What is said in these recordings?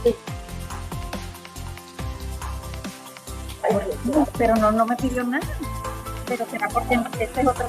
Sí. Pero no me pidió nada. Pero será porque este es otro.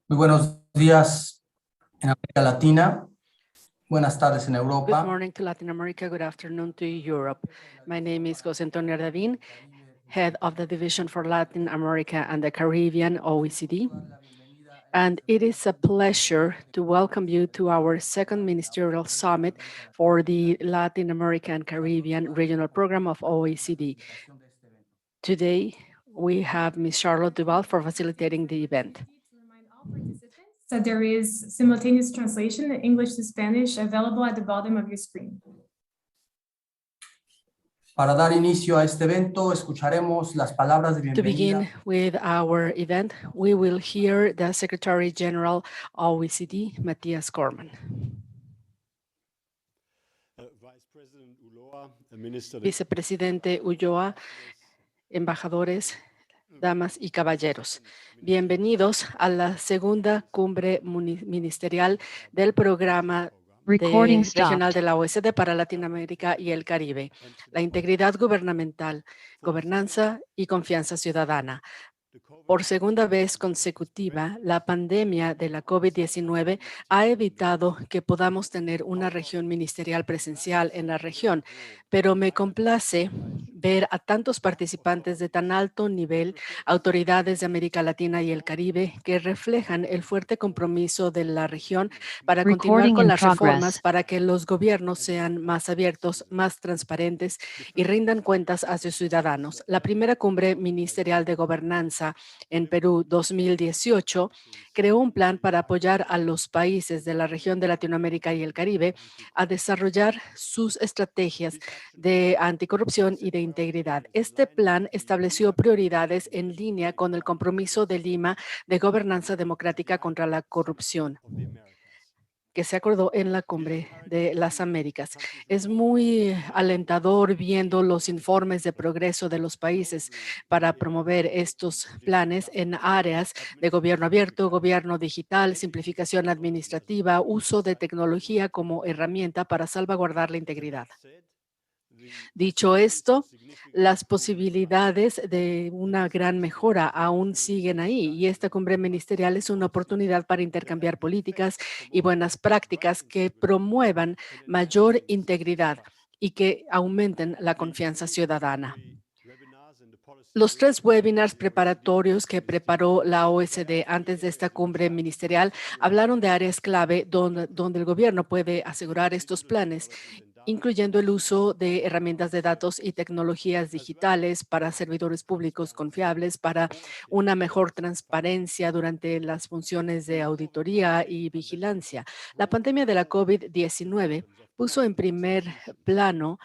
Muy buenos días en América Latina. Buenas tardes en Europa. Good morning to Latin America. Good afternoon to Europe. My name is José Antonio Ardavin, Head of the Division for Latin America and the Caribbean, OECD. And it is a pleasure to welcome you to our Second Ministerial Summit for the Latin America and Caribbean Regional Programme of OECD. Today, we have Ms. Charlotte Duval for facilitating the event. That there is simultaneous translation, English to Spanish, available at the bottom of your screen. Para dar inicio a este evento, escucharemos las palabras de To begin bienvenida with our event, we will hear the Secretary General OECD, Matthias Cormann. Vicepresidente Ulloa, embajadores, damas y caballeros. Bienvenidos a la segunda cumbre ministerial del programa regional de la OECD para Latinoamérica y el Caribe. La integridad gubernamental, gobernanza y confianza ciudadana. Por segunda vez consecutiva, la pandemia de la COVID-19 ha evitado que podamos tener una región ministerial presencial en la región, pero me complace ver a tantos participantes de tan alto nivel, autoridades de América Latina y el Caribe, que reflejan el fuerte compromiso de la región para continuar con las reformas para que los gobiernos sean más abiertos, más transparentes y rindan cuentas a sus ciudadanos. La primera cumbre ministerial de gobernanza en Perú 2018 creó un plan para apoyar a los países de la región de Latinoamérica y el Caribe a desarrollar sus estrategias de anticorrupción y de integridad. Este plan estableció prioridades en línea con el compromiso de Lima de gobernanza democrática contra la corrupción, que se acordó en la Cumbre de las Américas. Es muy alentador viendo los informes de progreso de los países para promover estos planes en áreas de gobierno abierto, gobierno digital, simplificación administrativa, uso de tecnología como herramienta para salvaguardar la integridad. Dicho esto, las posibilidades de una gran mejora aún siguen ahí y esta cumbre ministerial es una oportunidad para intercambiar políticas y buenas prácticas que promuevan mayor integridad y que aumenten la confianza ciudadana. Los 3 webinars preparatorios que preparó la OECD antes de esta cumbre ministerial hablaron de áreas clave donde el gobierno puede asegurar estos planes, incluyendo el uso de herramientas de datos y tecnologías digitales para servidores públicos confiables, para una mejor transparencia durante las funciones de auditoría y vigilancia. La pandemia de la COVID-19 puso en primer plano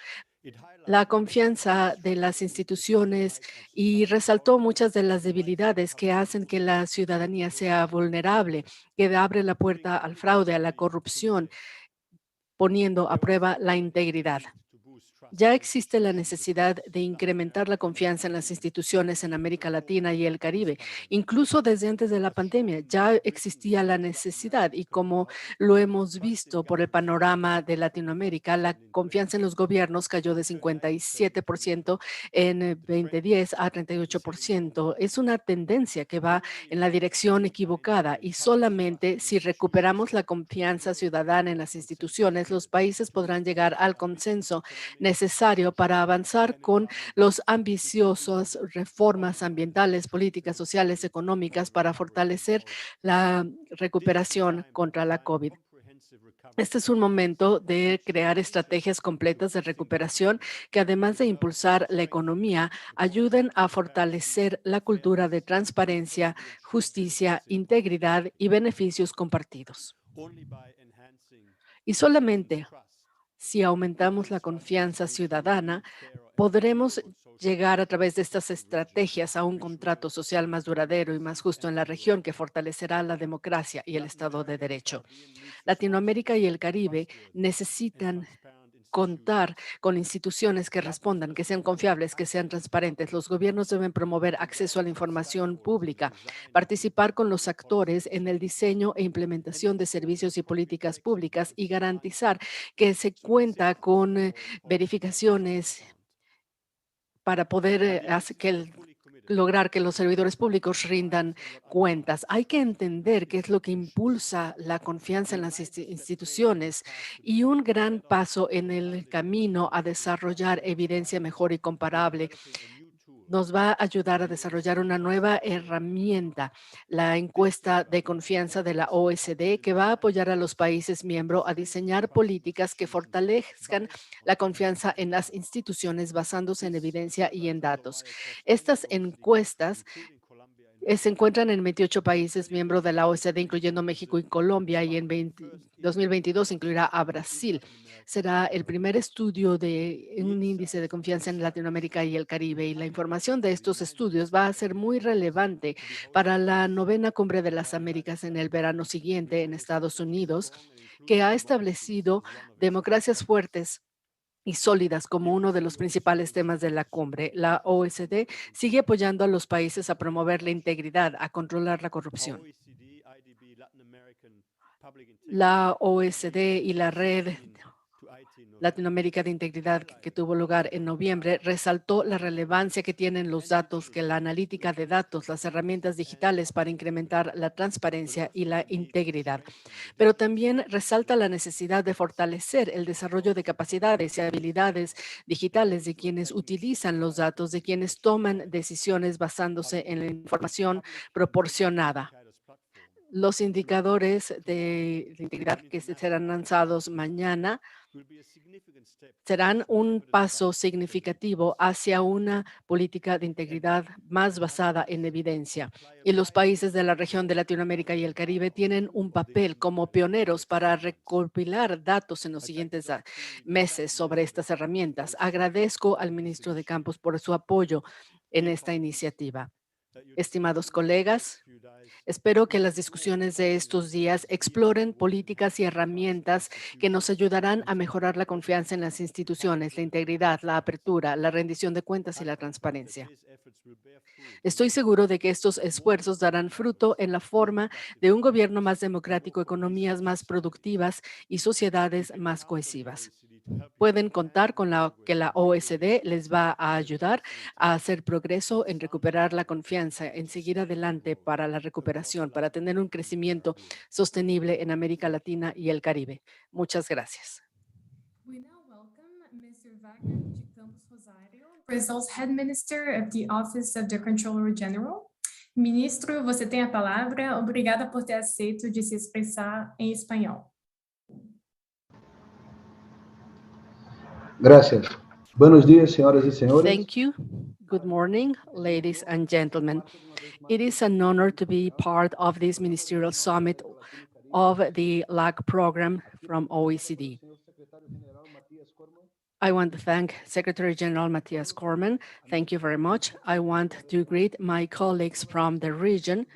la confianza de las instituciones y resaltó muchas de las debilidades que hacen que la ciudadanía sea vulnerable, que abre la puerta al fraude, a la corrupción, poniendo a prueba la integridad. Ya existe la necesidad de incrementar la confianza en las instituciones en América Latina y el Caribe. Incluso desde antes de la pandemia ya existía la necesidad y como lo hemos visto por el panorama de Latinoamérica, la confianza en los gobiernos cayó de 57% en 2010 a 38%. Es una tendencia que va en la dirección equivocada y solamente si recuperamos la confianza ciudadana en las instituciones, los países podrán llegar al consenso necesario necesario para avanzar con los ambiciosas reformas ambientales, políticas, sociales, económicas para fortalecer la recuperación contra la COVID. Este es un momento de crear estrategias completas de recuperación que, además de impulsar la economía, ayuden a fortalecer la cultura de transparencia, justicia, integridad y beneficios compartidos. Y solamente si aumentamos la confianza ciudadana, podremos llegar a través de estas estrategias a un contrato social más duradero y más justo en la región que fortalecerá la democracia y el Estado de Derecho. Latinoamérica y el Caribe necesitan contar con instituciones que respondan, que sean confiables, que sean transparentes. Los gobiernos deben promover acceso a la información pública, participar con los actores en el diseño e implementación de servicios y políticas públicas y garantizar que se cuenta con verificaciones para poder lograr que los servidores públicos rindan cuentas. Hay que entender qué es lo que impulsa la confianza en las instituciones y un gran paso en el camino a desarrollar evidencia mejor y comparable nos va a ayudar a desarrollar una nueva herramienta, la encuesta de confianza de la OECD, que va a apoyar a los países miembros a diseñar políticas que fortalezcan la confianza en las instituciones basándose en evidencia y en datos. Estas encuestas se encuentran en 28 países miembros de la OECD, incluyendo México y Colombia, y en 2022 incluirá a Brasil. Será el primer estudio de un índice de confianza en Latinoamérica y el Caribe, y la información de estos estudios va a ser muy relevante para la 9ª Cumbre de las Américas en el verano siguiente en Estados Unidos, que ha establecido democracias fuertes y sólidas como uno de los principales temas de la cumbre. La OECD sigue apoyando a los países a promover la integridad, a controlar la corrupción. La OECD y la Red Latinoamérica de Integridad que tuvo lugar en noviembre resaltó la relevancia que tienen los datos, que la analítica de datos, las herramientas digitales para incrementar la transparencia y la integridad. Pero también resalta la necesidad de fortalecer el desarrollo de capacidades y habilidades digitales de quienes utilizan los datos, de quienes toman decisiones basándose en la información proporcionada. Los indicadores de integridad que serán lanzados mañana serán un paso significativo hacia una política de integridad más basada en evidencia. Y los países de la región de Latinoamérica y el Caribe tienen un papel como pioneros para recopilar datos en los siguientes meses sobre estas herramientas. Agradezco al ministro de Campos por su apoyo en esta iniciativa. Estimados colegas, espero que las discusiones de estos días exploren políticas y herramientas que nos ayudarán a mejorar la confianza en las instituciones, la integridad, la apertura, la rendición de cuentas y la transparencia. Estoy seguro de que estos esfuerzos darán fruto en la forma de un gobierno más democrático, economías más productivas y sociedades más cohesivas. Pueden contar con que la OECD les va a ayudar a hacer progreso en recuperar la confianza, en seguir adelante para la recuperación, para tener un crecimiento sostenible en América Latina y el Caribe. Muchas gracias. We now welcome Mr. Wagner de Campos Rosario, Brazil's Head Minister of the Office of the Comptroller General. Ministro, você tem a palavra. Obrigada por ter aceito de se expressar em espanhol. Gracias. Buenos días, señoras y señores. Thank you. Good morning, ladies and gentlemen. It is an honor to be part of this ministerial summit of the LAC program from OECD. I want to thank Secretary General Matthias Cormann. Thank you very much. I want to greet my colleagues from the region,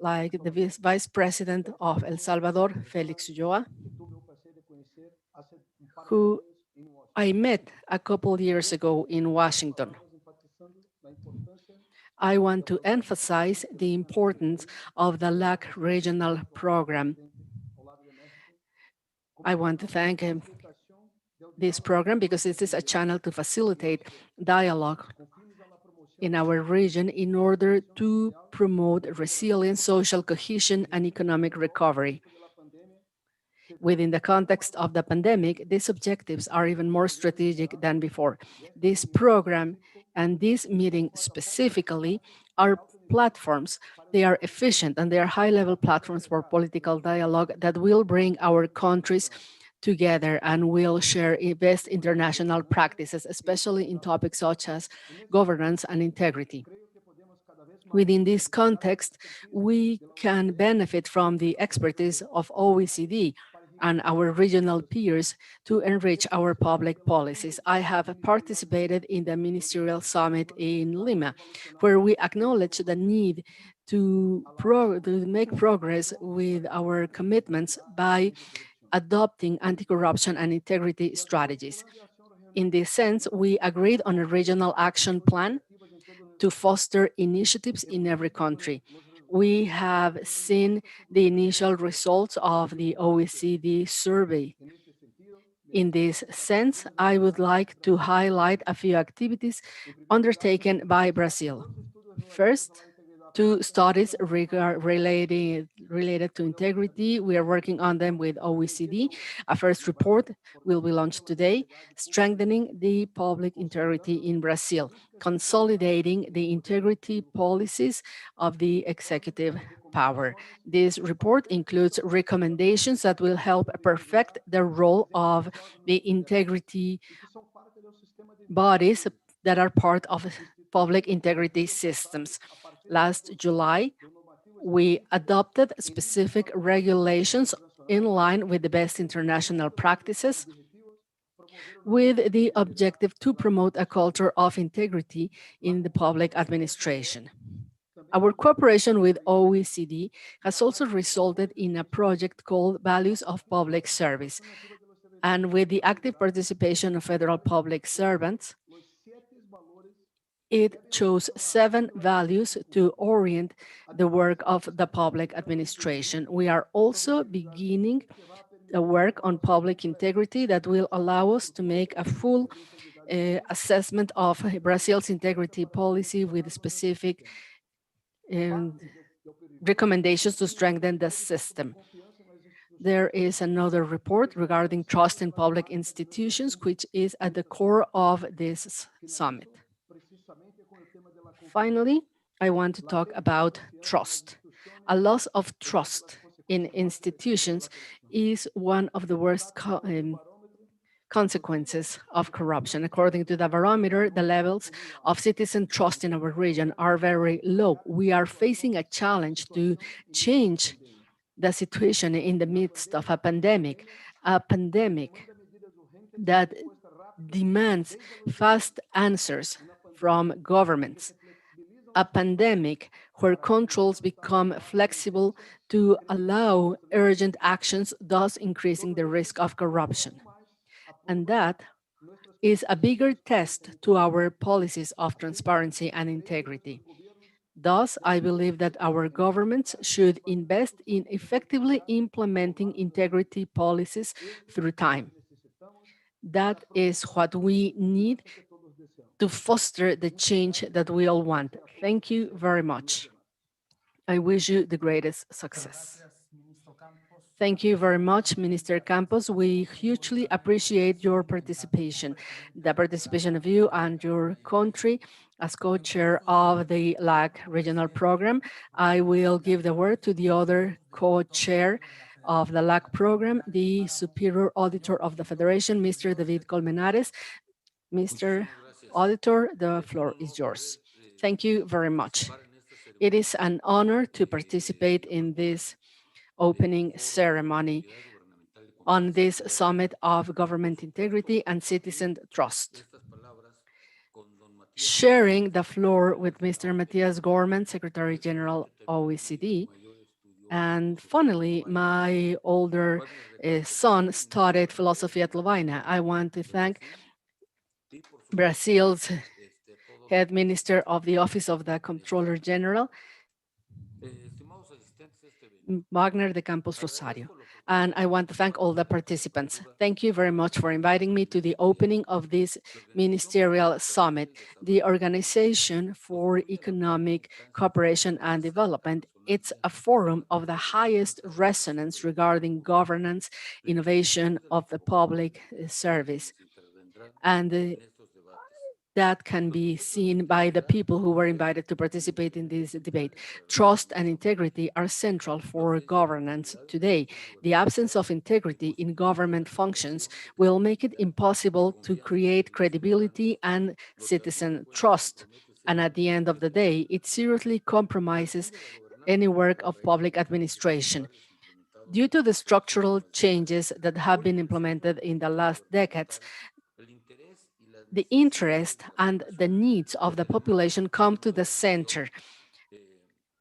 like the Vice President of El Salvador, Felix Ulloa, who I met a couple years ago in Washington. I want to emphasize the importance of the LAC Regional Programme. I want to thank this program because this is a channel to facilitate dialogue in our region in order to promote resilience, social cohesion, and economic recovery. Within the context of the pandemic, these objectives are even more strategic than before. This program and this meeting specifically are platforms. They are efficient and they are high-level platforms for political dialogue that will bring our countries together and will share best international practices, especially in topics such as governance and integrity. Within this context, we can benefit from the expertise of OECD and our regional peers to enrich our public policies. I have participated in the Ministerial Summit in Lima, where we acknowledge the need to make progress with our commitments by adopting anti-corruption and integrity strategies. In this sense, we agreed on a regional action plan to foster initiatives in every country. We have seen the initial results of the OECD survey. In this sense, I would like to highlight a few activities undertaken by Brazil. First, two studies related to integrity. We are working on them with OECD. A first report will be launched today, strengthening the public integrity in Brazil, consolidating the integrity policies of the executive power. This report includes recommendations that will help perfect the role of the integrity bodies that are part of public integrity systems. Last July, we adopted specific regulations in line with the best international practices with the objective to promote a culture of integrity in the public administration. Our cooperation with OECD has also resulted in a project called Values of Public Service. And with the active participation of federal public servants, it chose 7 values to orient the work of the public administration. We are also beginning the work on public integrity that will allow us to make a full assessment of Brazil's integrity policy with specific recommendations to strengthen the system. There is another report regarding trust in public institutions, which is at the core of this summit. Finally, I want to talk about trust. A loss of trust in institutions is one of the worst consequences of corruption. According to the barometer, the levels of citizen trust in our region are very low. We are facing a challenge to change the situation in the midst of a pandemic that demands fast answers from governments, a pandemic where controls become flexible to allow urgent actions, thus increasing the risk of corruption. And that is a bigger test to our policies of transparency and integrity. Thus, I believe that our governments should invest in effectively implementing integrity policies through time. That is what we need to foster the change that we all want. Thank you very much. I wish you the greatest success. Thank you very much, Minister Campos. We hugely appreciate your participation, the participation of you and your country as co-chair of the LAC Regional Program. I will give the word to the other co-chair of the LAC program, the Superior Auditor of the Federation, Mr. David Colmenares. Mr. Auditor, the floor is yours. Thank you very much. It is an honor to participate in this opening ceremony on this Summit of Government Integrity and Citizen Trust. Sharing the floor with Mr. Matthias Gorman, Secretary General OECD, and funnily, my older son studied philosophy at Lovaina. I want to thank Brazil's head minister of the Office of the Comptroller General. Wagner de Campos Rosario. And I want to thank all the participants. Thank you very much for inviting me to the opening of this ministerial summit. The Organization for Economic Cooperation and Development, it's a forum of the highest resonance regarding governance, innovation of the public service. And that can be seen by the people who were invited to participate in this debate. Trust and integrity are central for governance today. The absence of integrity in government functions will make it impossible to create credibility and citizen trust. And at the end of the day, it seriously compromises any work of public administration. Due to the structural changes that have been implemented in the last decades, the interest and the needs of the population come to the center,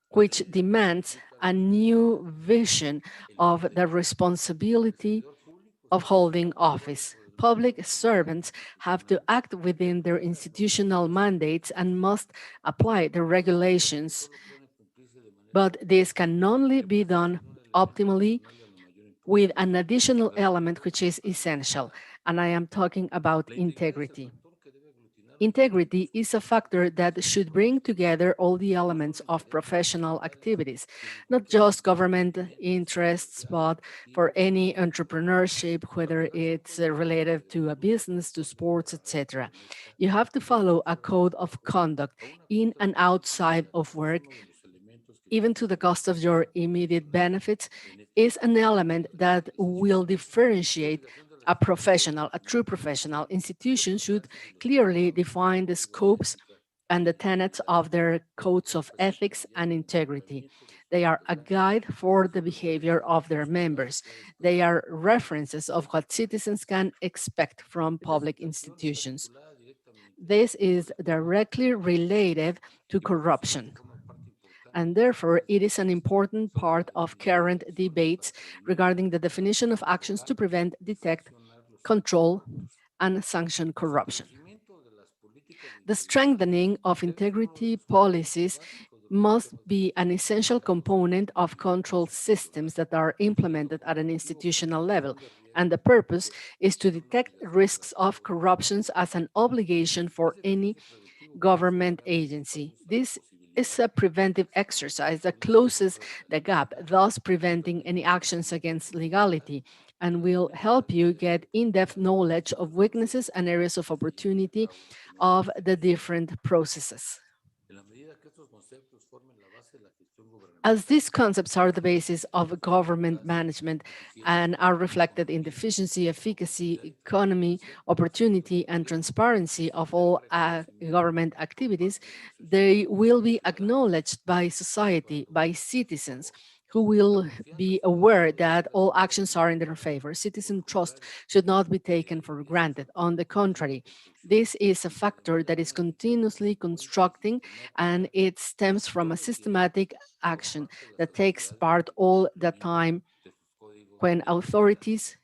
which demands a new vision of the responsibility of holding office. Public servants have to act within their institutional mandates and must apply the regulations. But this can only be done optimally with an additional element which is essential, and I am talking about integrity. Integrity is a factor that should bring together all the elements of professional activities, not just government interests, but for any entrepreneurship, whether it's related to a business, to sports, etc. You have to follow a code of conduct in and outside of work, even to the cost of your immediate benefits, is an element that will differentiate a professional, a true professional. Institutions should clearly define the scopes and the tenets of their codes of ethics and integrity. They are a guide for the behavior of their members. They are references of what citizens can expect from public institutions. This is directly related to corruption, and therefore it is an important part of current debates regarding the definition of actions to prevent, detect, control, and sanction corruption. The strengthening of integrity policies must be an essential component of control systems that are implemented at an institutional level. And the purpose is to detect risks of corruptions as an obligation for any government agency. This is a preventive exercise that closes the gap, thus preventing any actions against legality, and will help you get in-depth knowledge of weaknesses and areas of opportunity of the different processes. As these concepts are the basis of government management and are reflected in the efficiency, efficacy, economy, opportunity, and transparency of all government activities, they will be acknowledged by society, by citizens, who will be aware that all actions are in their favor. Citizen trust should not be taken for granted. On the contrary, this is a factor that is continuously constructing, and it stems from a systematic action that takes part all the time when authorities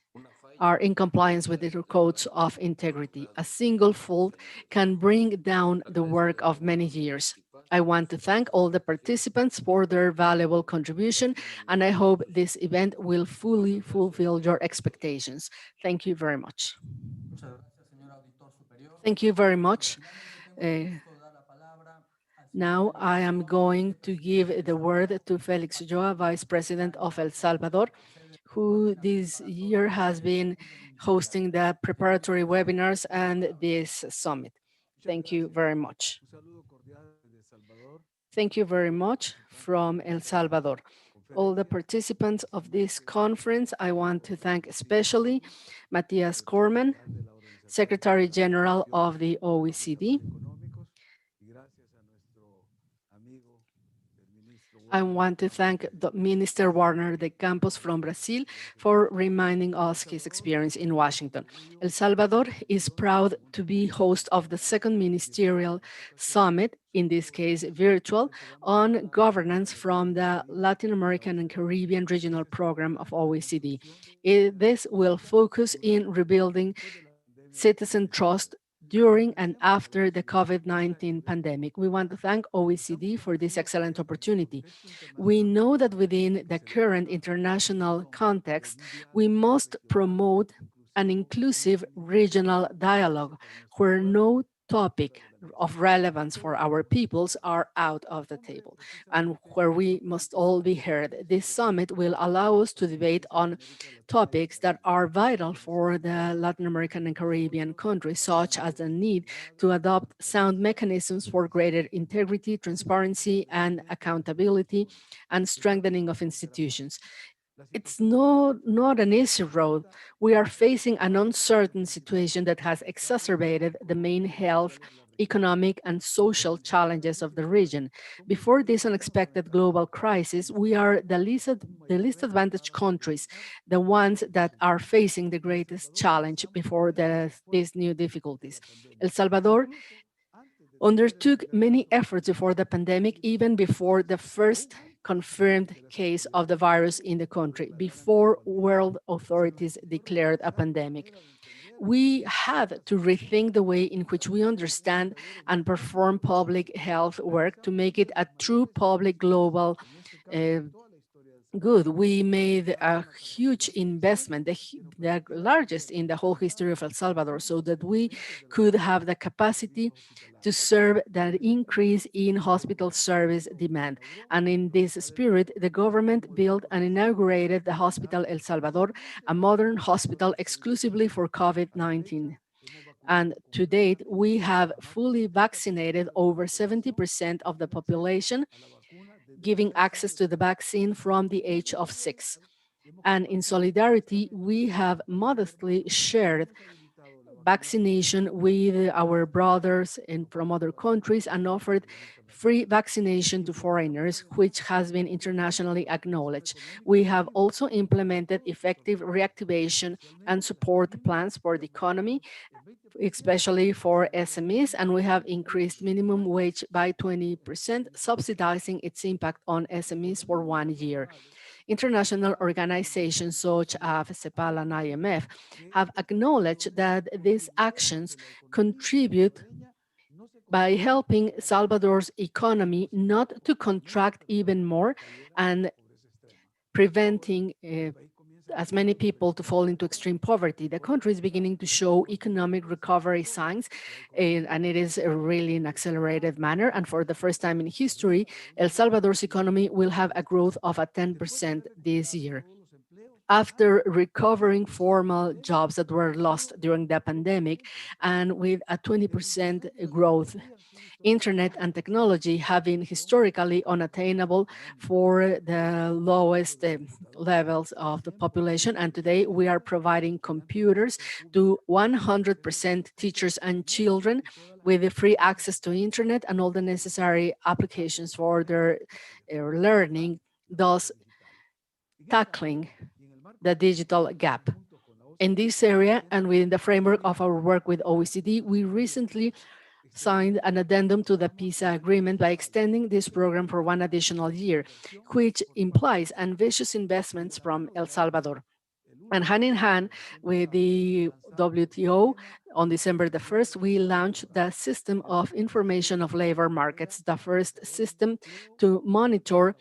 are in compliance with their codes of integrity. A single fault can bring down the work of many years. I want to thank all the participants for their valuable contribution, and I hope this event will fully fulfill your expectations. Thank you very much. Thank you very much. Now I am going to give the word to Felix Ulloa, Vice President of El Salvador, who this year has been hosting the preparatory webinars and this summit. Thank you very much. Thank you very much from El Salvador. All the participants of this conference, I want to thank especially Matthias Corman, Secretary General of the OECD. I want to thank Minister Wagner de Campos from Brazil for reminding us his experience in Washington. El Salvador is proud to be host of the Second Ministerial Summit, in this case virtual, on governance from the Latin American and Caribbean Regional Programme of OECD. This will focus in rebuilding citizen trust during and after the COVID-19 pandemic. We want to thank OECD for this excellent opportunity. We know that within the current international context, we must promote an inclusive regional dialogue where no topic of relevance for our peoples are out of the table and where we must all be heard. This summit will allow us to debate on topics that are vital for the Latin American and Caribbean countries, such as the need to adopt sound mechanisms for greater integrity, transparency, and accountability, and strengthening of institutions. It's not an easy road. We are facing an uncertain situation that has exacerbated the main health, economic, and social challenges of the region. Before this unexpected global crisis, we are the least advantaged countries, the ones that are facing the greatest challenge before these new difficulties. El Salvador undertook many efforts before the pandemic, even before the first confirmed case of the virus in the country, before world authorities declared a pandemic. We had to rethink the way in which we understand and perform public health work to make it a true public global uh, good. We made a huge investment, the largest in the whole history of El Salvador, so that we could have the capacity to serve that increase in hospital service demand. And in this spirit, the government built and inaugurated the Hospital El Salvador, a modern hospital exclusively for COVID-19. And to date, we have fully vaccinated over 70% of the population, giving access to the vaccine from the age of 6. And in solidarity, we have modestly shared vaccination with our brothers from other countries and offered free vaccination to foreigners, which has been internationally acknowledged. We have also implemented effective reactivation and support plans for the economy, especially for SMEs, and we have increased minimum wage by 20%, subsidizing its impact on SMEs for 1 year. International organizations such as CEPAL and IMF have acknowledged that these actions contribute by helping Salvador's economy not to contract even more and preventing as many people to fall into extreme poverty. The country is beginning to show economic recovery signs, and it is really in accelerated manner. And for the first time in history, El Salvador's economy will have a growth of 10% this year. After recovering formal jobs that were lost during the pandemic and with a 20% growth, internet and technology have been historically unattainable for the lowest levels of the population. And today we are providing computers to 100% teachers and children with free access to internet and all the necessary applications for their learning, thus tackling the digital gap. In this area and within the framework of our work with OECD, we recently signed an addendum to the PISA agreement by extending this program for 1 additional year, which implies ambitious investments from El Salvador. And hand in hand with the WTO, on December the 1st, we launched the System of Information of Labor Markets, the first system to monitor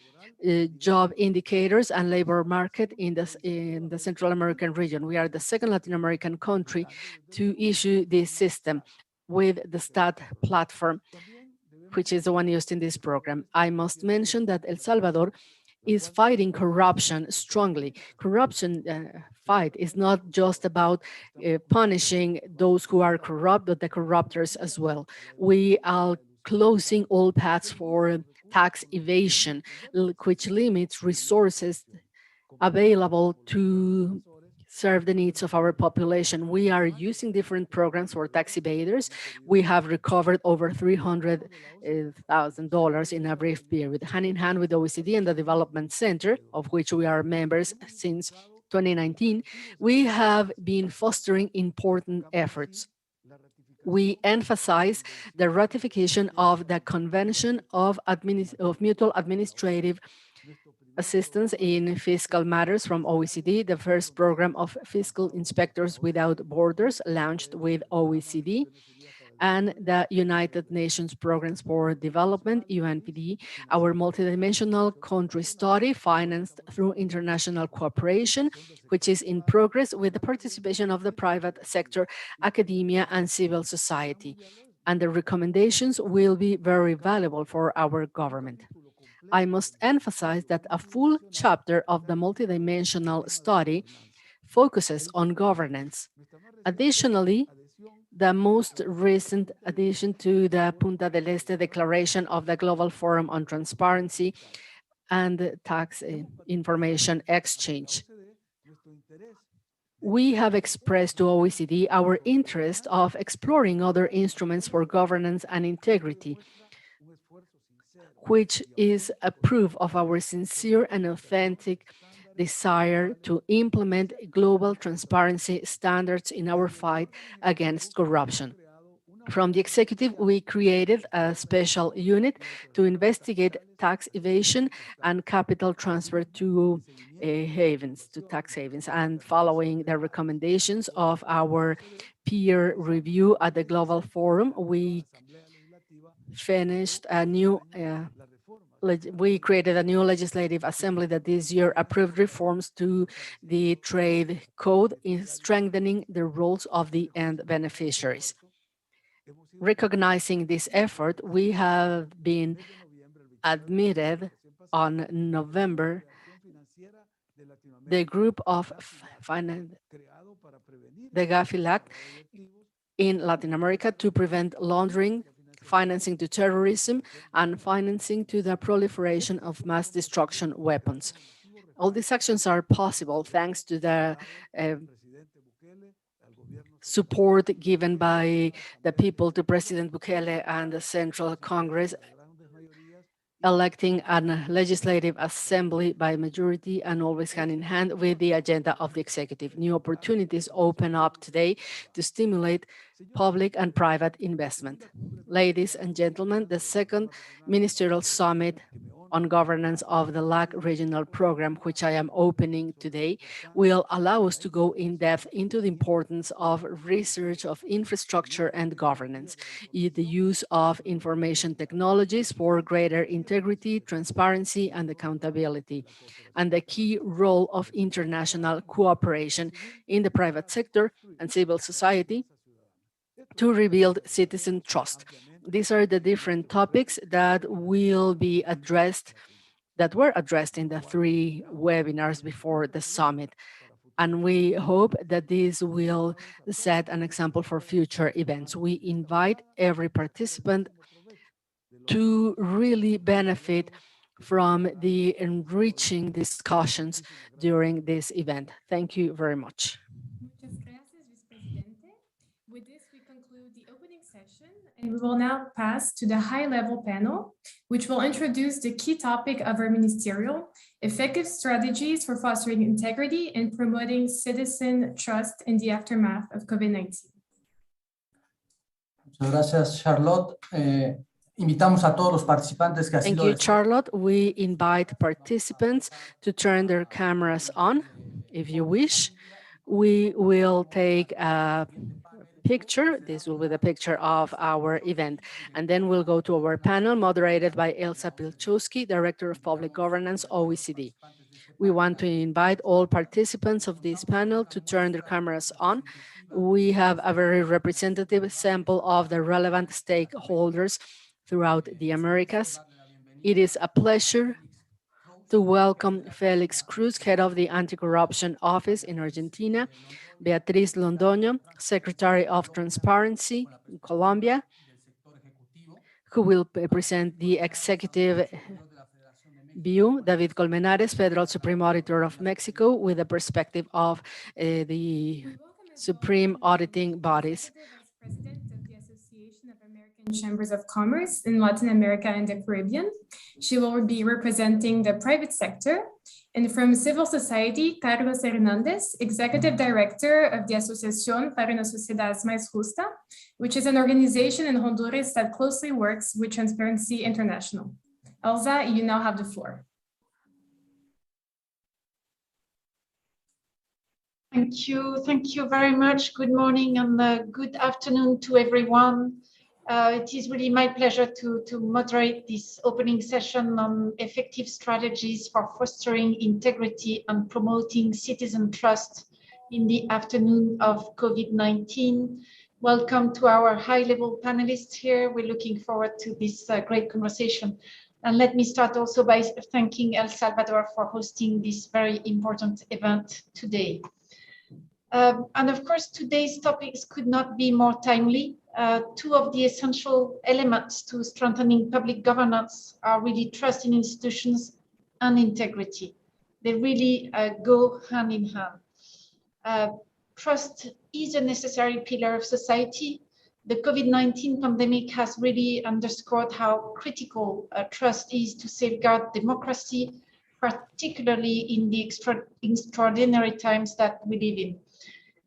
job indicators and labor market in the Central American region. We are the second Latin American country to issue this system with the STAT platform, which is the one used in this program. I must mention that El Salvador is fighting corruption strongly. Corruption fight is not just about punishing those who are corrupt, but the corruptors as well. We are closing all paths for tax evasion, which limits resources available to serve the needs of our population. We are using different programs for tax evaders. We have recovered over $300,000 in a brief period, hand in hand with OECD and the Development Center, of which we are members since 2019. We have been fostering important efforts. We emphasize the ratification of the Convention of Mutual Administrative Assistance in Fiscal Matters from OECD, the first program of fiscal inspectors without borders launched with OECD. and the United Nations Programs for Development, UNPD, our multidimensional country study financed through international cooperation, which is in progress with the participation of the private sector, academia, and civil society. And the recommendations will be very valuable for our government. I must emphasize that a full chapter of the multidimensional study focuses on governance. Additionally, the most recent addition to the Punta del Este Declaration of the Global Forum on Transparency and Tax Information Exchange. We have expressed to OECD our interest of exploring other instruments for governance and integrity, which is a proof of our sincere and authentic desire to implement global transparency standards in our fight against corruption. From the executive, we created a special unit to investigate tax evasion and capital transfer to tax havens. And following the recommendations of our peer review at the Global Forum, we created a new legislative assembly that this year approved reforms to the trade code in strengthening the roles of the end beneficiaries. Recognizing this effort, we have been admitted on November the group of the GAFILAC in Latin America to prevent laundering, financing to terrorism, and financing to the proliferation of mass destruction weapons. All these actions are possible thanks to the support given by the people to President Bukele and the Central Congress, electing a legislative assembly by majority and always hand in hand with the agenda of the executive. New opportunities open up today to stimulate public and private investment. Ladies and gentlemen, the Second Ministerial Summit on Governance of the LAC Regional Programme, which I am opening today, will allow us to go in depth into the importance of research of infrastructure and governance, the use of information technologies for greater integrity, transparency, and accountability, and the key role of international cooperation in the private sector and civil society to rebuild citizen trust. These are the different topics that will be addressed, that were addressed in the 3 webinars before the summit. And we hope that this will set an example for future events. We invite every participant to really benefit from the enriching discussions during this event. Thank you very much. With this, we conclude the opening session, and we will now pass to the high-level panel, which will introduce the key topic of our ministerial, effective strategies for fostering integrity and promoting citizen trust in the aftermath of COVID-19. Muchas gracias, Charlotte. Invitamos a todos los participantes que así Thank you, Charlotte. We invite participants to turn their cameras on, if you wish. We will take a picture. This will be the picture of our event. And then we'll go to our panel moderated by Elsa Pilchowski, Director of Public Governance, OECD. We want to invite all participants of this panel to turn their cameras on. We have a very representative sample of the relevant stakeholders throughout the Americas. It is a pleasure to welcome Felix Cruz, head of the Anti-Corruption Office in Argentina, Beatriz Londoño, Secretary of Transparency in Colombia, who will present the executive view, David Colmenares, Federal Supreme Auditor of Mexico, with the perspective of the Supreme Auditing Bodies. President of the Association of American Chambers of Commerce in Latin America and the Caribbean. She will be representing the private sector. And from civil society, Carlos Hernández, Executive Director of the Asociación para una Sociedad Más Justa, which is an organization in Honduras that closely works with Transparency International. Elsa, you now have the floor. Thank you very much. Good morning and good afternoon to everyone. It is really my pleasure to moderate this opening session on effective strategies for fostering integrity and promoting citizen trust in the afternoon of COVID-19. Welcome to our high-level panelists here. We're looking forward to this great conversation. And let me start also by thanking El Salvador for hosting this very important event today. And of course, today's topics could not be more timely. Two of the essential elements to strengthening public governance are really trust in institutions and integrity. They really go hand in hand. Trust is a necessary pillar of society. The COVID-19 pandemic has really underscored how critical trust is to safeguard democracy, particularly in the extraordinary times that we live in.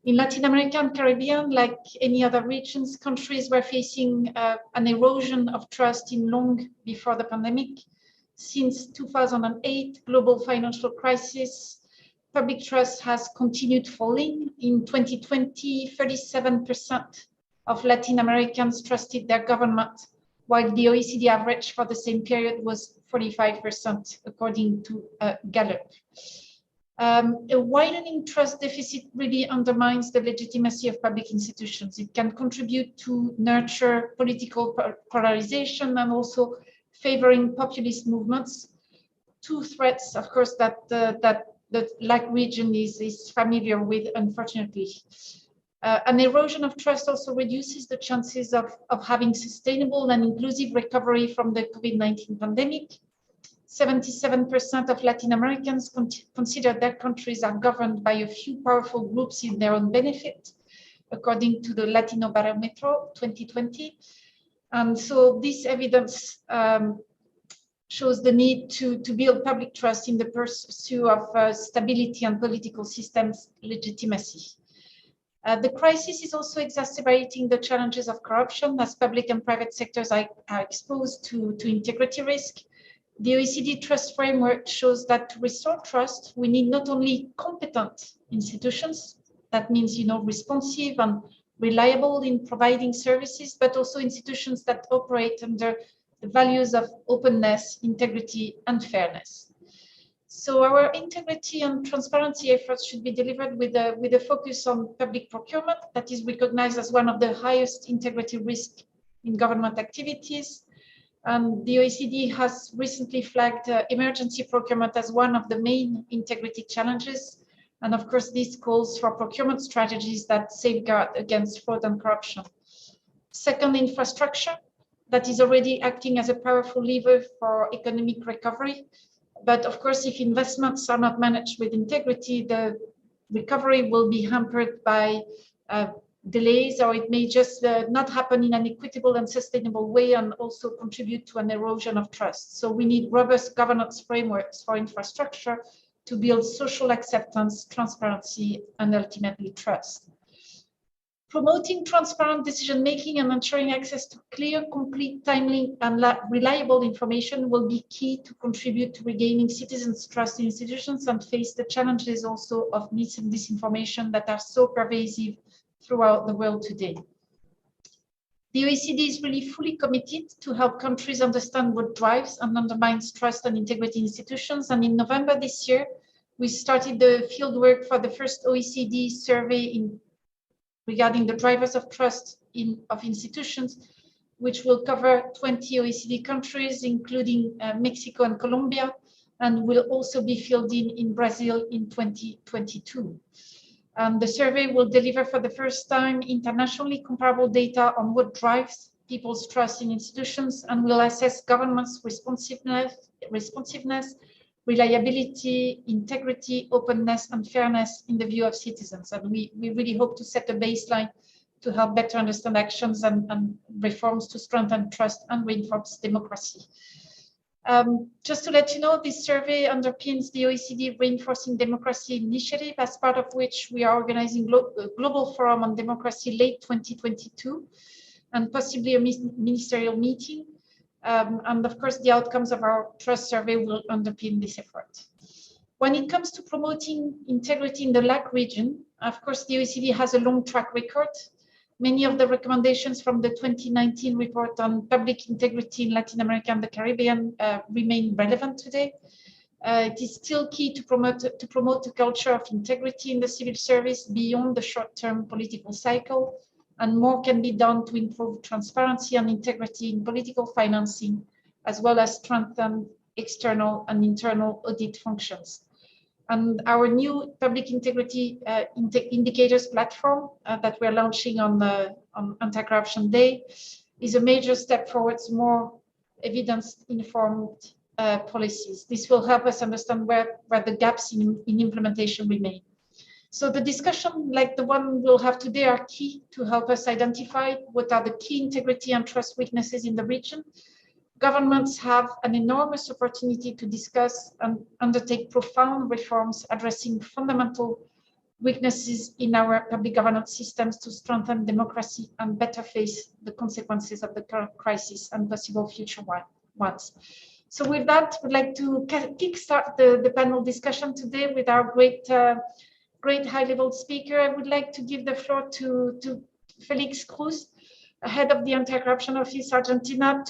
In Latin America and Caribbean, like any other regions, countries were facing an erosion of trust in long before the pandemic. Since 2008 global financial crisis, public trust has continued falling. In 2020, 37% of Latin Americans trusted their government, while the OECD average for the same period was 45%, according to Gallup. A widening trust deficit really undermines the legitimacy of public institutions. It can contribute to nurture political polarization and also favoring populist movements. Two threats, of course, that the LAC region is familiar with, unfortunately. An erosion of trust also reduces the chances of having sustainable and inclusive recovery from the COVID-19 pandemic. 77% of Latin Americans consider their countries are governed by a few powerful groups in their own benefit, according to the Latino Barometro 2020. And so this evidence shows the need to build public trust in the pursuit of stability and political systems legitimacy. The crisis is also exacerbating the challenges of corruption as public and private sectors are exposed to integrity risk. The OECD Trust Framework shows that to restore trust, we need not only competent institutions, that means, responsive and reliable in providing services, but also institutions that operate under the values of openness, integrity, and fairness. So our integrity and transparency efforts should be delivered with a focus on public procurement that is recognized as one of the highest integrity risks in government activities. The OECD has recently flagged emergency procurement as one of the main integrity challenges. And of course, this calls for procurement strategies that safeguard against fraud and corruption. Second, infrastructure that is already acting as a powerful lever for economic recovery. But of course, if investments are not managed with integrity, the recovery will be hampered by delays, or it may just not happen in an equitable and sustainable way and also contribute to an erosion of trust. So we need robust governance frameworks for infrastructure to build social acceptance, transparency, and ultimately trust. Promoting transparent decision-making and ensuring access to clear, complete, timely, and reliable information will be key to contribute to regaining citizens' trust in institutions and face the challenges also of mis and disinformation that are so pervasive throughout the world today. The OECD is really fully committed to help countries understand what drives and undermines trust and integrity in institutions. And in November this year, we started the fieldwork for the first OECD survey regarding the drivers of trust of institutions, which will cover 20 OECD countries, including Mexico and Colombia, and will also be fielded in Brazil in 2022. The survey will deliver for the first time internationally comparable data on what drives people's trust in institutions and will assess government's responsiveness, reliability, integrity, openness, and fairness in the view of citizens. And we really hope to set a baseline to help better understand actions and reforms to strengthen trust and reinforce democracy. Just to let you know, this survey underpins the OECD Reinforcing Democracy initiative, as part of which we are organizing a global forum on democracy late 2022, and possibly a ministerial meeting. And of course, the outcomes of our trust survey will underpin this effort. When it comes to promoting integrity in the LAC region, of course, the OECD has a long track record. Many of the recommendations from the 2019 report on public integrity in Latin America and the Caribbean remain relevant today. It is still key to promote a culture of integrity in the civil service beyond the short-term political cycle, and more can be done to improve transparency and integrity in political financing, as well as strengthen external and internal audit functions. And our new public integrity indicators platform that we're launching on Anti-Corruption Day is a major step towards more evidence-informed policies. This will help us understand where the gaps in implementation remain. So the discussion like the one we'll have today are key to help us identify what are the key integrity and trust weaknesses in the region. Governments have an enormous opportunity to discuss and undertake profound reforms addressing fundamental weaknesses in our public governance systems to strengthen democracy and better face the consequences of the current crisis and possible future ones. So with that, we'd like to kickstart the panel discussion today with our great high-level speaker. I would like to give the floor to Felix Cruz, head of the Anti-Corruption Office Argentina,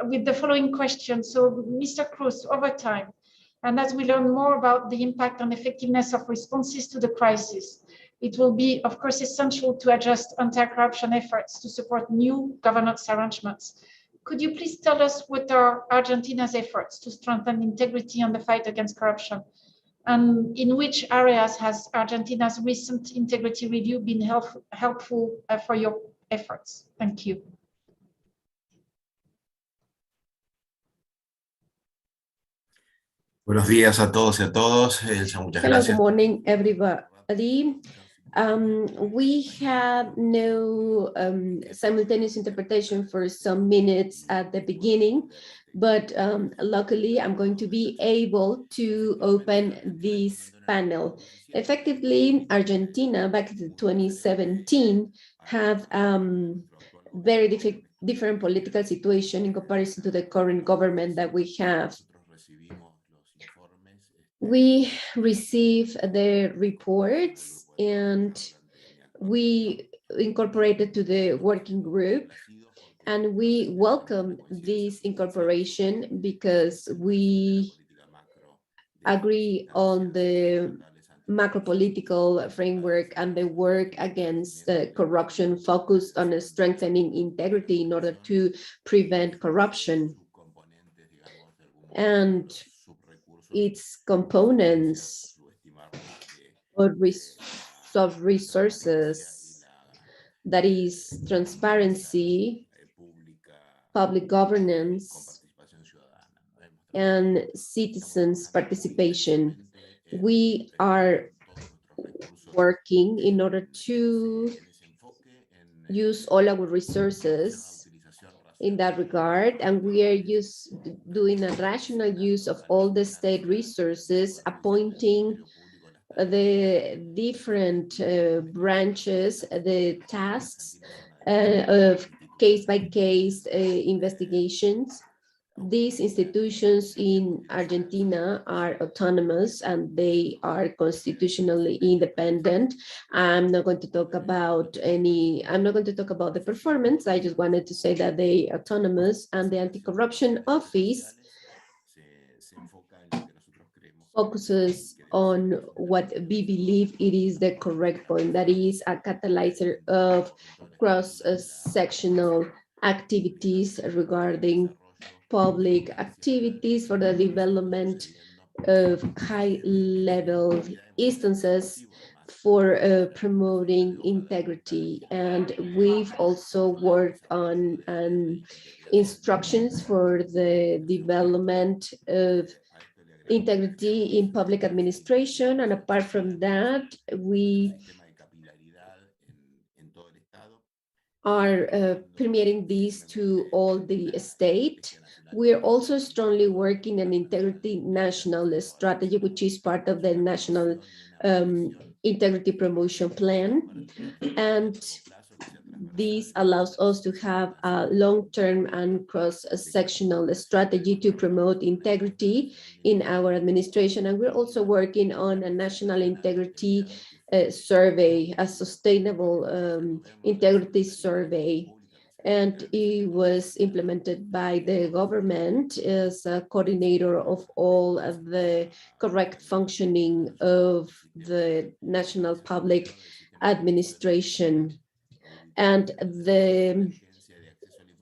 with the following question. So, Mr. Cruz, over time, and as we learn more about the impact and effectiveness of responses to the crisis, it will be, of course, essential to adjust anti-corruption efforts to support new governance arrangements. Could you please tell us what are Argentina's efforts to strengthen integrity and the fight against corruption? And in which areas has Argentina's recent integrity review been helpful for your efforts? Thank you. Buenos días a todos y a todas. Muchas gracias. Good morning, everybody. We had no simultaneous interpretation for some minutes at the beginning, but luckily I'm going to be able to open this panel. Effectively, Argentina back in 2017 had very different political situation in comparison to the current government that we have. We receive the reports and we incorporated to the working group, and we welcome this incorporation because we agree on the macro-political framework and the work against corruption focused on strengthening integrity in order to prevent corruption. And its components of resources, that is transparency, public governance, and citizens' participation. We are working in order to use all our resources in that regard, and we are doing a rational use of all the state resources, appointing the different branches, the tasks of case-by-case investigations. These institutions in Argentina are autonomous and they are constitutionally independent. I'm not going to talk about the performance. I just wanted to say that they are autonomous, and the Anti-Corruption Office focuses on what we believe it is the correct point, that is a catalyzer of cross-sectional activities regarding public activities for the development of high-level instances for promoting integrity. And we've also worked on instructions for the development of integrity in public administration. And apart from that, we are permitting this to all the state. We're also strongly working on integrity national strategy, which is part of the national integrity promotion plan. And this allows us to have a long-term and cross-sectional strategy to promote integrity in our administration. And we're also working on a national integrity survey, a sustainable integrity survey. And it was implemented by the government as a coordinator of all of the correct functioning of the national public administration. And the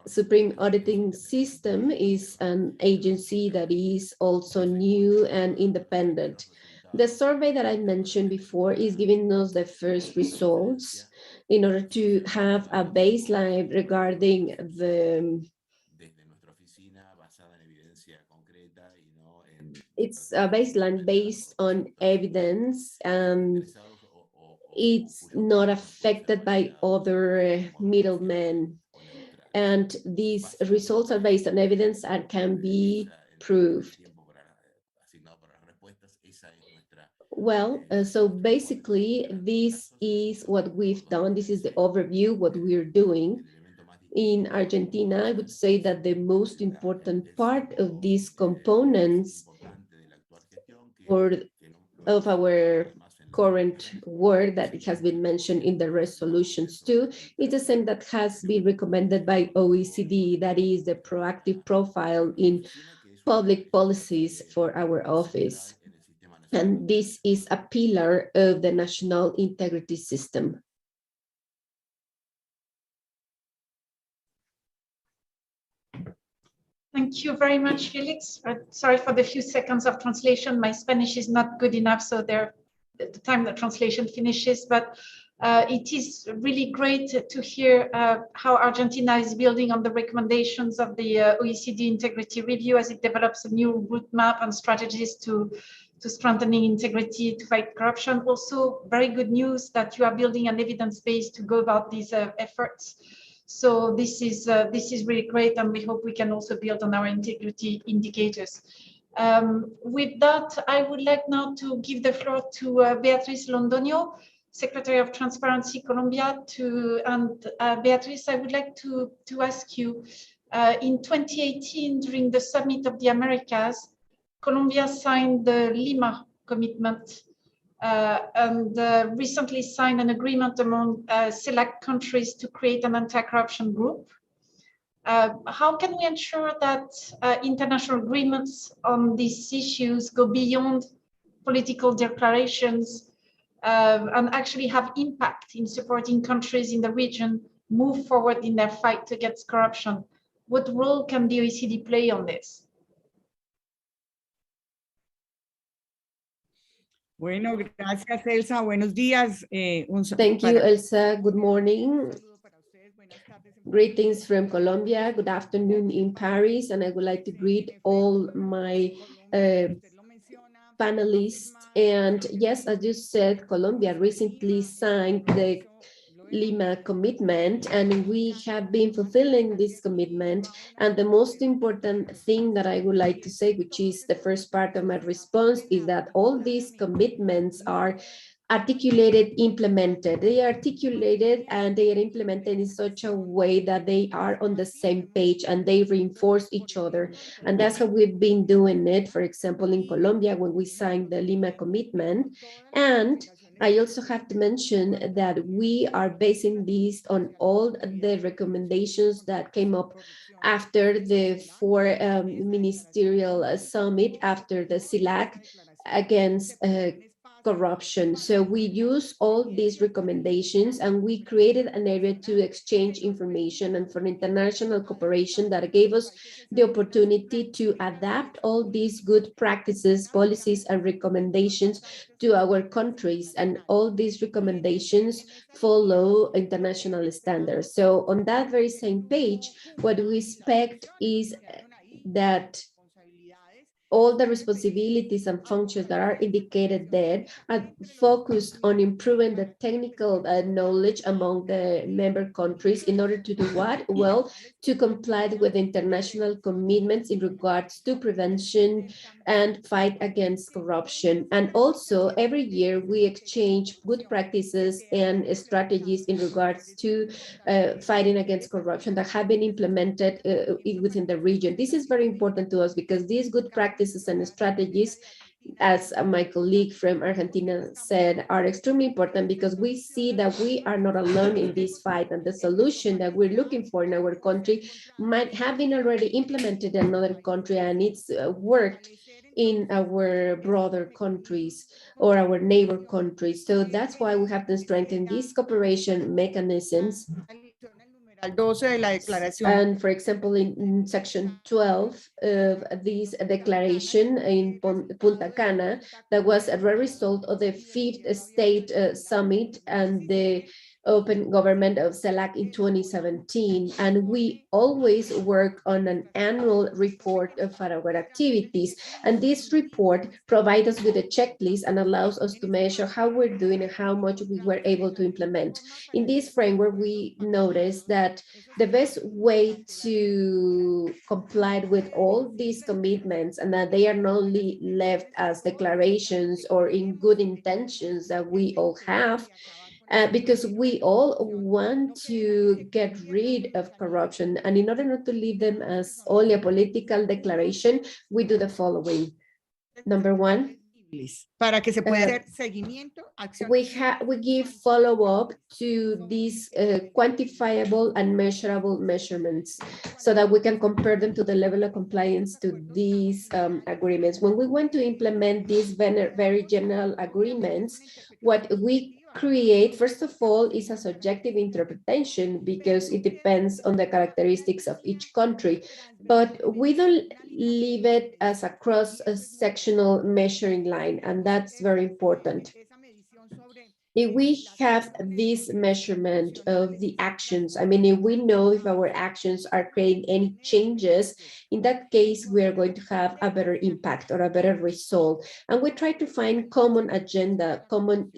Supreme Auditing System is an agency that is also new and independent. The survey that I mentioned before is giving us the first results in order to have a baseline regarding it's a baseline based on evidence, and it's not affected by other middlemen. And these results are based on evidence and can be proved. Well, so basically, this is what we've done. This is the overview, what we're doing. In Argentina, I would say that the most important part of these components of our current work that has been mentioned in the resolutions too, is the same that has been recommended by OECD, that is the proactive profile in public policies for our office. And this is a pillar of the national integrity system. Thank you very much, Felix. Sorry for the few seconds of translation. My Spanish is not good enough, so the time the translation finishes, but it is really great to hear how Argentina is building on the recommendations of the OECD Integrity Review as it develops a new roadmap and strategies to strengthening integrity, to fight corruption. Also, very good news that you are building an evidence base to go about these efforts. So this is really great, and we hope we can also build on our integrity indicators. With that, I would like now to give the floor to Beatriz Londoño, Secretary of Transparency Colombia. Beatriz, I would like to ask you, in 2018, during the Summit of the Americas, Colombia signed the Lima Commitment and recently signed an agreement among select countries to create an anti-corruption group. How can we ensure that international agreements on these issues go beyond political declarations and actually have impact in supporting countries in the region move forward in their fight against corruption? What role can the OECD play on this? Bueno, gracias, Elsa. Buenos días. Thank you, Elsa. Good morning. Greetings from Colombia. Good afternoon in Paris. And I would like to greet all my panelists. And yes, as you said, Colombia recently signed the Lima commitment, and we have been fulfilling this commitment. And the most important thing that I would like to say, which is the first part of my response, is that all these commitments are articulated, implemented. They are articulated and they are implemented in such a way that they are on the same page and they reinforce each other. And that's how we've been doing it, for example, in Colombia, when we signed the Lima commitment. And I also have to mention that we are basing this on all the recommendations that came up after the Ministerial Summit, after the CELAC against corruption. So we use all these recommendations and we created an area to exchange information and for international cooperation that gave us the opportunity to adapt all these good practices, policies, and recommendations to our countries. And all these recommendations follow international standards. So on that very same page, what we expect is that all the responsibilities and functions that are indicated there are focused on improving the technical knowledge among the member countries in order to do what? Well, to comply with international commitments in regards to prevention and fight against corruption. And also every year we exchange good practices and strategies in regards to fighting against corruption that have been implemented within the region. This is very important to us because these good practices and strategies, as my colleague from Argentina said, are extremely important because we see that we are not alone in this fight, and the solution that we're looking for in our country might have been already implemented in another country, and it's worked in our brother countries or our neighbor countries. So that's why we have to strengthen these cooperation mechanisms. And for example, in section 12 of this declaration in Punta Cana, that was a result of the 5th State Summit and the Open Government of CELAC in 2017. And we always work on an annual report of our activities. And this report provides us with a checklist and allows us to measure how we're doing and how much we were able to implement. In this framework, we noticed that the best way to comply with all these commitments and that they are not only left as declarations or in good intentions that we all have, because we all want to get rid of corruption. And in order not to leave them as only a political declaration, we do the following. Number one, para que se pueda hacer seguimiento, we give follow-up to these quantifiable and measurable measurements so that we can compare them to the level of compliance to these agreements. When we want to implement these very general agreements, what we create, first of all, is a subjective interpretation because it depends on the characteristics of each country, but we don't leave it as a cross-sectional measuring line, and that's very important. If we have this measurement of the actions, I mean, if we know if our actions are creating any changes, in that case, we are going to have a better impact or a better result. And we try to find common agenda, common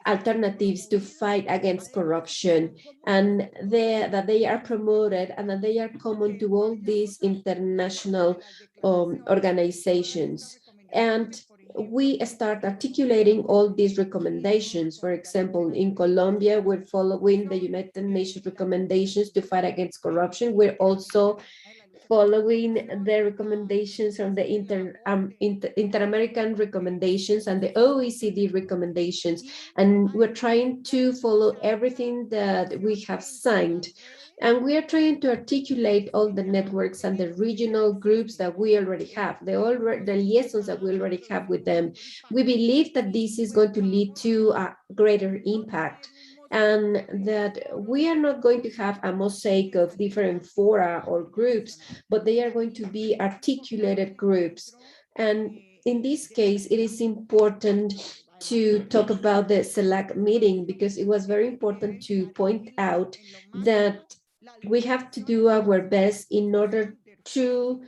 alternatives to fight against corruption, and that they are promoted and that they are common to all these international organizations. And we start articulating all these recommendations. For example, in Colombia, we're following the United Nations recommendations to fight against corruption. We're also following the recommendations from the Inter-American recommendations and the OECD recommendations. And we're trying to follow everything that we have signed. And we are trying to articulate all the networks and the regional groups that we already have, the liaisons that we already have with them. We believe that this is going to lead to a greater impact, and that we are not going to have a mosaic of different fora or groups, but they are going to be articulated groups. And in this case, it is important to talk about the CELAC meeting because it was very important to point out that we have to do our best in order to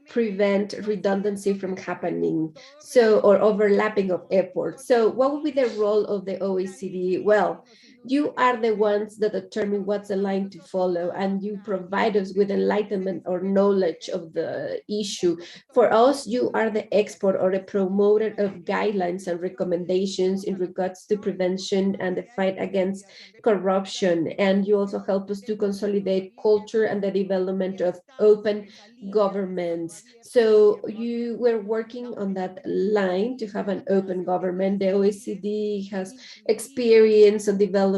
prevent redundancy from happening, or overlapping of efforts. So what would be the role of the OECD? Well, you are the ones that determine what's the line to follow, and you provide us with enlightenment or knowledge of the issue. For us, you are the expert or the promoter of guidelines and recommendations in regards to prevention and the fight against corruption. And you also help us to consolidate culture and the development of open governments. So you were working on that line to have an open government. The OECD has experience of developing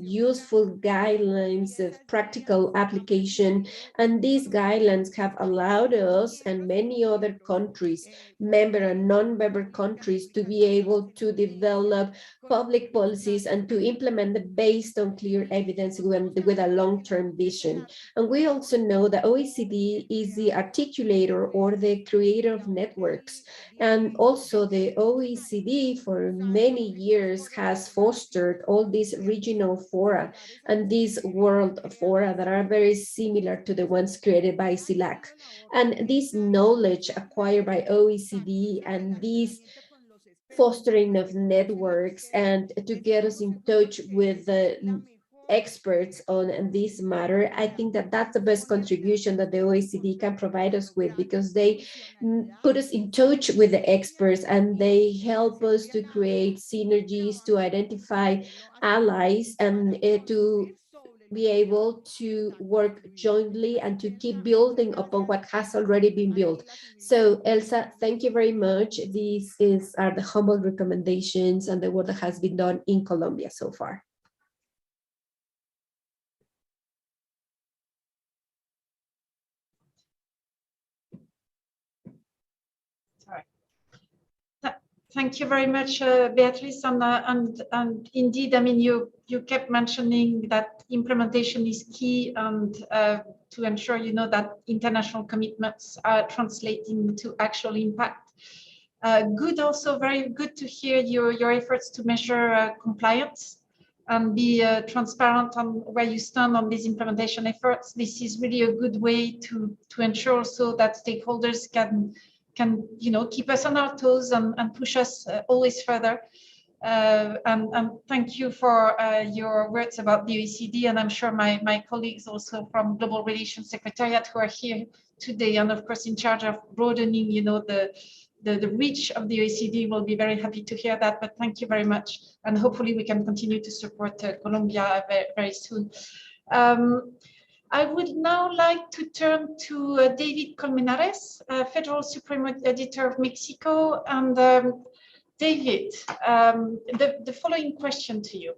useful guidelines of practical application, and these guidelines have allowed us and many other countries, member and non-member countries, to be able to develop public policies and to implement them based on clear evidence with a long-term vision. And we also know that OECD is the articulator or the creator of networks. And also the OECD for many years has fostered all these regional fora and these world fora that are very similar to the ones created by CELAC. And this knowledge acquired by OECD and this fostering of networks and to get us in touch with the experts on this matter, I think that that's the best contribution that the OECD can provide us with, because they put us in touch with the experts and they help us to create synergies, to identify allies, and to be able to work jointly and to keep building upon what has already been built. So Elsa, thank you very much. These are the humble recommendations and the work that has been done in Colombia so far. Thank you very much, Beatrice. And indeed, I mean, you kept mentioning that implementation is key, and to ensure, you know, that international commitments are translating to actual impact. Good, also very good to hear your efforts to measure compliance and be transparent on where you stand on these implementation efforts. This is really a good way to ensure also that stakeholders can you know, keep us on our toes and push us always further. And thank you for your words about the OECD, and I'm sure my colleagues also from Global Relations Secretariat who are here today and of course in charge of broadening, you know, the reach of the OECD will be very happy to hear that. But thank you very much, and hopefully we can continue to support Colombia very, very soon. I would now like to turn to David Colmenares, Federal Supreme Editor of Mexico. And David, the following question to you.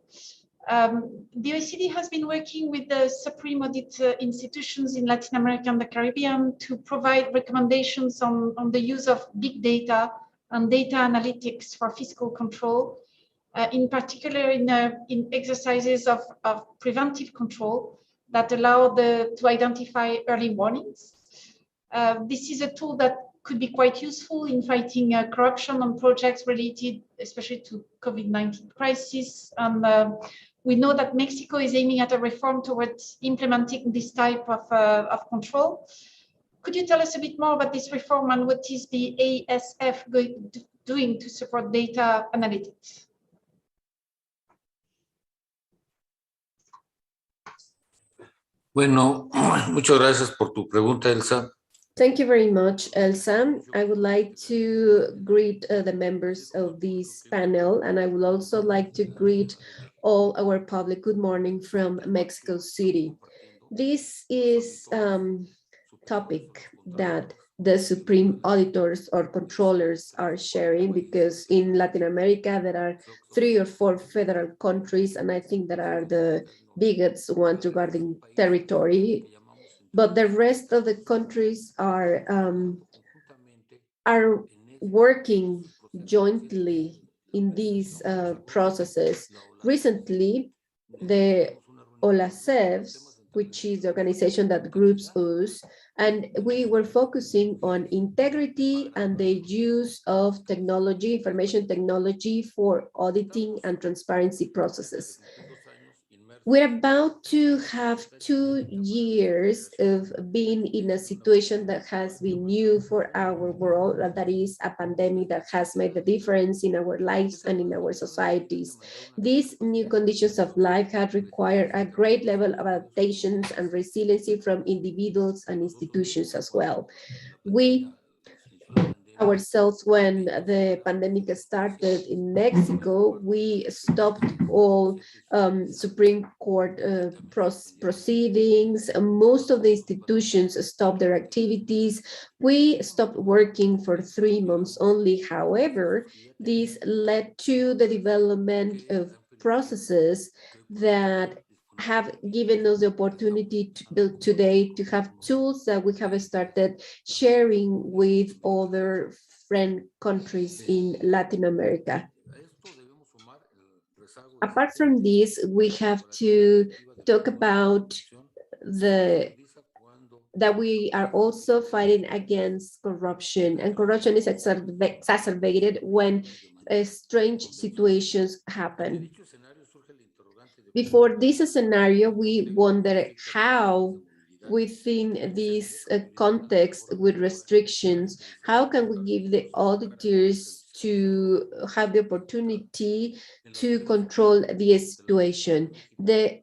The OECD has been working with the Supreme Audit institutions in Latin America and the Caribbean to provide recommendations on the use of big data and data analytics for fiscal control, in particular in exercises of preventive control that allow to identify early warnings. This is a tool that could be quite useful in fighting corruption on projects related, especially to COVID-19 crisis. And we know that Mexico is aiming at a reform towards implementing this type of control. Could you tell us a bit more about this reform and what is the ASF doing to support data analytics? Bueno, muchas gracias por tu pregunta, Elsa. Thank you very much, Elsa. I would like to greet the members of this panel, and I would also like to greet all our public. Good morning from Mexico City. This is a topic that the Supreme Auditors or controllers are sharing, because in Latin America, there are 3 or 4 federal countries, and I think that are the biggest ones regarding territory. But the rest of the countries are working jointly in these processes. Recently, the LACRP, which is the organization that groups us, and we were focusing on integrity and the use of technology, information technology for auditing and transparency processes. We're about to have 2 years of being in a situation that has been new for our world, that is a pandemic that has made the difference in our lives and in our societies. These new conditions of life have required a great level of adaptations and resiliency from individuals and institutions as well. We ourselves, when the pandemic started in Mexico, we stopped all Supreme Court proceedings. Most of the institutions stopped their activities. We stopped working for 3 months only. However, this led to the development of processes that have given us the opportunity to build today to have tools that we have started sharing with other friend countries in Latin America. Apart from this, we have to talk about that we are also fighting against corruption, and corruption is exacerbated when strange situations happen. Before this scenario, we wonder how within this context with restrictions, how can we give the auditors to have the opportunity to control the situation? The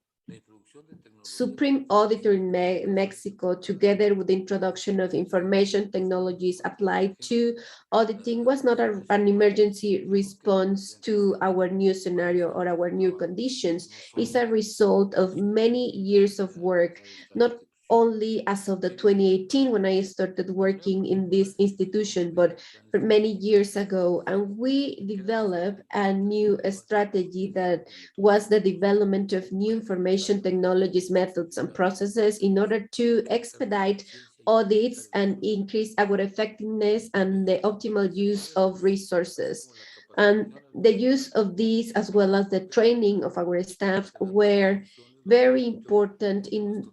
Supreme Auditor in Mexico, together with the introduction of information technologies applied to auditing, was not an emergency response to our new scenario or our new conditions. It's a result of many years of work, not only as of the 2018 when I started working in this institution, but for many years ago. And we developed a new strategy that was the development of new information technologies, methods, and processes in order to expedite audits and increase our effectiveness and the optimal use of resources. And the use of these, as well as the training of our staff, were very important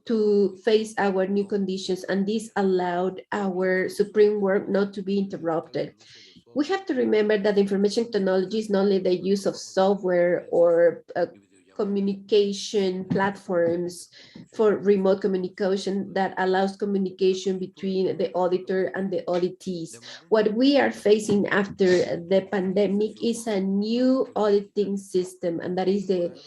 to face our new conditions, and this allowed our supreme work not to be interrupted. We have to remember that information technology is not only the use of software or communication platforms for remote communication that allows communication between the auditor and the auditees. What we are facing after the pandemic is a new auditing system, and that is the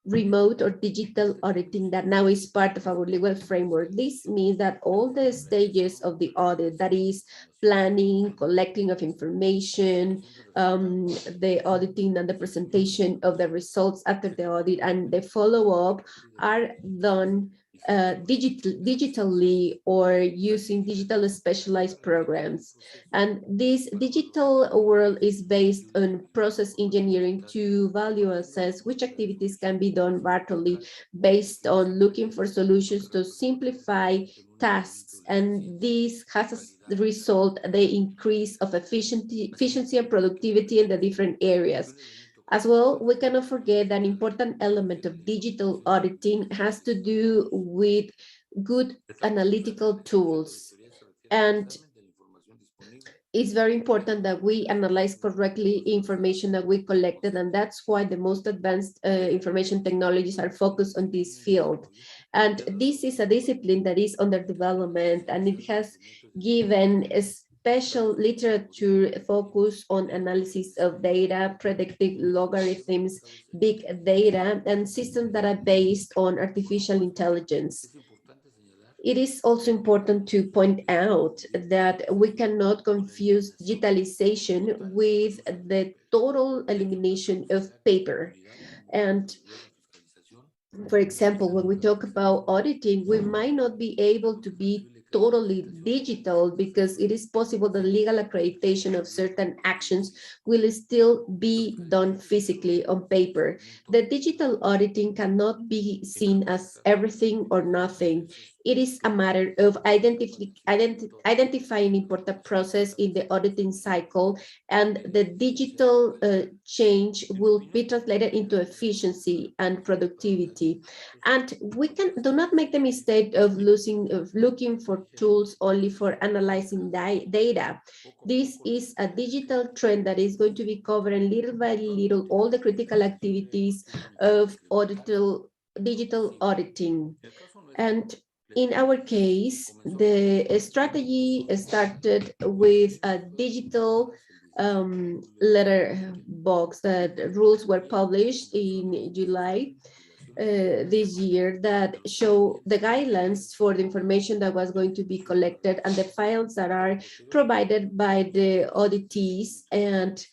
remote or digital auditing that now is part of our legal framework. This means that all the stages of the audit, that is planning, collecting of information, the auditing and the presentation of the results after the audit, and the follow-up are done digitally or using digital specialized programs. And this digital world is based on process engineering to value assess which activities can be done virtually based on looking for solutions to simplify tasks. And this has as the result the increase of efficiency and productivity in the different areas. As well, we cannot forget that an important element of digital auditing has to do with good analytical tools. And it's very important that we analyze correctly information that we collected, and that's why the most advanced information technologies are focused on this field. And this is a discipline that is under development, and it has given a special literature focus on analysis of data, predictive logarithms, big data, and systems that are based on artificial intelligence. It is also important to point out that we cannot confuse digitalization with the total elimination of paper. And for example, when we talk about auditing, we might not be able to be totally digital because it is possible that legal accreditation of certain actions will still be done physically on paper. The digital auditing cannot be seen as everything or nothing. It is a matter of identifying important process in the auditing cycle, and the digital change will be translated into efficiency and productivity. And we do not make the mistake of looking for tools only for analyzing data. This is a digital trend that is going to be covering little by little all the critical activities of digital auditing. And in our case, the strategy started with a digital letter box that rules were published in July this year that show the guidelines for the information that was going to be collected and the files that are provided by the auditees, and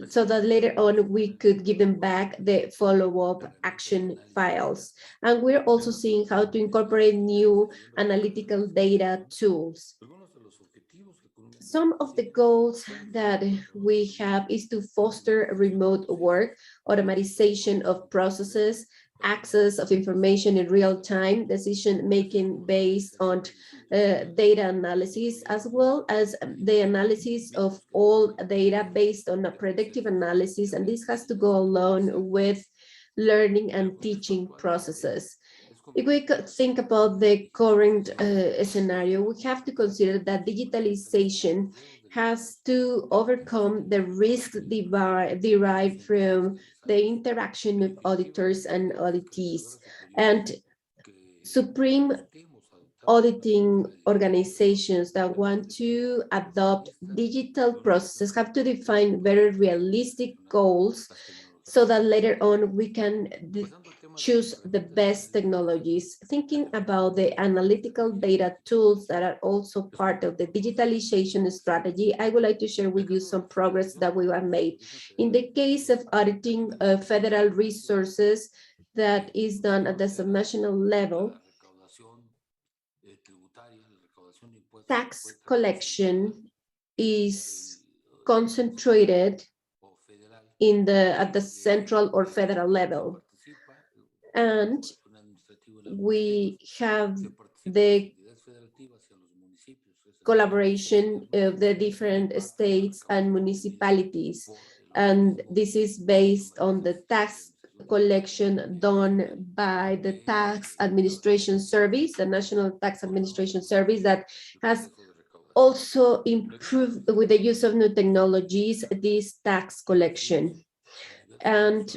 so that later on we could give them back the follow-up action files. And we're also seeing how to incorporate new analytical data tools. Some of the goals that we have is to foster remote work, automatization of processes, access of information in real time, decision-making based on data analysis, as well as the analysis of all data based on a predictive analysis. And this has to go along with learning and teaching processes. If we could think about the current scenario, we have to consider that digitalization has to overcome the risk derived from the interaction of auditors and auditees. And supreme auditing organizations that want to adopt digital processes have to define very realistic goals so that later on we can choose the best technologies. Thinking about the analytical data tools that are also part of the digitalization strategy, I would like to share with you some progress that we have made. In the case of auditing federal resources that is done at the subnational level, tax collection is concentrated at the central or federal level. And we have the collaboration of the different states and municipalities. And this is based on the tax collection done by the Tax Administration Service, the National Tax Administration Service, that has also improved with the use of new technologies, this tax collection. And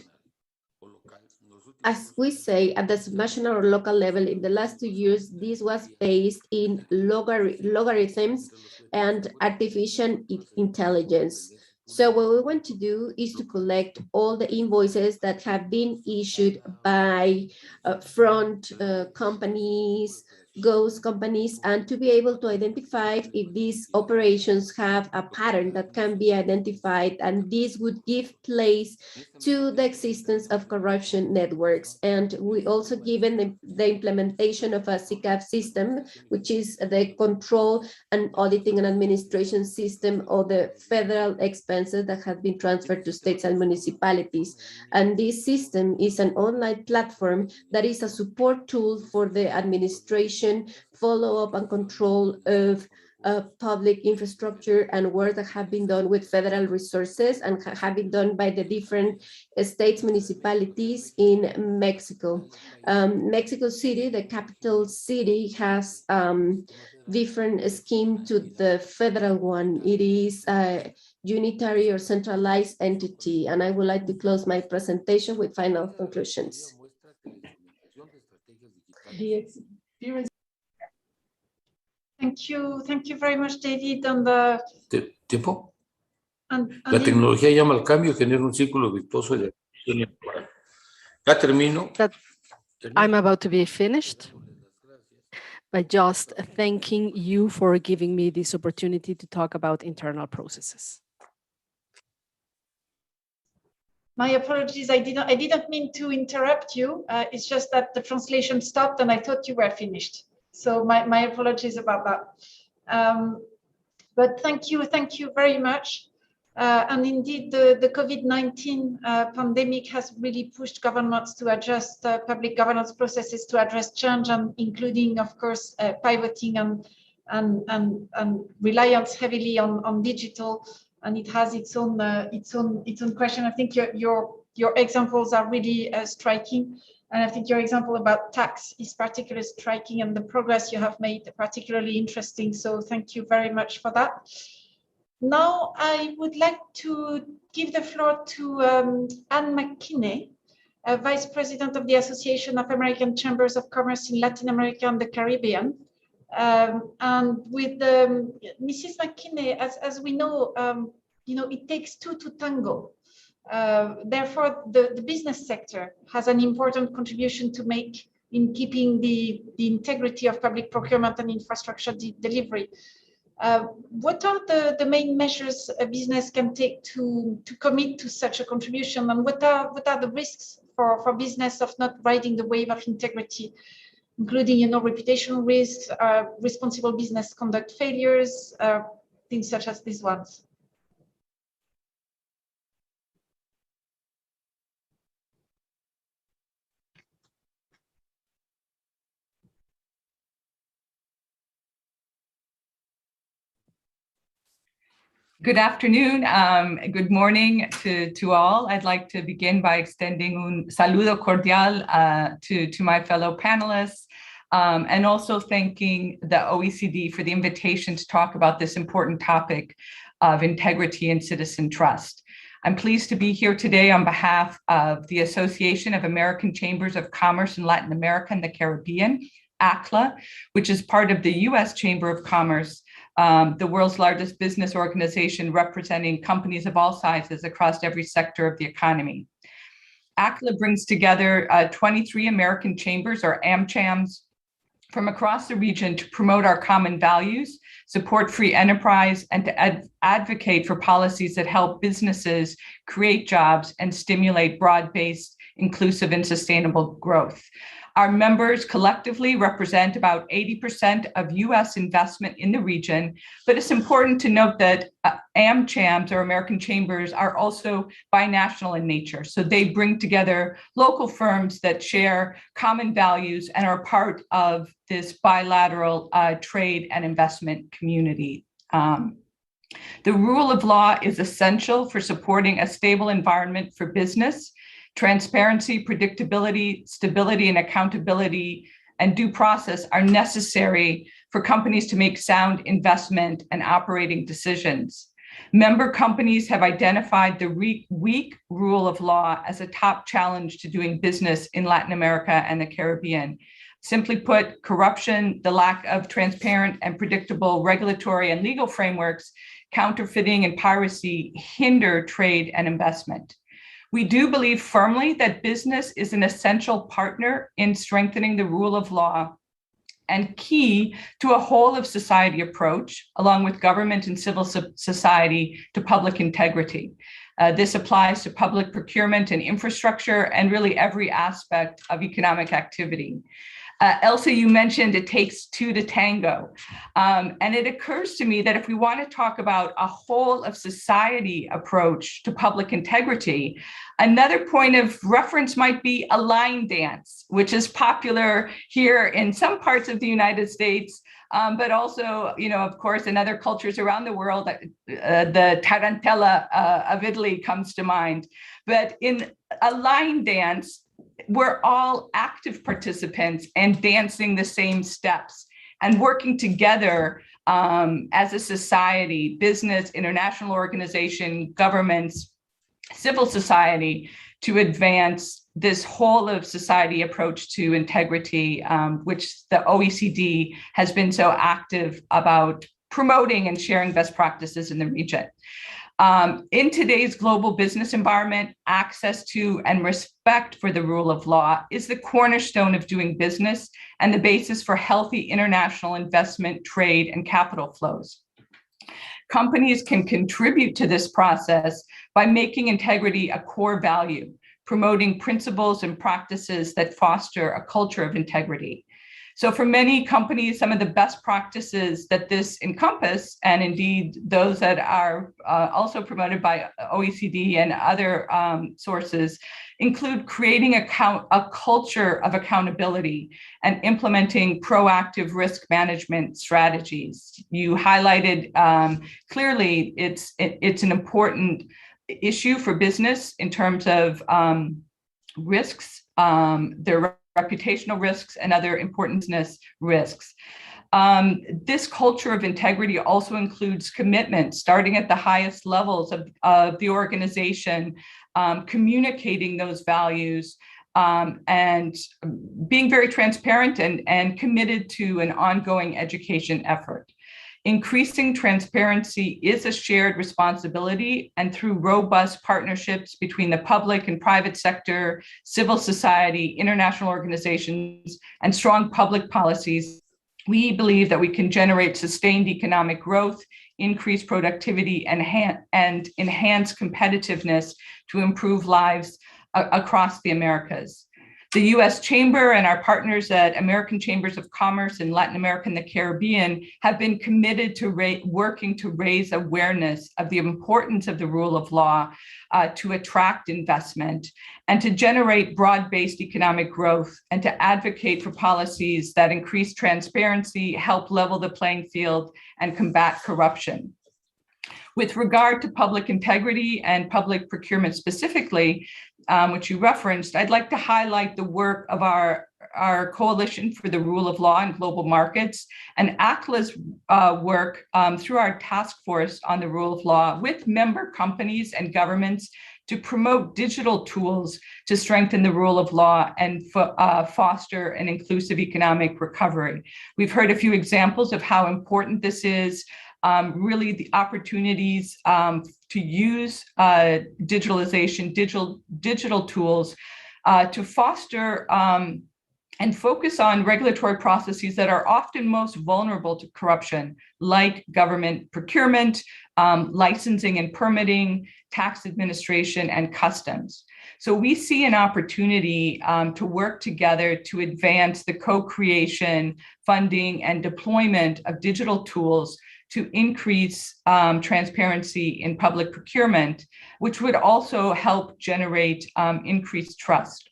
as we say, at the national or local level, in the last 2 years, this was based in logarithms and artificial intelligence. So what we want to do is to collect all the invoices that have been issued by front companies, ghost companies, and to be able to identify if these operations have a pattern that can be identified, and this would give place to the existence of corruption networks. And we also given the implementation of a CCAF system, which is the control and auditing and administration system of the federal expenses that have been transferred to states and municipalities. And this system is an online platform that is a support tool for the administration, follow-up and control of public infrastructure and work that have been done with federal resources and have been done by the different states, municipalities in Mexico. Mexico City, the capital city, has different scheme to the federal one. It is a unitary or centralized entity. And I would like to close my presentation with final conclusions. Thank you very much, David. And ¿Tiempo? La tecnología llama al cambio y genera un círculo virtuoso de acción. Ya termino. I'm about to be finished by just thanking you for giving me this opportunity to talk about internal processes. My apologies, I didn't mean to interrupt you. It's just that the translation stopped and I thought you were finished. So my apologies about that. But thank you very much. And indeed, the COVID-19 pandemic has really pushed governments to adjust public governance processes to address change, and including, of course, pivoting and reliance heavily on digital. And it has its own question. I think your examples are really striking. And I think your example about tax is particularly striking, and the progress you have made particularly interesting. So thank you very much for that. Now I would like to give the floor to Anne McKinney, Vice President of the Association of American Chambers of Commerce in Latin America and the Caribbean. And with Mrs. McKinney, as we know, it takes two to tango. Therefore, the business sector has an important contribution to make in keeping the integrity of public procurement and infrastructure delivery. What are the main measures a business can take to commit to such a contribution, and what are the risks for business of not riding the wave of integrity, including reputational risks, responsible business conduct failures, things such as these ones? Good afternoon, good morning to all. I'd like to begin by extending un saludo cordial to my fellow panelists, and also thanking the OECD for the invitation to talk about this important topic of integrity and citizen trust. I'm pleased to be here today on behalf of the Association of American Chambers of Commerce in Latin America and the Caribbean, ACLA, which is part of the U.S. Chamber of Commerce, the world's largest business organization representing companies of all sizes across every sector of the economy. ACLA brings together 23 American chambers, or AmChams, from across the region to promote our common values, support free enterprise, and to advocate for policies that help businesses create jobs and stimulate broad-based, inclusive, and sustainable growth. Our members collectively represent about 80% of US investment in the region, but it's important to note that AmChams, or American Chambers, are also binational in nature. So they bring together local firms that share common values and are part of this bilateral trade and investment community. The rule of law is essential for supporting a stable environment for business. Transparency, predictability, stability, and accountability and due process are necessary for companies to make sound investment and operating decisions. Member companies have identified the weak rule of law as a top challenge to doing business in Latin America and the Caribbean. Simply put, corruption, the lack of transparent and predictable regulatory and legal frameworks, counterfeiting, and piracy hinder trade and investment. We do believe firmly that business is an essential partner in strengthening the rule of law and key to a whole of society approach, along with government and civil society, to public integrity. This applies to public procurement and infrastructure and really every aspect of economic activity. Elsa, you mentioned it takes two to tango. And it occurs to me that if we want to talk about a whole of society approach to public integrity, another point of reference might be a line dance, which is popular here in some parts of the United States, but also, of course, in other cultures around the world. The tarantella of Italy comes to mind. But in a line dance, we're all active participants and dancing the same steps and working together as a society, business, international organization, governments, civil society, to advance this whole of society approach to integrity, which the OECD has been so active about promoting and sharing best practices in the region. In today's global business environment, access to and respect for the rule of law is the cornerstone of doing business and the basis for healthy international investment, trade, and capital flows. Companies can contribute to this process by making integrity a core value, promoting principles and practices that foster a culture of integrity. So for many companies, some of the best practices that this encompass, and indeed those that are also promoted by OECD and other sources, include creating a culture of accountability and implementing proactive risk management strategies. You highlighted clearly it's an important issue for business in terms of risks, their reputational risks and other important risks. This culture of integrity also includes commitment, starting at the highest levels of the organization, communicating those values, and being very transparent and committed to an ongoing education effort. Increasing transparency is a shared responsibility, and through robust partnerships between the public and private sector, civil society, international organizations, and strong public policies, we believe that we can generate sustained economic growth, increase productivity, and enhance competitiveness to improve lives across the Americas. The U.S. Chamber and our partners at American Chambers of Commerce in Latin America and the Caribbean have been committed to working to raise awareness of the importance of the rule of law to attract investment and to generate broad-based economic growth and to advocate for policies that increase transparency, help level the playing field, and combat corruption. With regard to public integrity and public procurement specifically, which you referenced, I'd like to highlight the work of our our Coalition for the Rule of Law in Global Markets, and ACLA's work through our task force on the rule of law with member companies and governments to promote digital tools to strengthen the rule of law and foster an inclusive economic recovery. We've heard a few examples of how important this is, really the opportunities to use digitalization, digital tools to foster and focus on regulatory processes that are often most vulnerable to corruption, like government procurement, licensing and permitting, tax administration, and customs. So we see an opportunity to work together to advance the co-creation, funding, and deployment of digital tools to increase transparency in public procurement, which would also help generate increased trust.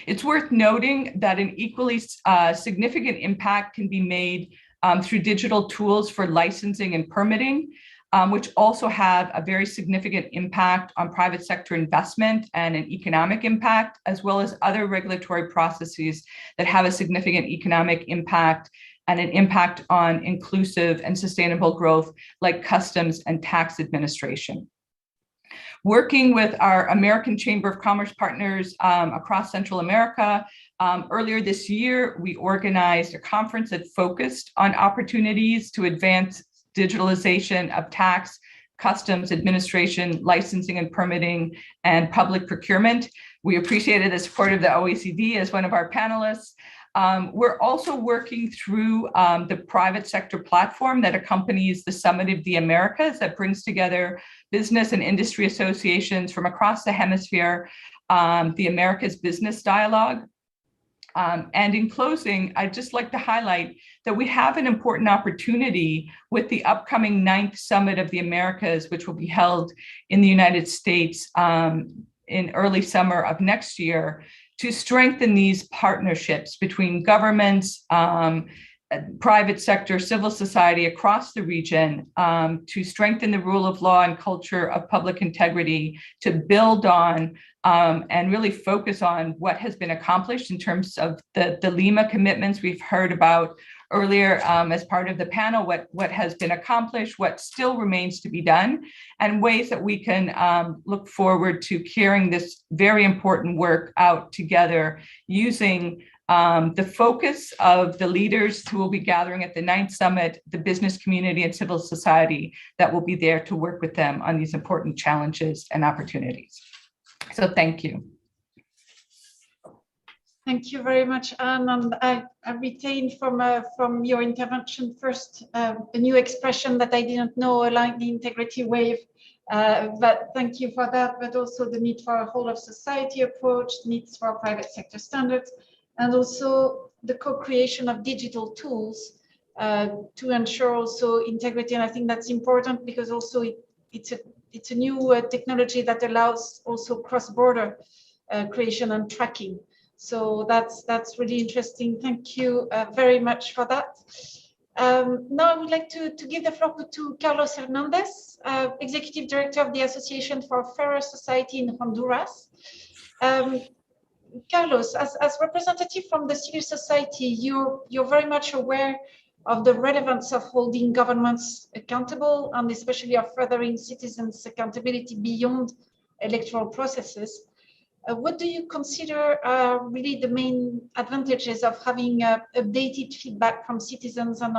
It's worth noting that an equally significant impact can be made through digital tools for licensing and permitting, which also have a very significant impact on private sector investment and an economic impact, as well as other regulatory processes that have a significant economic impact and an impact on inclusive and sustainable growth, like customs and tax administration. Working with our American Chamber of Commerce partners across Central America, earlier this year, we organized a conference that focused on opportunities to advance digitalization of tax, customs administration, licensing and permitting, and public procurement. We appreciated the support of the OECD as one of our panelists. We're also working through the private sector platform that accompanies the Summit of the Americas that brings together business and industry associations from across the hemisphere, the Americas Business Dialogue. And in closing, I'd just like to highlight that we have an important opportunity with the upcoming 9th Summit of the Americas, which will be held in the United States in early summer of next year, to strengthen these partnerships between governments, private sector, civil society across the region, to strengthen the rule of law and culture of public integrity, to build on and really focus on what has been accomplished in terms of the Lima commitments we've heard about earlier as part of the panel, what has been accomplished, what still remains to be done, and ways that we can look forward to carrying this very important work out together using the focus of the leaders who will be gathering at the 9th Summit, the business community and civil society that will be there to work with them on these important challenges and opportunities. So thank you. Thank you very much, Anne. And I retained from your intervention first a new expression that I didn't know, like the integrity wave. But thank you for that, but also the need for a whole of society approach, needs for private sector standards, and also the co-creation of digital tools to ensure also integrity. And I think that's important because also it's a new technology that allows also cross-border creation and tracking. So that's really interesting. Thank you very much for that. Now I would like to give the floor to Carlos Hernandez, Executive Director of the Association for a Fairer Society in Honduras. Carlos, as representative from the civil society, you're very much aware of the relevance of holding governments accountable and especially of furthering citizens' accountability beyond electoral processes. What do you consider really the main advantages of having updated feedback from citizens and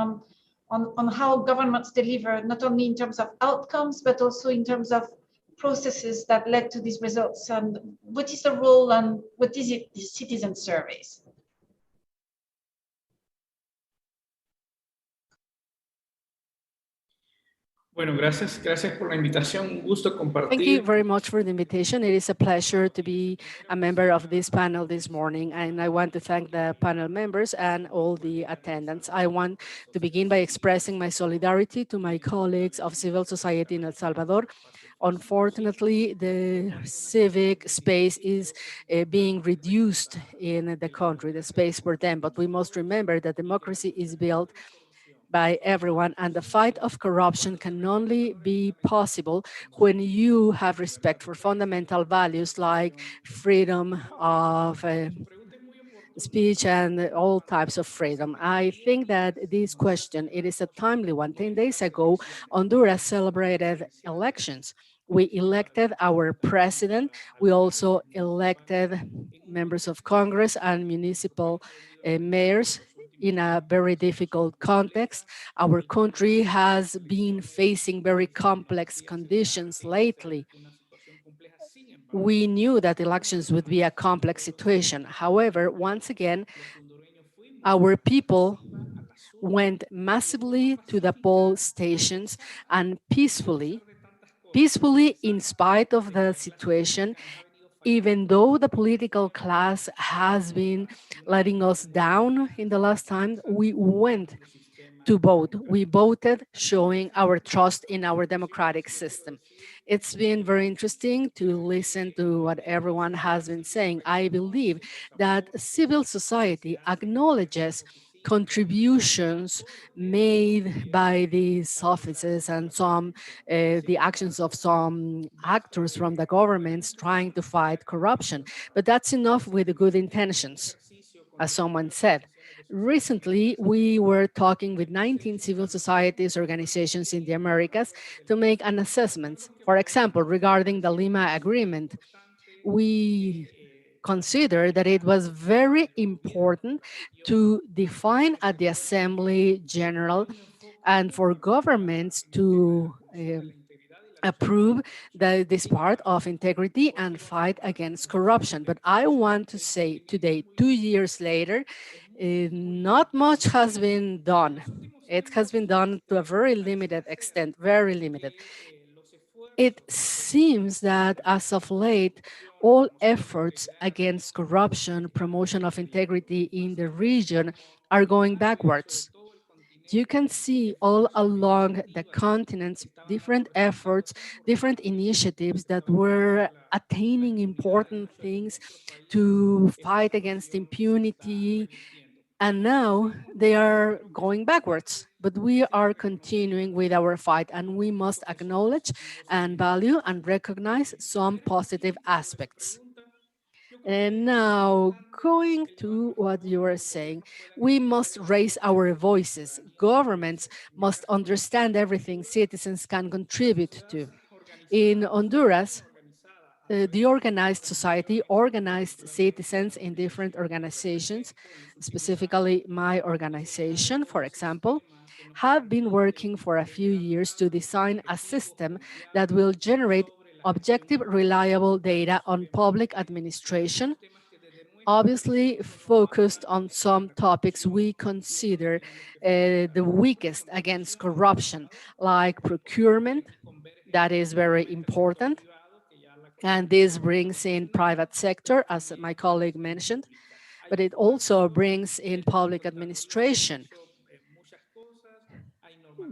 on how governments deliver, not only in terms of outcomes, but also in terms of processes that led to these results? And what is the role and what is it, these citizen surveys? Bueno, gracias por la invitación. Un gusto compartir. Thank you very much for the invitation. It is a pleasure to be a member of this panel this morning, and I want to thank the panel members and all the attendants. I want to begin by expressing my solidarity to my colleagues of civil society in El Salvador. Unfortunately, the civic space is being reduced in the country, the space for them, but we must remember that democracy is built by everyone, and the fight of corruption can only be possible when you have respect for fundamental values like freedom of speech and all types of freedom. I think that this question, it is a timely one. 10 days ago, Honduras celebrated elections. We elected our president. We also elected members of Congress and municipal mayors in a very difficult context. Our country has been facing very complex conditions lately. We knew that elections would be a complex situation. However, once again, our people went massively to the poll stations and peacefully in spite of the situation, even though the political class has been letting us down in the last time, we went to vote. We voted, showing our trust in our democratic system. It's been very interesting to listen to what everyone has been saying. I believe that civil society acknowledges contributions made by these offices and the actions of some actors from the governments trying to fight corruption. But that's enough with the good intentions, as someone said. Recently, we were talking with 19 civil societies organizations in the Americas to make an assessment. For example, regarding the Lima Agreement, we consider that it was very important to define at the Assembly General and for governments to approve this part of integrity and fight against corruption. But I want to say today, 2 years later, not much has been done. It has been done to a very limited extent, very limited. It seems that as of late, all efforts against corruption, promotion of integrity in the region are going backwards. You can see all along the continents different efforts, different initiatives that were attaining important things to fight against impunity, and now they are going backwards. But we are continuing with our fight, and we must acknowledge and value and recognize some positive aspects. And now, going to what you were saying, we must raise our voices. Governments must understand everything citizens can contribute to. In Honduras, the organized society, organized citizens in different organizations, specifically my organization, for example, have been working for a few years to design a system that will generate objective, reliable data on public administration, obviously focused on some topics we consider the weakest against corruption, like procurement. That is very important. And this brings in private sector, as my colleague mentioned, but it also brings in public administration.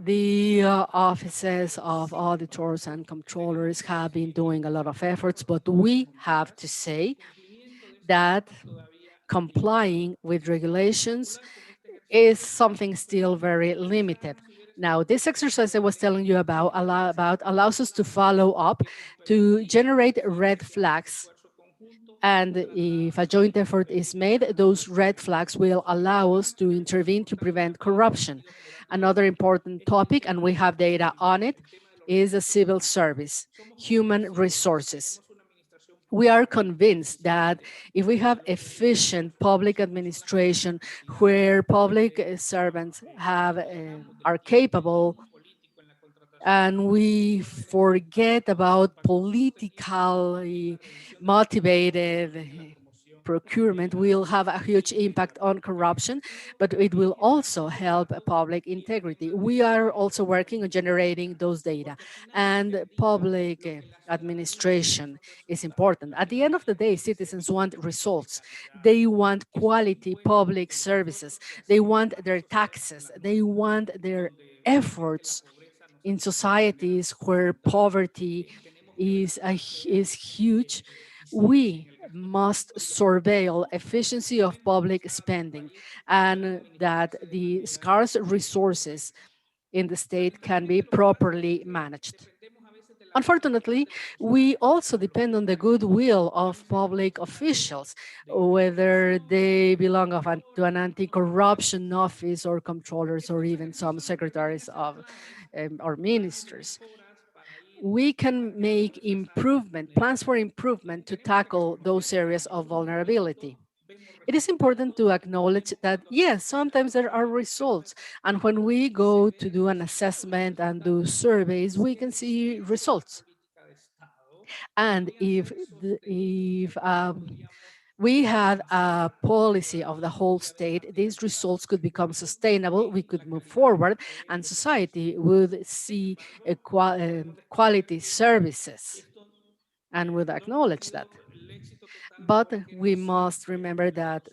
The offices of auditors and controllers have been doing a lot of efforts, but we have to say that complying with regulations is something still very limited. Now, this exercise I was telling you about allows us to follow up, to generate red flags. And if a joint effort is made, those red flags will allow us to intervene to prevent corruption. Another important topic, and we have data on it, is a civil service, human resources. We are convinced that if we have efficient public administration where public servants are capable, and we forget about politically motivated procurement, will have a huge impact on corruption, but it will also help public integrity. We are also working on generating those data, and public administration is important. At the end of the day, citizens want results. They want quality public services. They want their taxes. They want their efforts in societies where poverty is huge. We must surveil efficiency of public spending and that the scarce resources in the state can be properly managed. Unfortunately, we also depend on the goodwill of public officials, whether they belong to an anti-corruption office or controllers or even some secretaries of or ministers. We can make plans for improvement to tackle those areas of vulnerability. It is important to acknowledge that, yes, sometimes there are results. And when we go to do an assessment and do surveys, we can see results. And if we had a policy of the whole state, these results could become sustainable, we could move forward, and society would see quality services and would acknowledge that. But we must remember that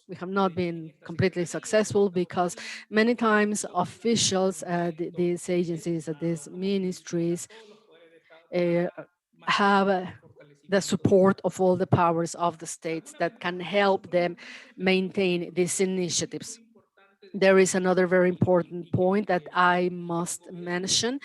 we have not been completely successful because many times officials at these agencies, at these ministries, have the support of all the powers of the states that can help them maintain these initiatives. There is another very important point that I must mention,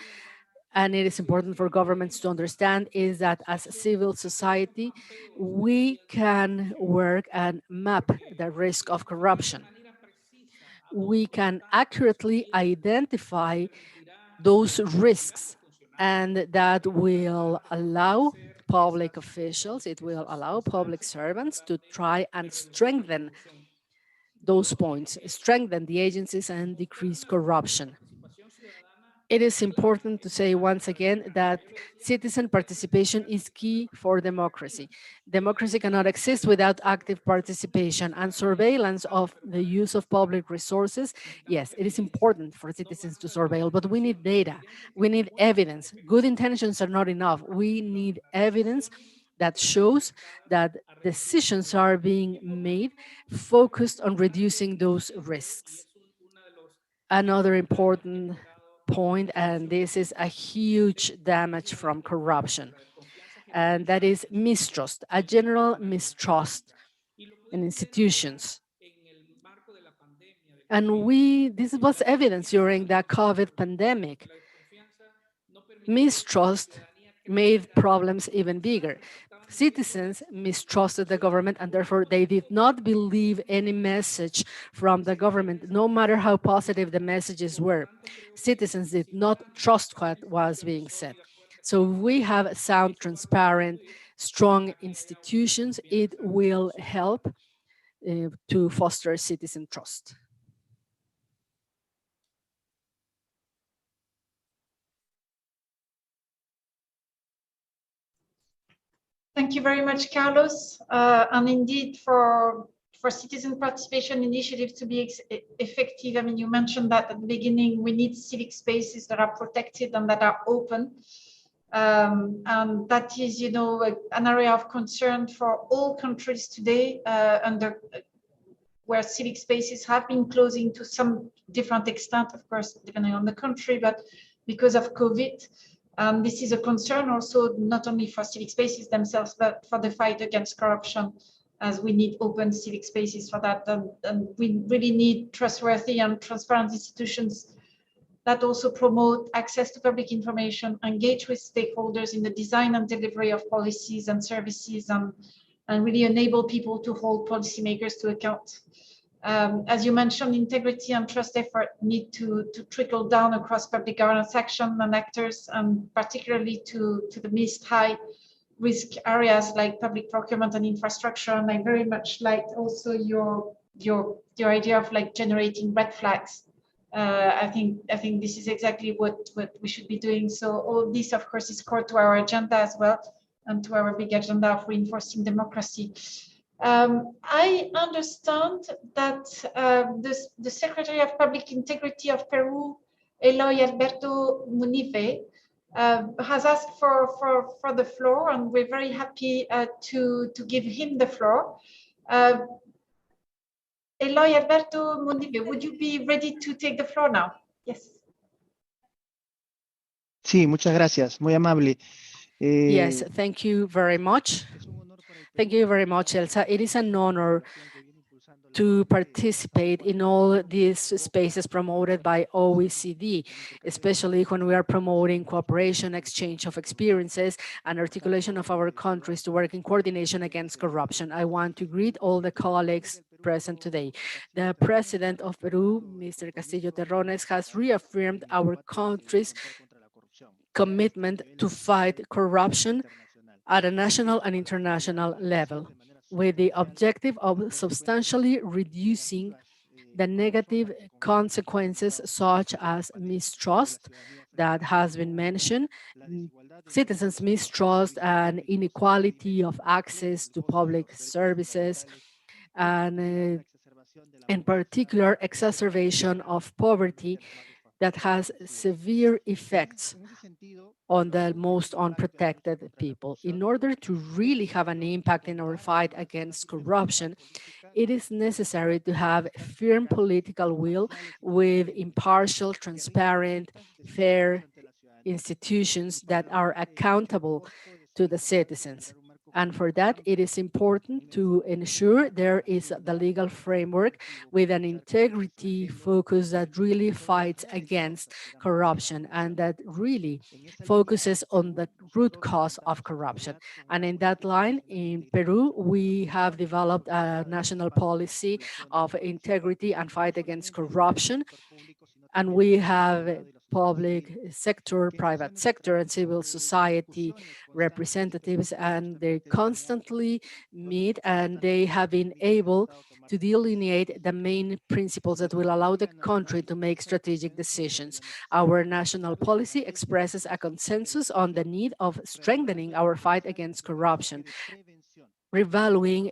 and it is important for governments to understand, is that as civil society, we can work and map the risk of corruption. We can accurately identify those risks, and that will allow public officials, it will allow public servants to try and strengthen those points, strengthen the agencies and decrease corruption. It is important to say once again that citizen participation is key for democracy. Democracy cannot exist without active participation and surveillance of the use of public resources. Yes, it is important for citizens to surveil, but we need data. We need evidence. Good intentions are not enough. We need evidence that shows that decisions are being made focused on reducing those risks. Another important point, and this is a huge damage from corruption, and that is mistrust, a general mistrust in institutions. And this was evidence during the COVID pandemic. Mistrust made problems even bigger. Citizens mistrusted the government, and therefore they did not believe any message from the government, no matter how positive the messages were. Citizens did not trust what was being said. So we have sound, transparent, strong institutions. It will help to foster citizen trust. Thank you very much, Carlos. And indeed, for citizen participation initiatives to be effective, I mean, you mentioned that at the beginning, we need civic spaces that are protected and that are open. And that is, you know, an area of concern for all countries today, where civic spaces have been closing to some different extent, of course, depending on the country, but because of COVID. This is a concern also not only for civic spaces themselves, but for the fight against corruption, as we need open civic spaces for that. And we really need trustworthy and transparent institutions that also promote access to public information, engage with stakeholders in the design and delivery of policies and services, and really enable people to hold policymakers to account. As you mentioned, integrity and trust effort need to trickle down across public governance action and actors, and particularly to the most high risk areas like public procurement and infrastructure. And I very much liked also your idea of like generating red flags. I think this is exactly what we should be doing. So all of this, of course, is core to our agenda as well, and to our big agenda of reinforcing democracy. I understand that the Secretary of Public Integrity of Peru, Eloy Alberto Munive, has asked for the floor, and we're very happy to give him the floor. Eloy Alberto Munive, would you be ready to take the floor now? Yes. Sí, muchas gracias. Muy amable. Yes, thank you very much. Thank you very much, Elsa. It is an honor to participate in all these spaces promoted by OECD, especially when we are promoting cooperation, exchange of experiences, and articulation of our countries to work in coordination against corruption. I want to greet all the colleagues present today. The President of Peru, Mr. Castillo Terrones, has reaffirmed our country's commitment to fight corruption at a national and international level, with the objective of substantially reducing the negative consequences such as mistrust that has been mentioned, citizens' mistrust and inequality of access to public services, and in particular, exacerbation of poverty that has severe effects on the most unprotected people. In order to really have an impact in our fight against corruption, it is necessary to have firm political will with impartial, transparent, fair institutions that are accountable to the citizens. And for that, it is important to ensure there is the legal framework with an integrity focus that really fights against corruption and that really focuses on the root cause of corruption. And in that line, in Peru, we have developed a national policy of integrity and fight against corruption. And we have public sector, private sector, and civil society representatives, and they constantly meet and they have been able to delineate the main principles that will allow the country to make strategic decisions. Our national policy expresses a consensus on the need of strengthening our fight against corruption, revaluing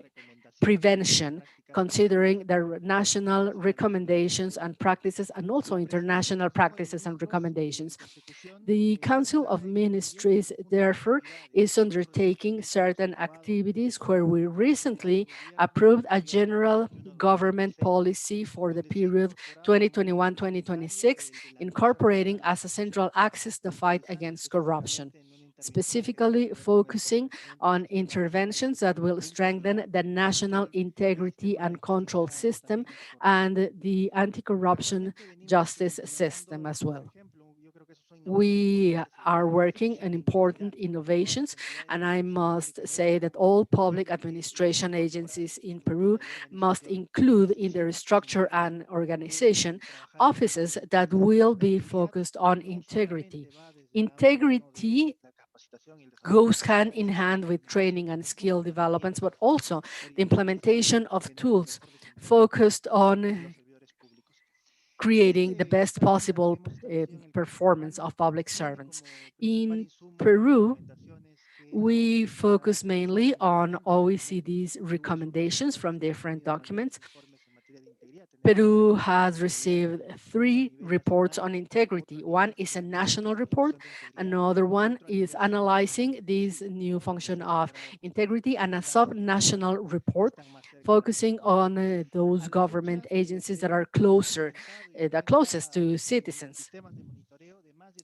prevention, considering the national recommendations and practices and also international practices and recommendations. The Council of Ministries, therefore, is undertaking certain activities where we recently approved a general government policy for the period 2021-2026, incorporating as a central axis the fight against corruption, specifically focusing on interventions that will strengthen the national integrity and control system and the anti-corruption justice system as well. We are working on important innovations, and I must say that all public administration agencies in Peru must include in their structure and organization offices that will be focused on integrity. Integrity goes hand in hand with training and skill developments, but also the implementation of tools focused on creating the best possible performance of public servants. In Peru, we focus mainly on OECD's recommendations from different documents. Peru has received 3 reports on integrity. One is a national report, another one is analyzing this new function of integrity, and a sub-national report focusing on those government agencies that are closer, the closest to citizens.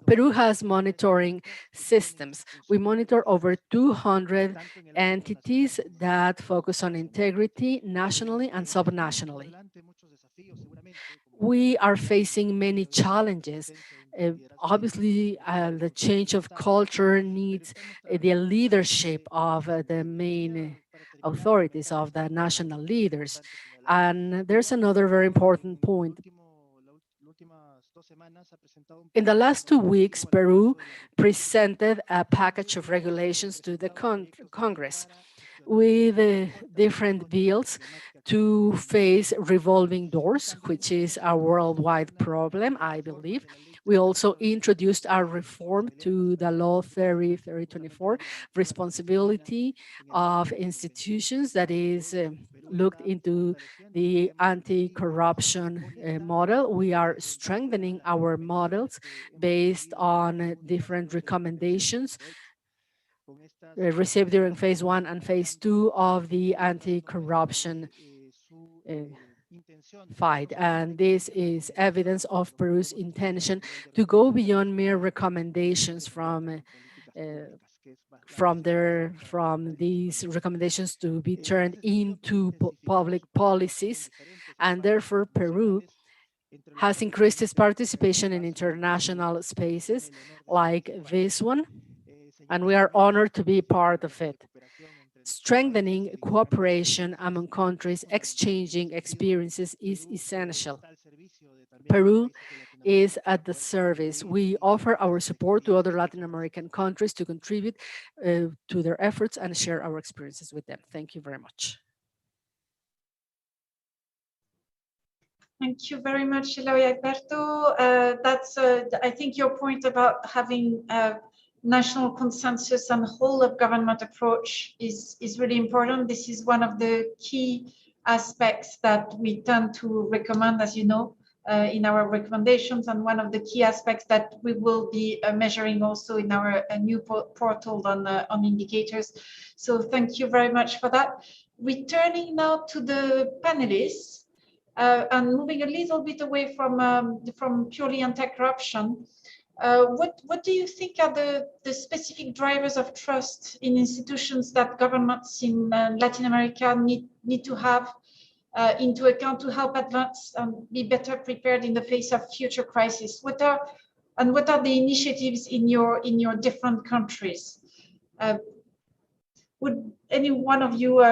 Peru has monitoring systems. We monitor over 200 entities that focus on integrity nationally and subnationally. We are facing many challenges. Obviously, the change of culture needs the leadership of the main authorities, of the national leaders. And there's another very important point. In the last 2 weeks, Peru presented a package of regulations to the Congress with different bills to face revolving doors, which is a worldwide problem, I believe. We also introduced a reform to the law 3024, responsibility of institutions, that is looked into the anti-corruption model. We are strengthening our models based on different recommendations received during phase 1 and phase 2 of the anti-corruption fight. And this is evidence of Peru's intention to go beyond mere recommendations from from these recommendations to be turned into public policies, and therefore Peru has increased its participation in international spaces like this one, and we are honored to be part of it. Strengthening cooperation among countries exchanging experiences is essential. Peru is at the service. We offer our support to other Latin American countries to contribute to their efforts and share our experiences with them. Thank you very much. Thank you very much, Eloy Alberto. That's, I think, your point about having national consensus and whole of government approach is really important. This is one of the key aspects that we tend to recommend, as you know, in our recommendations, and one of the key aspects that we will be measuring also in our new portal on indicators. So thank you very much for that. Returning now to the panelists, and moving a little bit away from purely anti-corruption, what do you think are the specific drivers of trust in institutions that governments in Latin America need to have into account to help advance and be better prepared in the face of future crises? What are the initiatives in your different countries? Would any one of you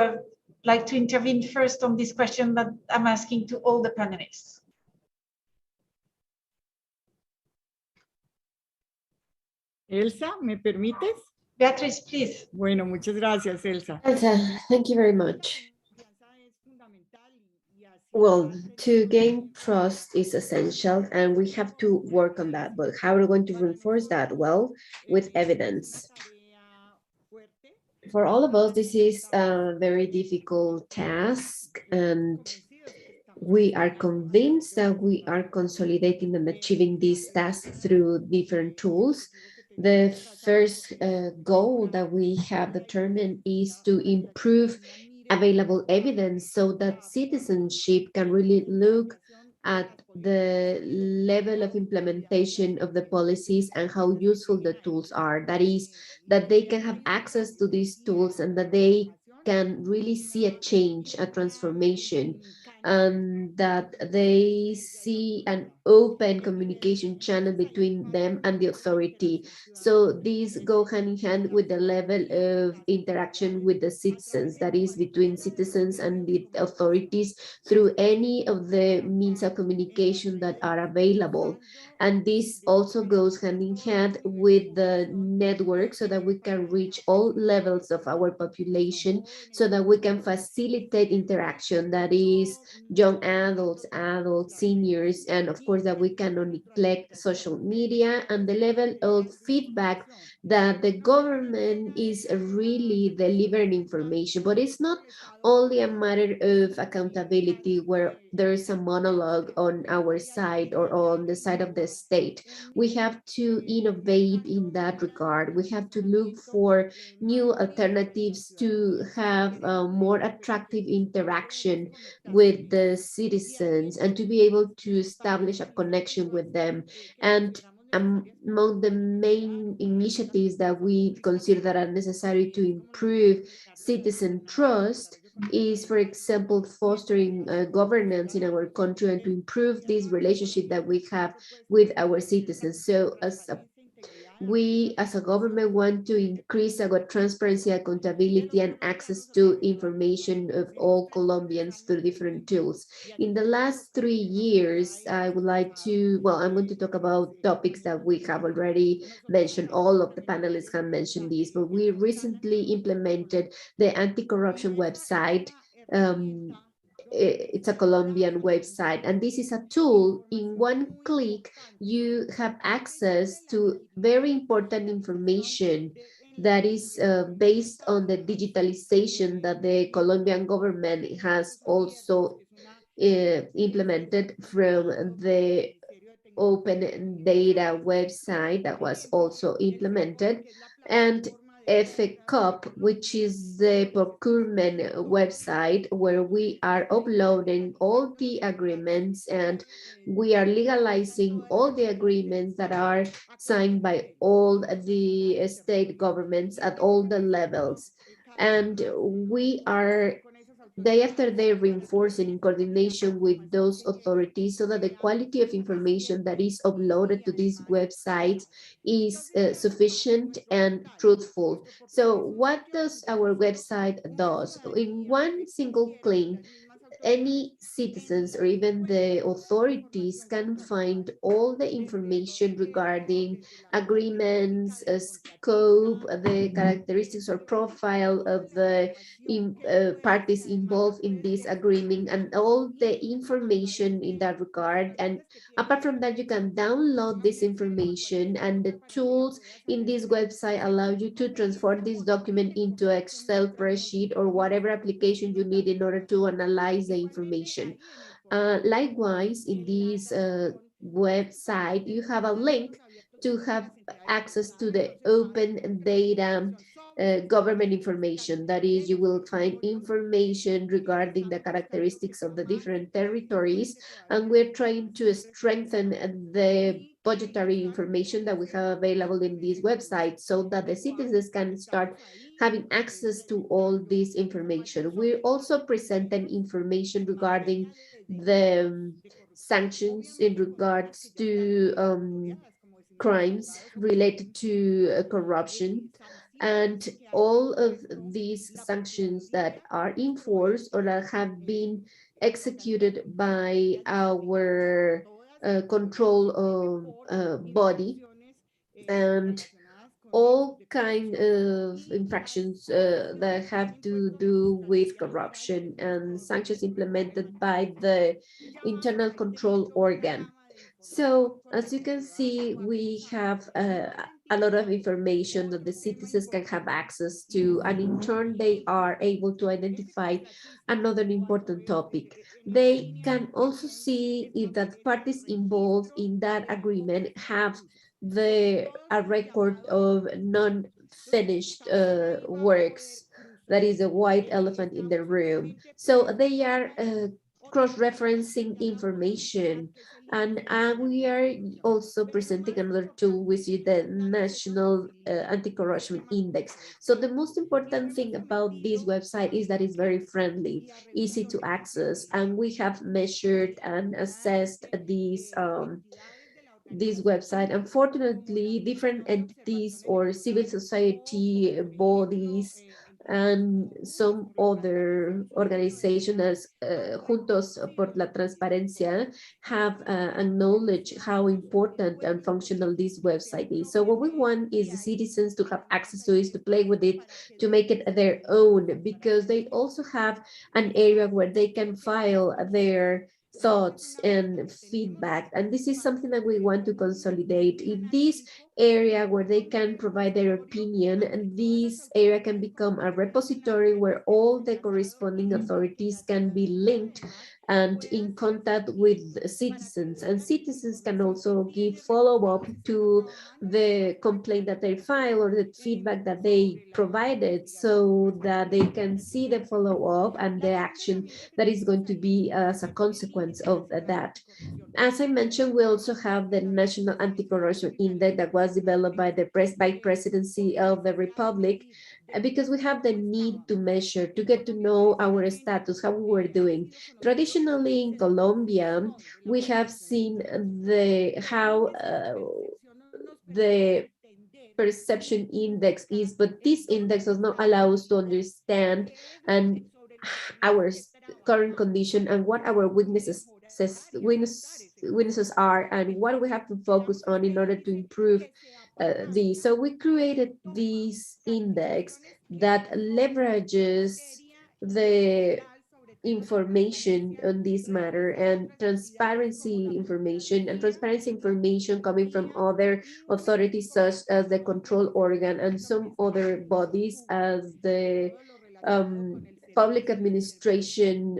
like to intervene first on this question that I'm asking to all the panelists? Elsa, ¿me permites? Beatriz, please. Bueno, muchas gracias, Elsa. Elsa, thank you very much. Well, to gain trust is essential, and we have to work on that. But how are we going to reinforce that? Well, with evidence. For all of us, this is a very difficult task, and we are convinced that we are consolidating and achieving this task through different tools. The first goal that we have determined is to improve available evidence so that citizenship can really look at the level of implementation of the policies and how useful the tools are. That is, that they can have access to these tools and that they can really see a change, a transformation, and that they see an open communication channel between them and the authority. So these go hand in hand with the level of interaction with the citizens, that is between citizens and the authorities through any of the means of communication that are available. And this also goes hand in hand with the network so that we can reach all levels of our population, so that we can facilitate interaction, that is young adults, seniors, and of course that we cannot neglect social media and the level of feedback that the government is really delivering information. But it's not only a matter of accountability where there is a monologue on our side or on the side of the state. We have to innovate in that regard. We have to look for new alternatives to have a more attractive interaction with the citizens and to be able to establish a connection with them. And among the main initiatives that we consider that are necessary to improve citizen trust is, for example, fostering governance in our country and to improve this relationship that we have with our citizens. So we as a government want to increase our transparency, accountability, and access to information of all Colombians through different tools. In the last 3 years, I would like to, well, I'm going to talk about topics that we have already mentioned. All of the panelists have mentioned these, but we recently implemented the anti-corruption website. It's a Colombian website, and this is a tool. In one click, you have access to very important information that is based on the digitalization that the Colombian government has also implemented from the open data website that was also implemented. And FCOP, which is the procurement website where we are uploading all the agreements and we are legalizing all the agreements that are signed by all the state governments at all the levels. And we are day after day reinforcing in coordination with those authorities so that the quality of information that is uploaded to these websites is sufficient and truthful. So what does our website does? In one single claim, any citizens or even the authorities can find all the information regarding agreements, scope, the characteristics or profile of the parties involved in this agreement and all the information in that regard. And apart from that, you can download this information, and the tools in this website allow you to transform this document into Excel spreadsheet or whatever application you need in order to analyze the information. Likewise, in this website, you have a link to have access to the open data government information. That is, you will find information regarding the characteristics of the different territories, and we're trying to strengthen the budgetary information that we have available in this website so that the citizens can start having access to all this information. We're also presenting information regarding the sanctions in regards to crimes related to corruption, and all of these sanctions that are in force or that have been executed by our control body, and all kind of infractions that have to do with corruption and sanctions implemented by the internal control organ. So as you can see, we have a lot of information that the citizens can have access to, and in turn they are able to identify another important topic. They can also see if that parties involved in that agreement have a record of non-finished works. That is a white elephant in the room. So they are cross-referencing information, and we are also presenting another tool, which is the National Anti-Corruption Index. So the most important thing about this website is that it's very friendly, easy to access, and we have measured and assessed these this website. Unfortunately, different entities or civil society bodies and some other organizations as Juntos por la Transparencia have acknowledged how important and functional this website is. So what we want is the citizens to have access to it, to play with it, to make it their own, because they also have an area where they can file their thoughts and feedback, and this is something that we want to consolidate in this area where they can provide their opinion, and this area can become a repository where all the corresponding authorities can be linked and in contact with citizens, and citizens can also give follow-up to the complaint that they file or the feedback that they provided, so that they can see the follow-up and the action that is going to be as a consequence of that. As I mentioned, we also have the National Anti-Corruption Index that was developed by the Presidency of the Republic, because we have the need to measure, to get to know our status, how we were doing. Traditionally in Colombia, we have seen how the perception index is, but this index does not allow us to understand and our current condition and what our weaknesses are and what we have to focus on in order to improve these. So we created this index that leverages the information on this matter and transparency information coming from other authorities such as the control organ and some other bodies as the public administration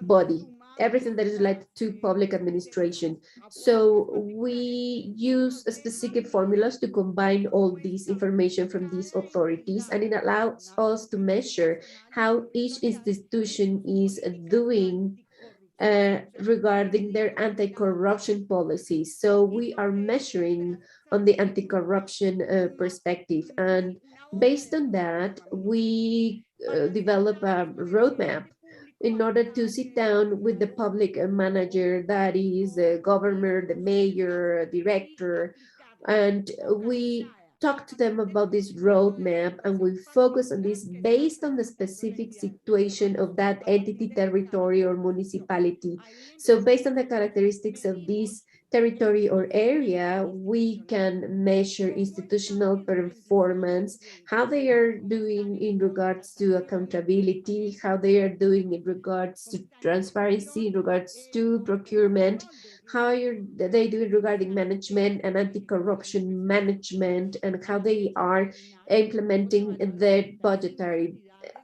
body. everything that is related to public administration. So we use specific formulas to combine all this information from these authorities, and it allows us to measure how each institution is doing regarding their anti-corruption policies. So we are measuring on the anti-corruption perspective. And based on that, we develop a roadmap in order to sit down with the public manager, that is the governor, the mayor, director, and we talk to them about this roadmap, and we focus on this based on the specific situation of that entity, territory, or municipality. So based on the characteristics of this territory or area, we can measure institutional performance, how they are doing in regards to accountability, how they are doing in regards to transparency, in regards to procurement, how are they doing regarding management and anti-corruption management, and how they are implementing their budgetary.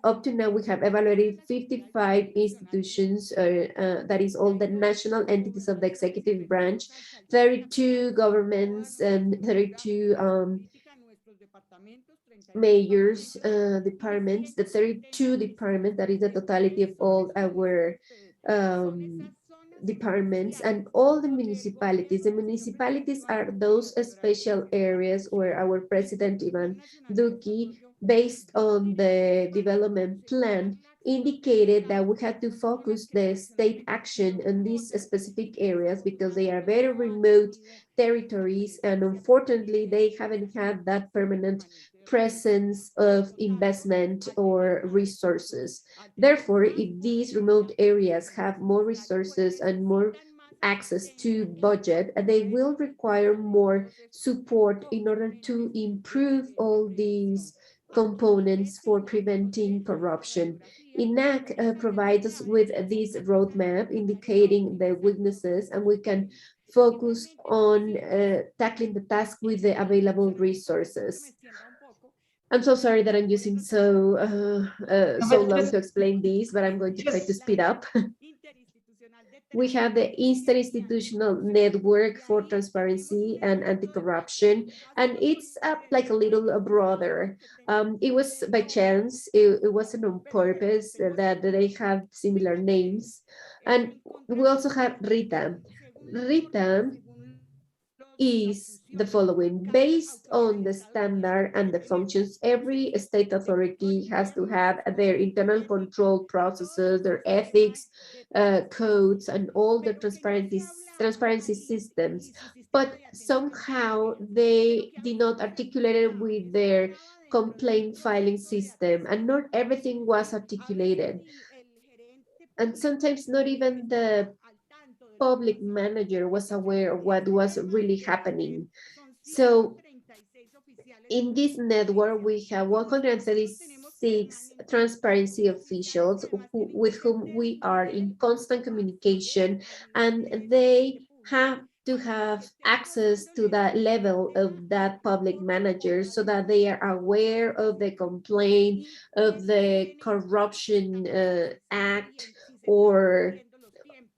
Up to now, we have evaluated 55 institutions, that is all the national entities of the executive branch, 32 governments, and 32 mayors, departments, the 32 departments, that is the totality of all our departments, and all the municipalities. The municipalities are those special areas where our president, Ivan Duque, based on the development plan, indicated that we had to focus the state action on these specific areas because they are very remote territories, and unfortunately they haven't had that permanent presence of investment or resources. Therefore, if these remote areas have more resources and more access to budget, they will require more support in order to improve all these components for preventing corruption. INAC provides us with this roadmap indicating the weaknesses, and we can focus on tackling the task with the available resources. I'm so sorry that I'm using so long to explain this, but I'm going to try to speed up. We have the Interinstitutional Network for Transparency and Anti-Corruption, and it's like a little broader. It was by chance, it wasn't on purpose that they have similar names. And we also have RITA. RITA is the following: based on the standard and the functions, every state authority has to have their internal control processes, their ethics, codes, and all the transparency systems, but somehow they did not articulate it with their complaint filing system, and not everything was articulated. And sometimes not even the public manager was aware of what was really happening. So in this network, we have 136 transparency officials with whom we are in constant communication, and they have to have access to that level of that public manager so that they are aware of the complaint, of the corruption act, or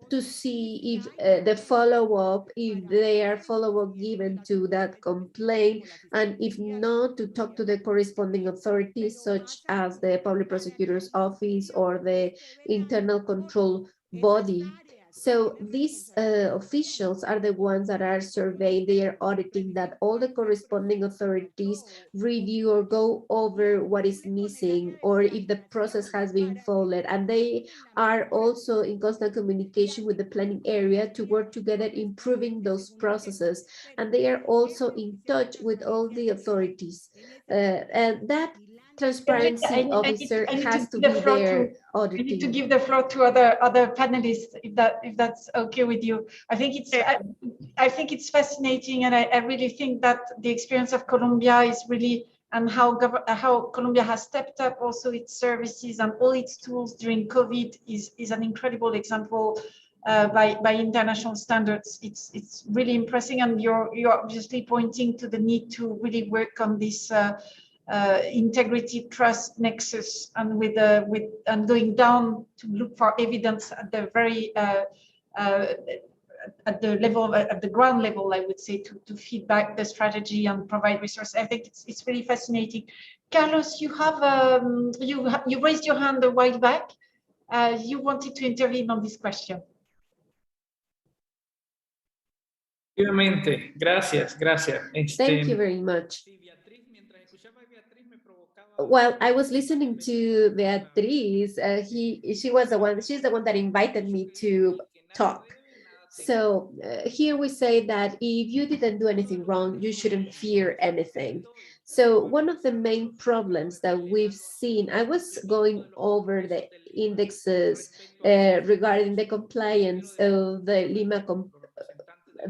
to see if the follow-up, if they are follow-up given to that complaint, and if not, to talk to the corresponding authorities such as the public prosecutor's office or the internal control body. So these officials are the ones that are surveying, they are auditing that all the corresponding authorities review or go over what is missing, or if the process has been followed, and they are also in constant communication with the planning area to work together improving those processes, and they are also in touch with all the authorities, and that transparency officer has to be there auditing. I need to give the floor to other panelists, if that's okay with you. I think it's fascinating, and I really think that the experience of Colombia is really, and how Colombia has stepped up also its services and all its tools during COVID is an incredible example by international standards. It's really impressive, and you're obviously pointing to the need to really work on this integrity, trust nexus, and and going down to look for evidence at the very at the level, at the ground level, I would say, to feedback the strategy and provide resources. I think it's really fascinating. Carlos, you have you raised your hand a while back. You wanted to intervene on this question. Efectivamente, gracias. Thank you very much. While I was listening to Beatriz, she's the one that invited me to talk. So here we say that if you didn't do anything wrong, you shouldn't fear anything. So one of the main problems that we've seen, I was going over the indexes regarding the compliance of the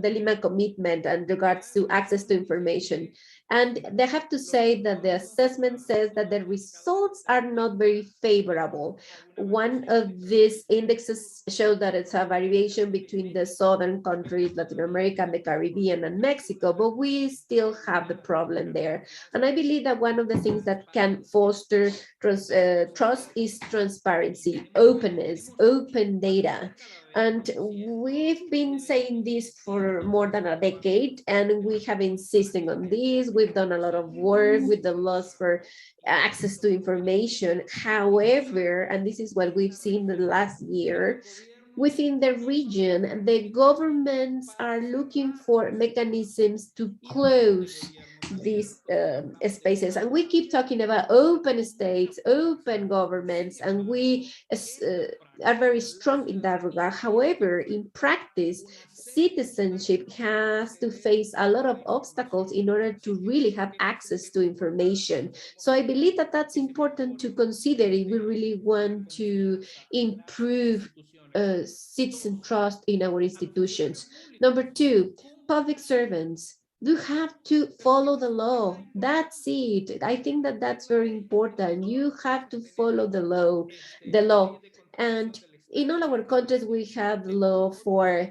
Lima commitment and regards to access to information. And they have to say that the assessment says that the results are not very favorable. One of these indexes shows that it's a variation between the southern countries, Latin America, and the Caribbean, and Mexico, but we still have the problem there. And I believe that one of the things that can foster trust is transparency, openness, open data. And we've been saying this for more than a decade, and we have insisting on this. We've done a lot of work with the laws for access to information. However, and this is what we've seen the last year, within the region, the governments are looking for mechanisms to close these spaces. And we keep talking about open states, open governments, and we are very strong in that regard. However, in practice, citizenship has to face a lot of obstacles in order to really have access to information. So I believe that that's important to consider if we really want to improve citizen trust in our institutions. Number two, public servants do have to follow the law. That's it. I think that that's very important. You have to follow the law. And in all our countries, we have the law for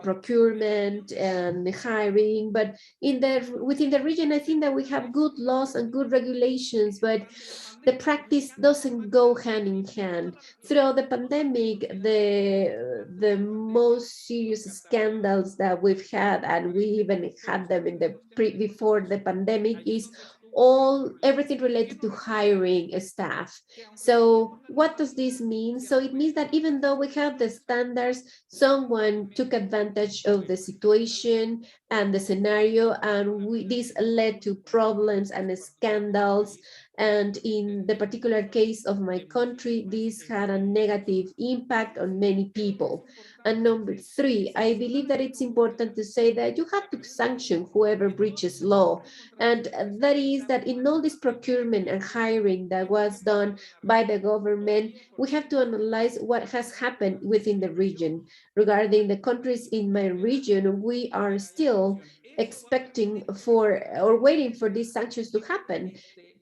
procurement and hiring, but within the region, I think that we have good laws and good regulations, but the practice doesn't go hand in hand. Throughout the pandemic, the most serious scandals that we've had, and we even had them in before the pandemic, is everything related to hiring staff. So what does this mean? So it means that even though we have the standards, someone took advantage of the situation and the scenario, and this led to problems and scandals. And in the particular case of my country, this had a negative impact on many people. And number three, I believe that it's important to say that you have to sanction whoever breaches law. And that is that in all this procurement and hiring that was done by the government, we have to analyze what has happened within the region. Regarding the countries in my region, we are still expecting for or waiting for these sanctions to happen.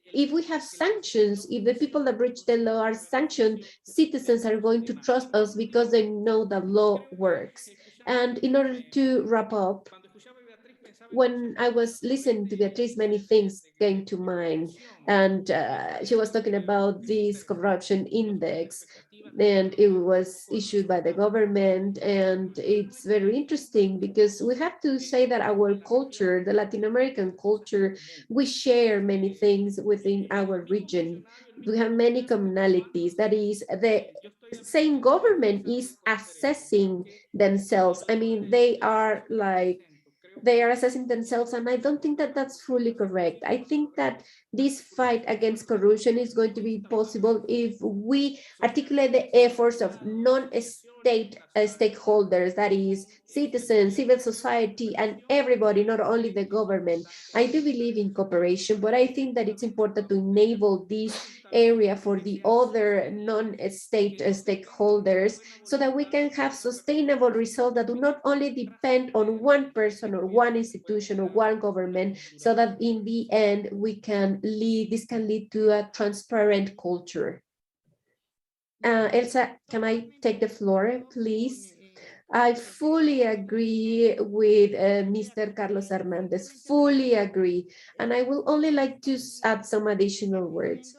If we have sanctions, if the people that breach the law are sanctioned, citizens are going to trust us because they know the law works. And in order to wrap up, when I was listening to Beatriz, many things came to mind. And she was talking about this corruption index, and it was issued by the government. And it's very interesting because we have to say that our culture, the Latin American culture, we share many things within our region. We have many commonalities. That is, the same government is assessing themselves. I mean, they are assessing themselves, and I don't think that that's fully correct. I think that this fight against corruption is going to be possible if we articulate the efforts of non-state stakeholders, that is, citizens, civil society, and everybody, not only the government. I do believe in cooperation, but I think that it's important to enable this area for the other non-state stakeholders so that we can have sustainable results that do not only depend on one person or one institution or one government, so that in the end this can lead to a transparent culture. Elsa, can I take the floor, please? I fully agree with Mr. Carlos Hernandez, fully agree. And I will only like to add some additional words.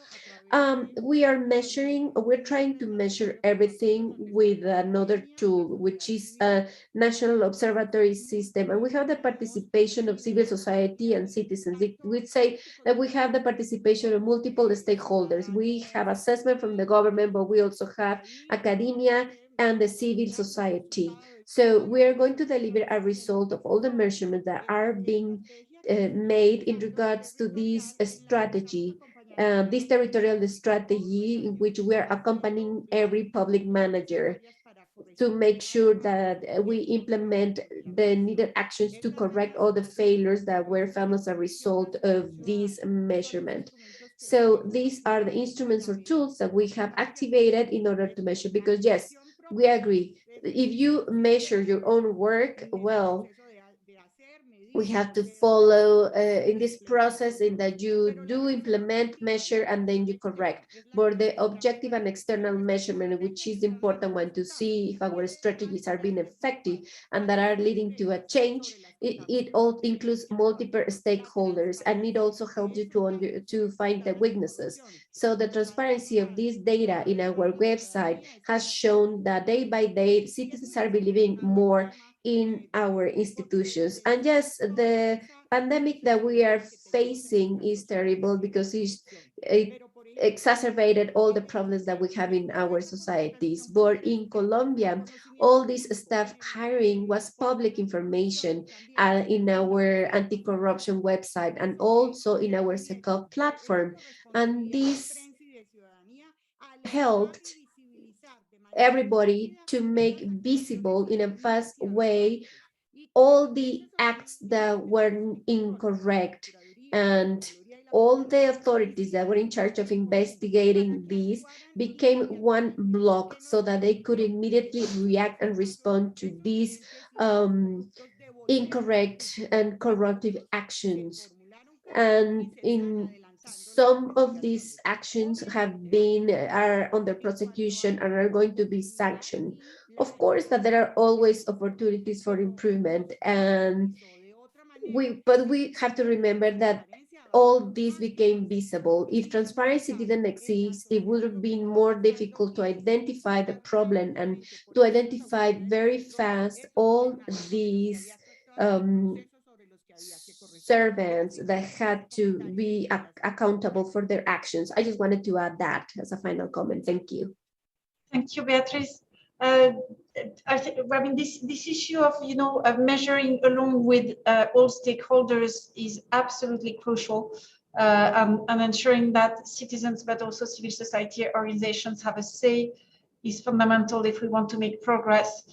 We're trying to measure everything with another tool, which is a national observatory system. And we have the participation of civil society and citizens. We'd say that we have the participation of multiple stakeholders. We have assessment from the government, but we also have academia and the civil society. So we are going to deliver a result of all the measurements that are being made in regards to this strategy, this territorial strategy, in which we are accompanying every public manager to make sure that we implement the needed actions to correct all the failures that were found as a result of this measurement. So these are the instruments or tools that we have activated in order to measure, because yes, we agree. If you measure your own work, well, we have to follow in this process in that you do implement, measure, and then you correct. But the objective and external measurement, which is the important one to see if our strategies are being effective and that are leading to a change, it all includes multiple stakeholders, and it also helps you to find the weaknesses. So the transparency of this data in our website has shown that day by day, citizens are believing more in our institutions. And yes, the pandemic that we are facing is terrible because it exacerbated all the problems that we have in our societies. But in Colombia, all this staff hiring was public information in our anti-corruption website and also in our SECOP platform. And this helped everybody to make visible in a fast way all the acts that were incorrect, and all the authorities that were in charge of investigating these became one block so that they could immediately react and respond to these incorrect and corruptive actions. And in some of these actions are under prosecution and are going to be sanctioned. Of course that there are always opportunities for improvement, but we have to remember that all this became visible. If transparency didn't exist, it would have been more difficult to identify the problem and to identify very fast all these servants that had to be accountable for their actions. I just wanted to add that as a final comment. Thank you. Thank you, Beatriz. I mean, this issue of measuring along with all stakeholders is absolutely crucial, and ensuring that citizens, but also civil society organizations have a say is fundamental if we want to make progress.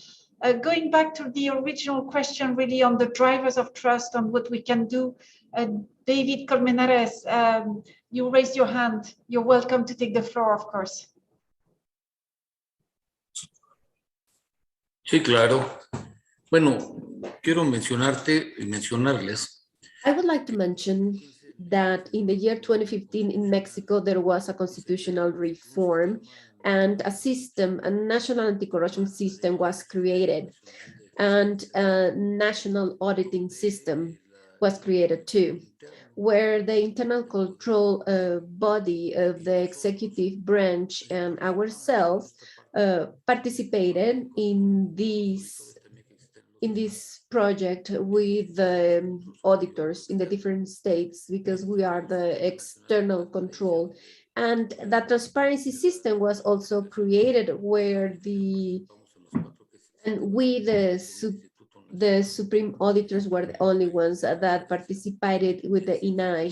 Going back to the original question, really on the drivers of trust and what we can do, David Colmenares, you raised your hand. You're welcome to take the floor, of course. Sí, claro. Bueno, quiero mencionarles. I would like to mention that in the year 2015 in Mexico, there was a constitutional reform and a national anti-corruption system was created, and a national auditing system was created too, where the internal control body of the executive branch and ourselves participated in this project with the auditors in the different states, because we are the external control. And that transparency system was also created where the Supreme Auditors were the only ones that participated with the INAI.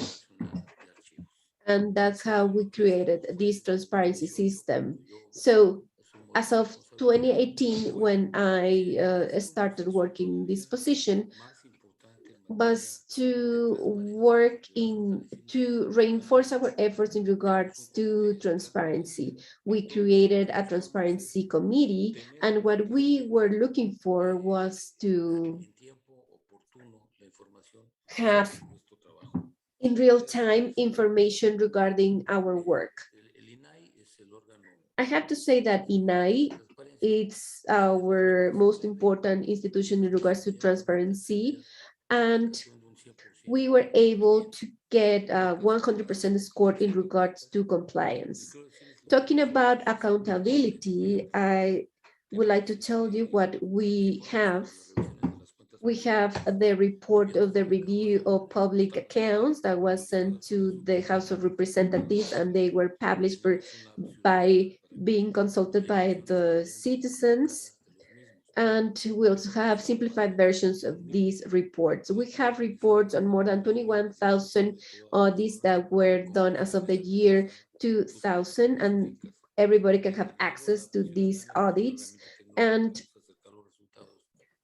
And that's how we created this transparency system. So as of 2018, when I started working in this position, was to reinforce our efforts in regards to transparency. We created a transparency committee, and what we were looking for was to have in real time information regarding our work. I have to say that INAI It's our most important institution in regards to transparency, and we were able to get 100% score in regards to compliance. Talking about accountability, I would like to tell you what we have. We have the report of the review of public accounts that was sent to the House of Representatives, and they were published by being consulted by the citizens. And we also have simplified versions of these reports. We have reports on more than 21,000 audits that were done as of the year 2000, and everybody can have access to these audits. And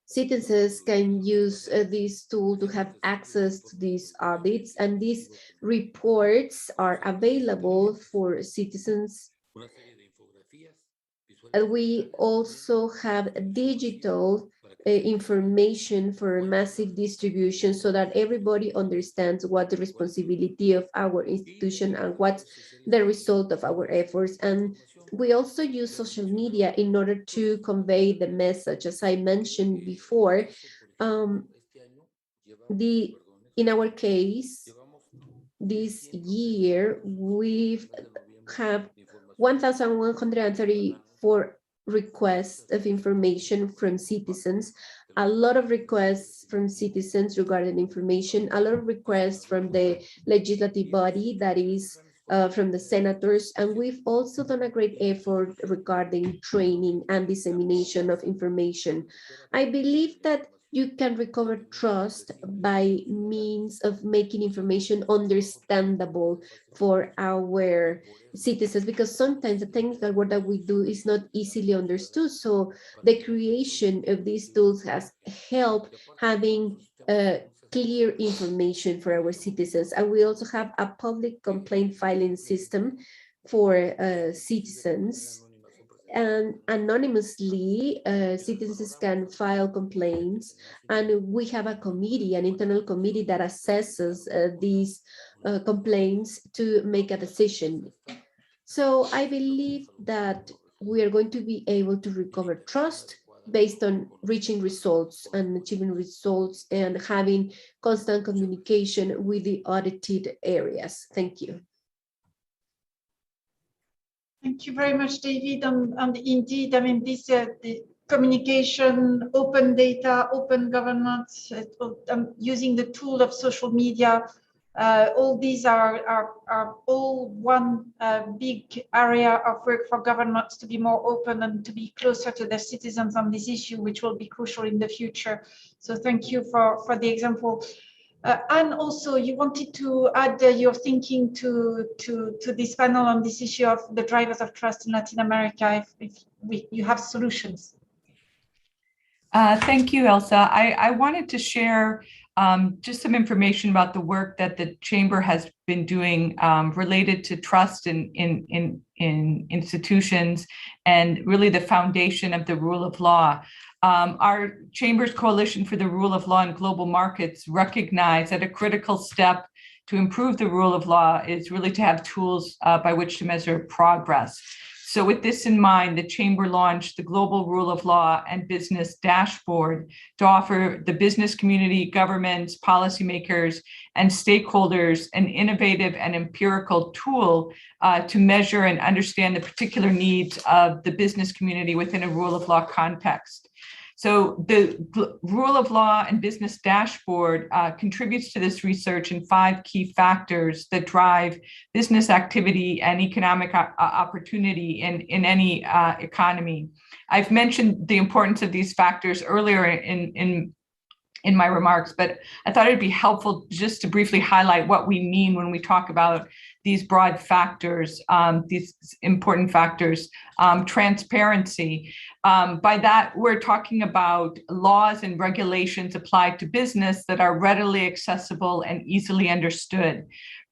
citizens can use this tool to have access to these audits, and these reports are available for citizens. We also have digital information for massive distribution so that everybody understands what the responsibility of our institution and what's the result of our efforts. And we also use social media in order to convey the message. As I mentioned before, in our case, this year, we've have 1,134 requests of information from citizens, a lot of requests from citizens regarding information, a lot of requests from the legislative body, that is from the senators, and we've also done a great effort regarding training and dissemination of information. I believe that you can recover trust by means of making information understandable for our citizens, because sometimes the technical work that we do is not easily understood. So the creation of these tools has helped having clear information for our citizens. And we also have a public complaint filing system for citizens. And anonymously, citizens can file complaints, and we have a committee, an internal committee that assesses these complaints to make a decision. So I believe that we are going to be able to recover trust based on reaching results and achieving results and having constant communication with the audited areas. Thank you. Thank you very much, David. And indeed, I mean, this the communication, open data, open governance, using the tool of social media, all these are all one big area of work for governments to be more open and to be closer to their citizens on this issue, which will be crucial in the future. So thank you for the example. And also, you wanted to add your thinking to this panel on this issue of the drivers of trust in Latin America, if you have solutions. Thank you, Elsa. I wanted to share just some information about the work that the Chamber has been doing related to trust in institutions and really the foundation of the rule of law. Our Chamber's Coalition for the Rule of Law in Global Markets recognize that a critical step to improve the rule of law is really to have tools by which to measure progress. So with this in mind, the Chamber launched the Global Rule of Law and Business Dashboard to offer the business community, governments, policymakers, and stakeholders an innovative and empirical tool to measure and understand the particular needs of the business community within a rule of law context. So the Rule of Law and Business Dashboard contributes to this research in 5 key factors that drive business activity and economic opportunity in any economy. I've mentioned the importance of these factors earlier in my remarks, but I thought it'd be helpful just to briefly highlight what we mean when we talk about these broad factors, these important factors. Transparency. By that, we're talking about laws and regulations applied to business that are readily accessible and easily understood.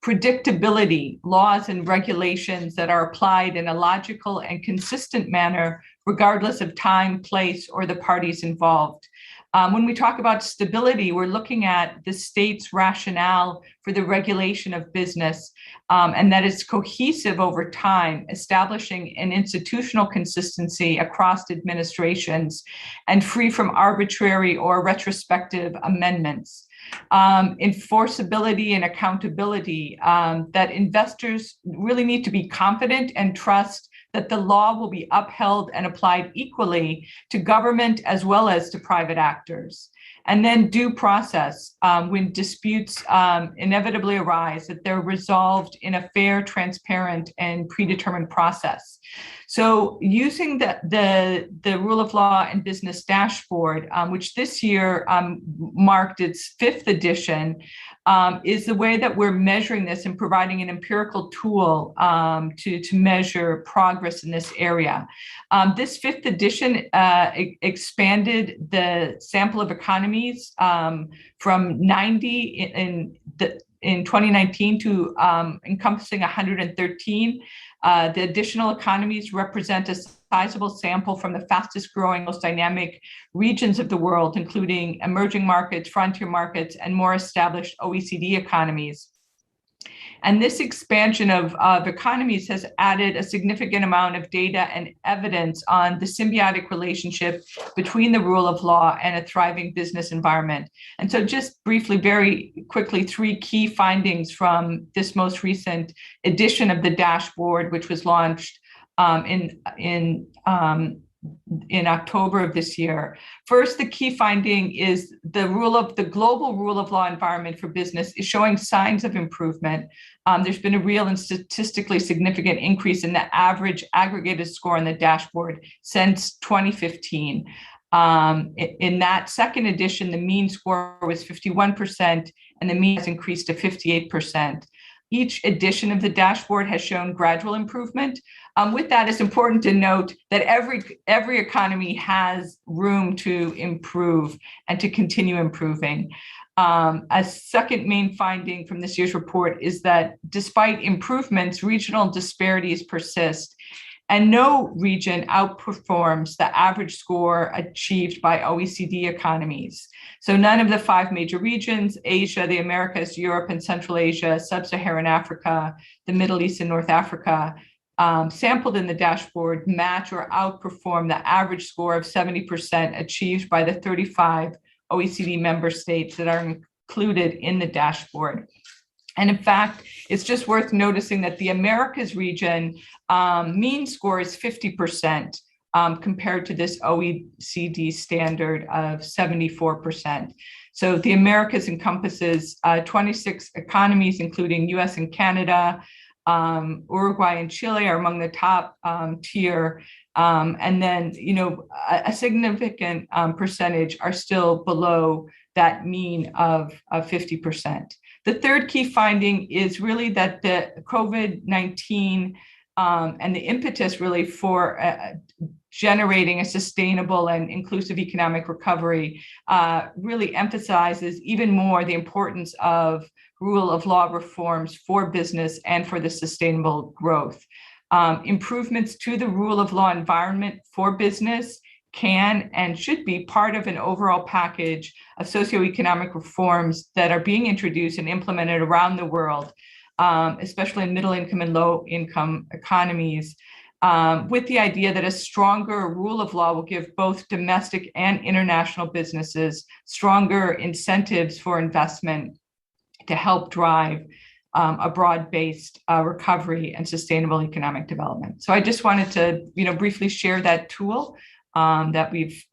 Predictability, laws and regulations that are applied in a logical and consistent manner, regardless of time, place, or the parties involved. When we talk about stability, we're looking at the state's rationale for the regulation of business, and that it's cohesive over time, establishing an institutional consistency across administrations and free from arbitrary or retrospective amendments. Enforceability and accountability, that investors really need to be confident and trust that the law will be upheld and applied equally to government as well as to private actors. And then due process, when disputes inevitably arise, that they're resolved in a fair, transparent, and predetermined process. So using the rule of law and business dashboard, which this year marked its 5th edition, is the way that we're measuring this and providing an empirical tool to measure progress in this area. This 5th edition expanded the sample of economies from 90 in 2019 to encompassing 113. The additional economies represent a sizable sample from the fastest growing, most dynamic regions of the world, including emerging markets, frontier markets, and more established OECD economies. And this expansion of economies has added a significant amount of data and evidence on the symbiotic relationship between the rule of law and a thriving business environment. And so just briefly, very quickly, 3 key findings from this most recent edition of the dashboard, which was launched in October of this year. First, the key finding is the global rule of law environment for business is showing signs of improvement. There's been a real and statistically significant increase in the average aggregated score on the dashboard since 2015. In that second edition, the mean score was 51%, and the mean has increased to 58%. Each edition of the dashboard has shown gradual improvement. With that, it's important to note that every economy has room to improve and to continue improving. A second main finding from this year's report is that despite improvements, regional disparities persist, and no region outperforms the average score achieved by OECD economies. So none of the 5 major regions, Asia, the Americas, Europe and Central Asia, Sub-Saharan Africa, the Middle East and North Africa, sampled in the dashboard match or outperform the average score of 70% achieved by the 35 OECD member states that are included in the dashboard. And in fact, it's just worth noticing that the Americas region mean score is 50% compared to this OECD standard of 74%. So the Americas encompasses 26 economies, including US and Canada. Uruguay and Chile are among the top tier. And then, a significant percentage are still below that mean of 50%. The third key finding is really that the COVID-19 and the impetus really for generating a sustainable and inclusive economic recovery really emphasizes even more the importance of rule of law reforms for business and for the sustainable growth. Improvements to the rule of law environment for business can and should be part of an overall package of socioeconomic reforms that are being introduced and implemented around the world, especially in middle-income and low-income economies, with the idea that a stronger rule of law will give both domestic and international businesses stronger incentives for investment to help drive a broad-based recovery and sustainable economic development. So I just wanted to, briefly share that tool that we've,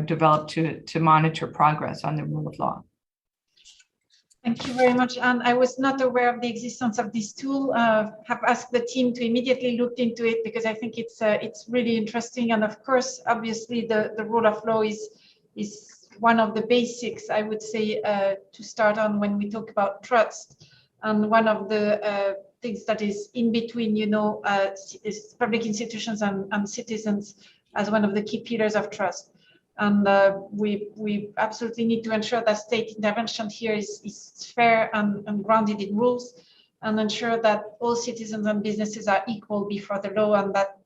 developed to monitor progress on the rule of law. Thank you very much. And I was not aware of the existence of this tool. Have asked the team to immediately look into it because I think it's really interesting. And of course, obviously, the rule of law is one of the basics, I would say, to start on when we talk about trust. And one of the things that is in between, is public institutions and citizens as one of the key pillars of trust. And we absolutely need to ensure that state intervention here is fair and grounded in rules, and ensure that all citizens and businesses are equal before the law, and that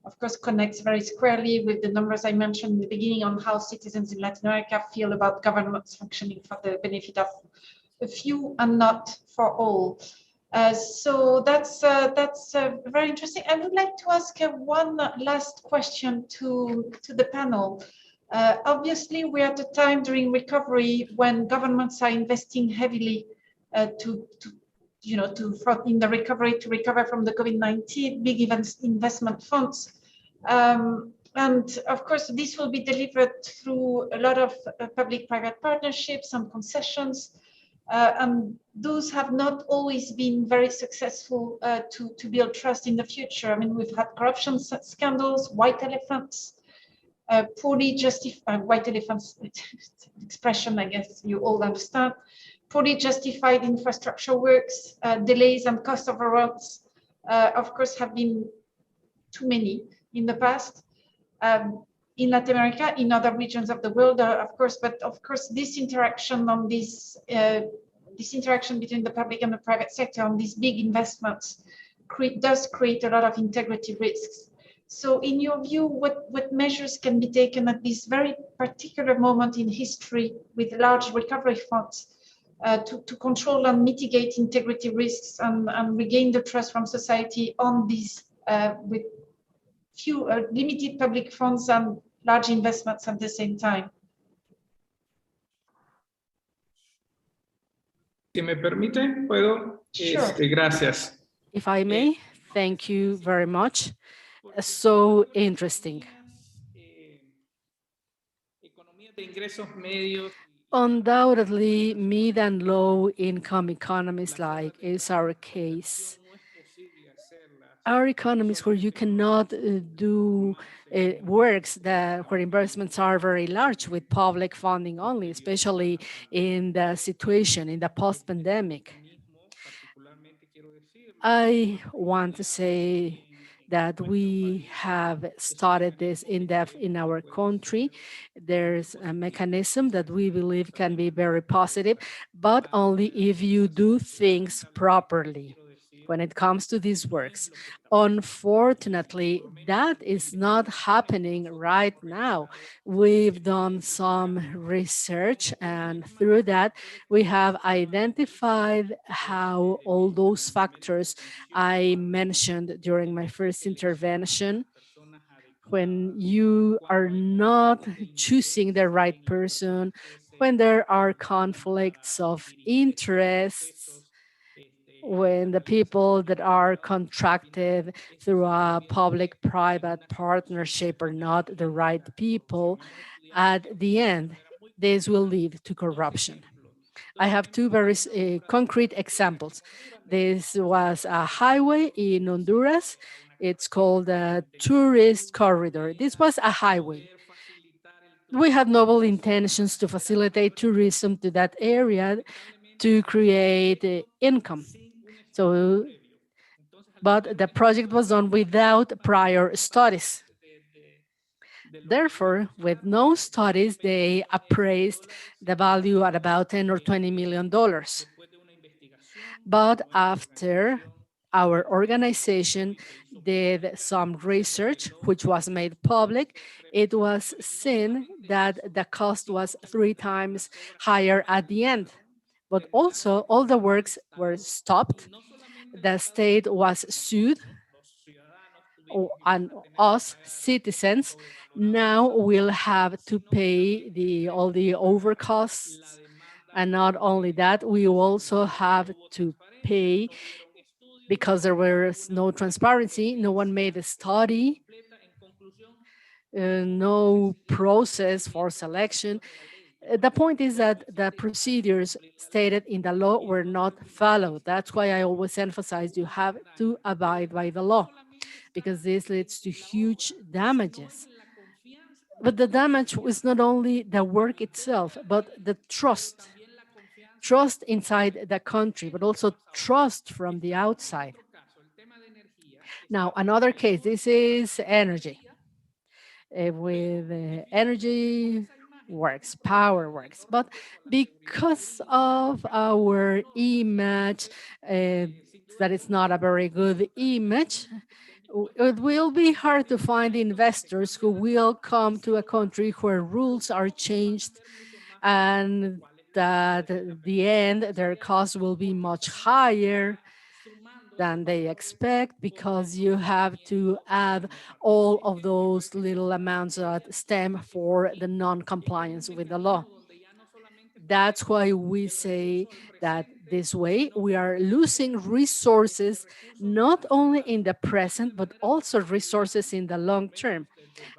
of course, connects very squarely with the numbers I mentioned in the beginning on how citizens in Latin America feel about governments functioning for the benefit of a few and not for all. So that's very interesting. I would like to ask one last question to the panel. Obviously, we're at a time during recovery when governments are investing heavily in the recovery to recover from the COVID-19 big investment funds. And of course, this will be delivered through a lot of public-private partnerships and concessions. And those have not always been very successful to build trust in the future. I mean, we've had corruption scandals, white elephants, poorly justified, white elephants, expression, I guess you all understand, poorly justified infrastructure works, delays and cost overruns, of course, have been too many in the past. In Latin America, in other regions of the world, of course, but of course, this interaction on this interaction between the public and the private sector on these big investments does create a lot of integrity risks. So in your view, what measures can be taken at this very particular moment in history with large recovery funds to control and mitigate integrity risks and regain the trust from society on these with few limited public funds and large investments at the same time? Si me permite, puedo. Sure. Gracias. If I may, thank you very much. So interesting. Undoubtedly, mid and low income economies like is our case. Our economies where you cannot do works where investments are very large with public funding only, especially in the situation in the post-pandemic. I want to say that we have started this in depth in our country. There's a mechanism that we believe can be very positive, but only if you do things properly when it comes to these works. Unfortunately, that is not happening right now. We've done some research, and through that, we have identified how all those factors I mentioned during my first intervention, when you are not choosing the right person, when there are conflicts of interests, when the people that are contracted through a public-private partnership are not the right people, at the end, this will lead to corruption. I have two very concrete examples. This was a highway in Honduras. It's called a tourist corridor. This was a highway. We had noble intentions to facilitate tourism to that area to create income. So, but the project was done without prior studies. Therefore, with no studies, they appraised the value at about $10 or $20 million. But after our organization did some research, which was made public, it was seen that the cost was 3 times higher at the end. But also, all the works were stopped. The state was sued, and us, citizens, now will have to pay all the overcosts. And not only that, we also have to pay because there was no transparency, no one made a study, no process for selection. The point is that the procedures stated in the law were not followed. That's why I always emphasize you have to abide by the law, because this leads to huge damages. But the damage was not only the work itself, but the trust inside the country, but also trust from the outside. Now, another case, this is energy. With energy works, power works, but because of our image, that it's not a very good image, It will be hard to find investors who will come to a country where rules are changed and that at the end their costs will be much higher than they expect because you have to add all of those little amounts that stem for the non-compliance with the law. That's why we say that this way we are losing resources, not only in the present, but also resources in the long term.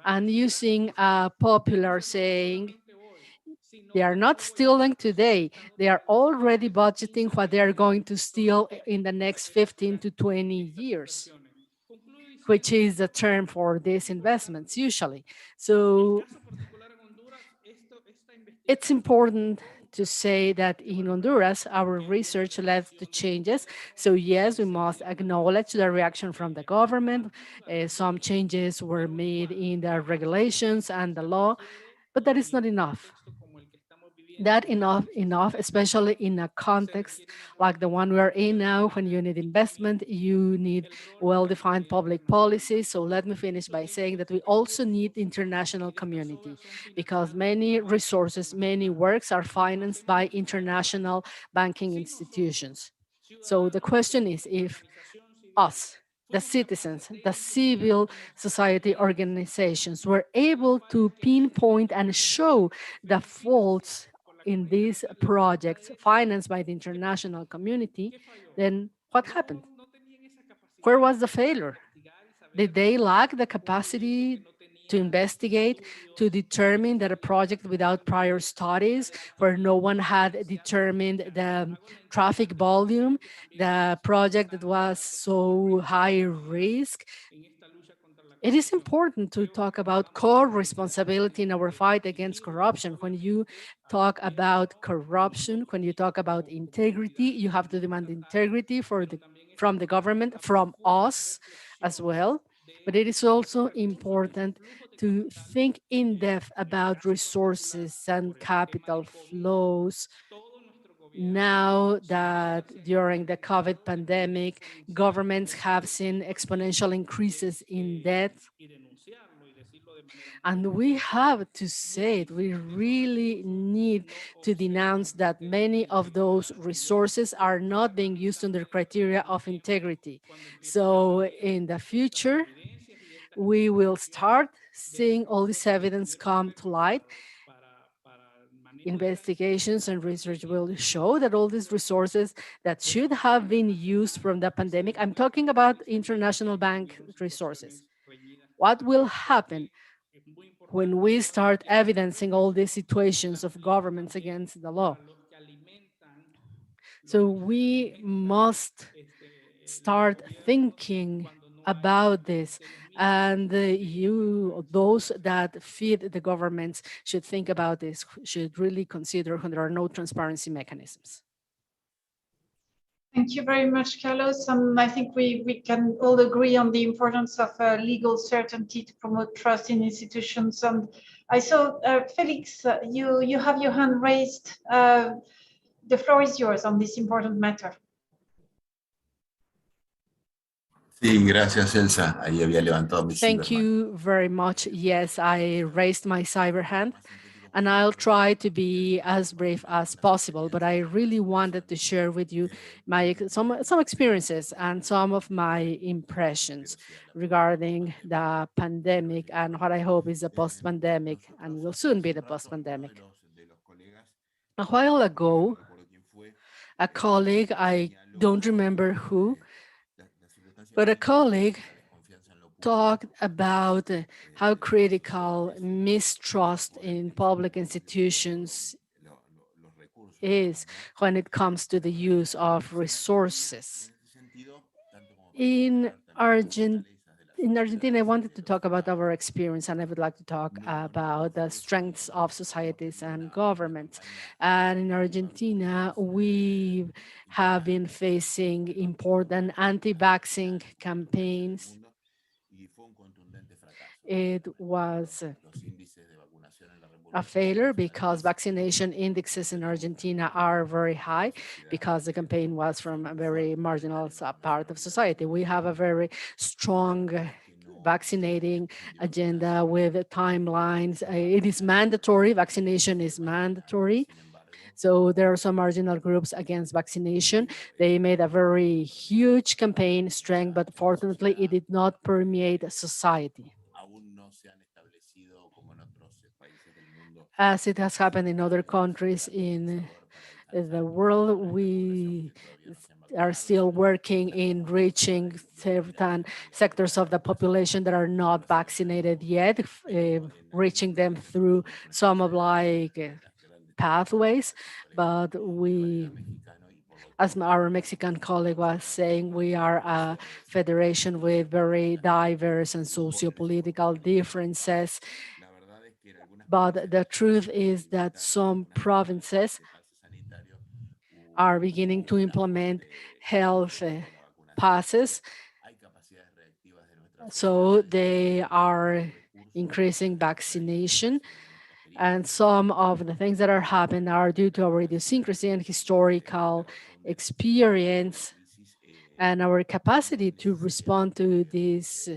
And using a popular saying, they are not stealing today. They are already budgeting what they are going to steal in the next 15 to 20 years, which is the term for these investments usually. So it's important to say that in Honduras, our research led to changes. So yes, we must acknowledge the reaction from the government. Some changes were made in the regulations and the law, but that is not enough. That enough, especially in a context like the one we are in now, when you need investment, you need well-defined public policy. So let me finish by saying that we also need the international community because many resources, many works are financed by international banking institutions. So the question is if us, the citizens, the civil society organizations were able to pinpoint and show the faults in these projects financed by the international community, then what happened? Where was the failure? Did they lack the capacity to investigate, to determine that a project without prior studies, where no one had determined the traffic volume, the project that was so high risk? It is important to talk about core responsibility in our fight against corruption. When you talk about corruption, when you talk about integrity, you have to demand integrity from the government, from us as well. But it is also important to think in depth about resources and capital flows. Now that during the COVID pandemic, governments have seen exponential increases in debt. And we have to say it, we really need to denounce that many of those resources are not being used under criteria of integrity. So in the future, we will start seeing all this evidence come to light. Investigations and research will show that all these resources that should have been used from the pandemic, I'm talking about international bank resources. What will happen when we start evidencing all these situations of governments against the law? So we must start thinking about this, and those that feed the governments should think about this, should really consider when there are no transparency mechanisms. Thank you very much, Carlos. I think we can all agree on the importance of legal certainty to promote trust in institutions. And I saw, Felix, you have your hand raised. The floor is yours on this important matter. Sí, gracias, Elsa. Ahí había levantado mi Thank you very much. Yes, I raised my cyber hand, and I'll try to be as brief as possible, but I really wanted to share with you some experiences and some of my impressions regarding the pandemic and what I hope is the post-pandemic and will soon be the post-pandemic. A while ago, a colleague, I don't remember who, but a colleague talked about how critical mistrust in public institutions is when it comes to the use of resources. In Argentina, I wanted to talk about our experience, and I would like to talk about the strengths of societies and governments. And in Argentina, we have been facing important anti-vaxxing campaigns. It was a failure because vaccination indexes in Argentina are very high because the campaign was from a very marginal part of society. We have a very strong vaccinating agenda with timelines. It is mandatory, vaccination is mandatory. So there are some marginal groups against vaccination. They made a very huge campaign strength, but fortunately it did not permeate society. As it has happened in other countries in the world, we are still working in reaching certain sectors of the population that are not vaccinated yet, reaching them through some of pathways, but we, as our Mexican colleague was saying, we are a federation with very diverse and socio-political differences. But the truth is that some provinces are beginning to implement health passes. So they are increasing vaccination. And some of the things that are happening are due to our idiosyncrasy and historical experience and our capacity to respond to this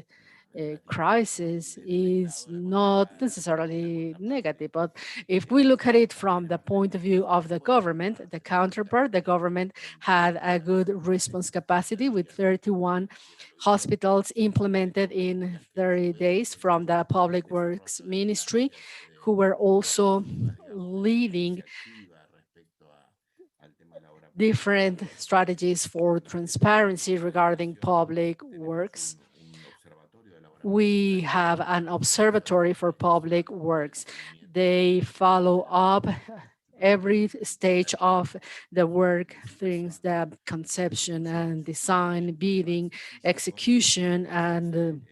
crisis is not necessarily negative. But if we look at it from the point of view of the government, the counterpart, the government had a good response capacity with 31 hospitals implemented in 30 days from the Public Works Ministry, who were also leading different strategies for transparency regarding public works. We have an observatory for public works. They follow up every stage of the work, things the conception and design, bidding, execution, and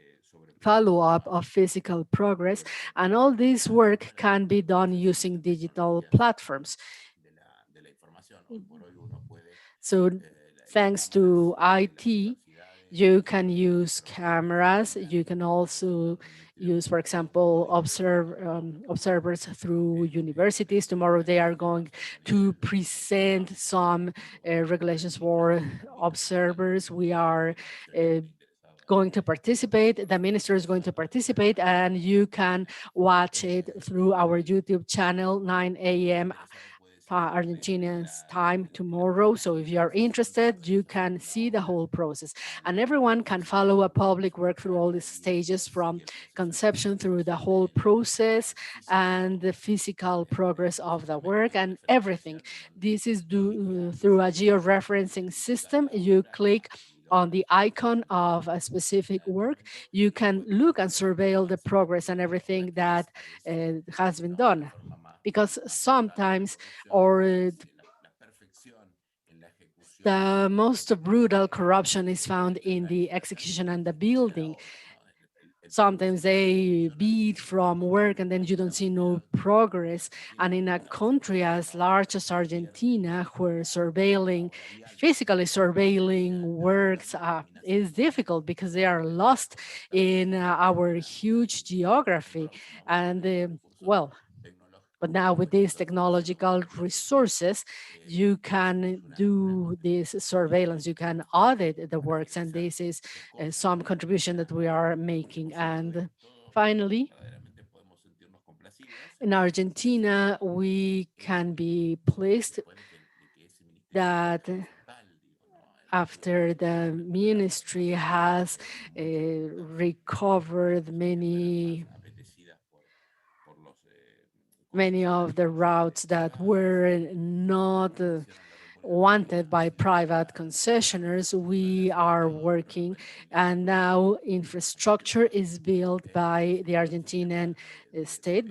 follow-up of physical progress. And all this work can be done using digital platforms. So thanks to IT, you can use cameras. You can also use, for example, observers through universities. Tomorrow they are going to present some regulations for observers. We are going to participate. The minister is going to participate, and you can watch it through our YouTube channel, 9 a.m. Argentina's time tomorrow. So if you are interested, you can see the whole process, and everyone can follow a public work through all these stages, from conception through the whole process and the physical progress of the work and everything. This is through a georeferencing system. You click on the icon of a specific work, you can look and surveil the progress and everything that has been done. Because sometimes the most brutal corruption is found in the execution and the building. Sometimes they beat from work and then you don't see no progress. And in a country as large as Argentina, where physically surveilling works is difficult because they are lost in our huge geography. And but now with these technological resources, you can do this surveillance, you can audit the works, and this is some contribution that we are making. And finally, in Argentina, we can be pleased that after the ministry has recovered many of the routes that were not wanted by private concessionaires, we are working, and now infrastructure is built by the Argentinian state,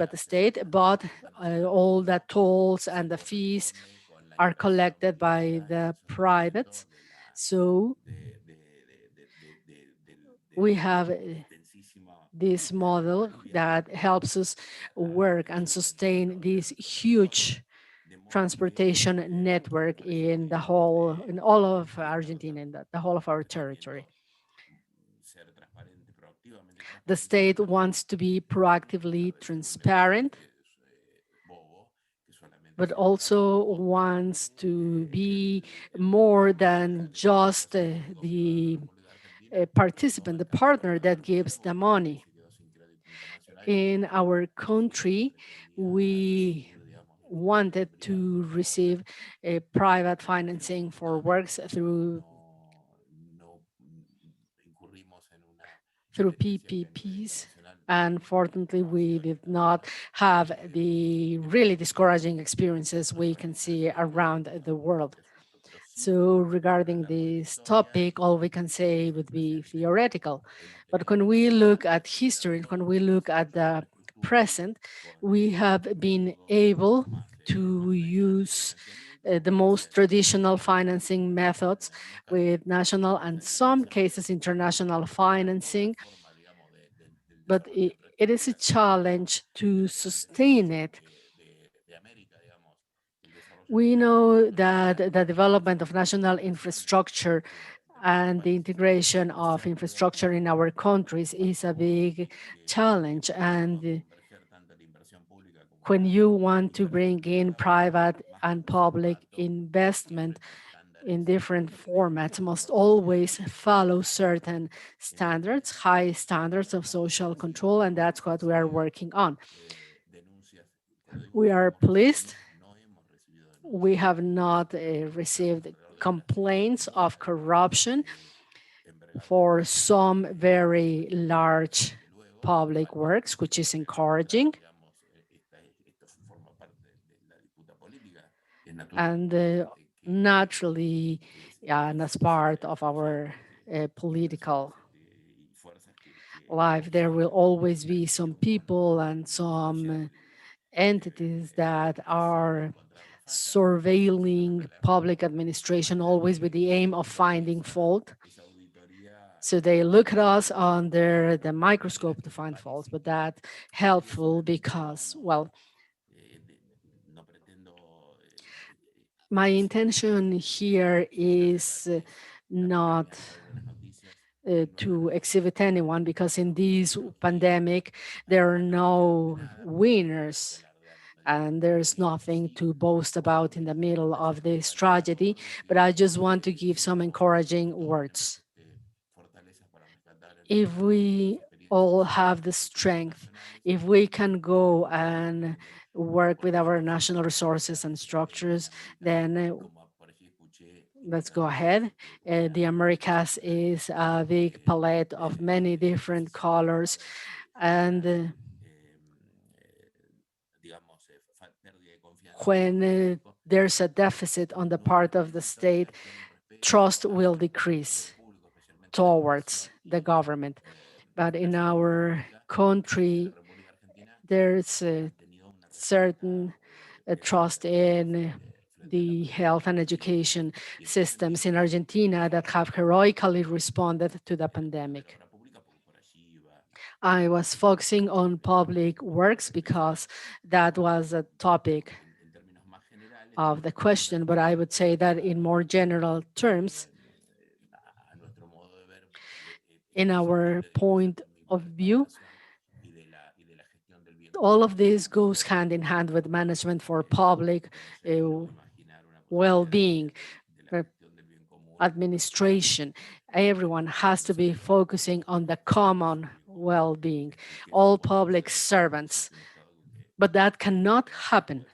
but all the tolls and the fees are collected by the privates. So we have this model that helps us work and sustain this huge transportation network in all of Argentina, in the whole of our territory. The state wants to be proactively transparent. but also wants to be more than just the participant, the partner that gives the money. In our country, we wanted to receive private financing for works through PPPs. Unfortunately, we did not have the really discouraging experiences we can see around the world. So regarding this topic, all we can say would be theoretical. But when we look at history, when we look at the present, we have been able to use the most traditional financing methods with national and some cases international financing. But it is a challenge to sustain it. We know that the development of national infrastructure and the integration of infrastructure in our countries is a big challenge. And when you want to bring in private and public investment in different formats, must always follow certain standards, high standards of social control, and that's what we are working on. We are pleased. We have not received complaints of corruption for some very large public works, which is encouraging. And naturally, and as part of our political life, there will always be some people and some entities that are surveilling public administration, always with the aim of finding fault. So they look at us under the microscope to find faults, but that's helpful because, well, my intention here is not to exhibit anyone, because in this pandemic, there are no winners and there's nothing to boast about in the middle of this tragedy, but I just want to give some encouraging words. If we all have the strength, if we can go and work with our national resources and structures, then let's go ahead. The Americas is a big palette of many different colors, and when there's a deficit on the part of the state, trust will decrease towards the government. But in our country, there's a certain trust in the health and education systems in Argentina that have heroically responded to the pandemic. I was focusing on public works because that was a topic of the question, but I would say that in more general terms, in our point of view, all of this goes hand in hand with management for public well-being, administration. Everyone has to be focusing on the common well-being, all public servants. But that cannot happen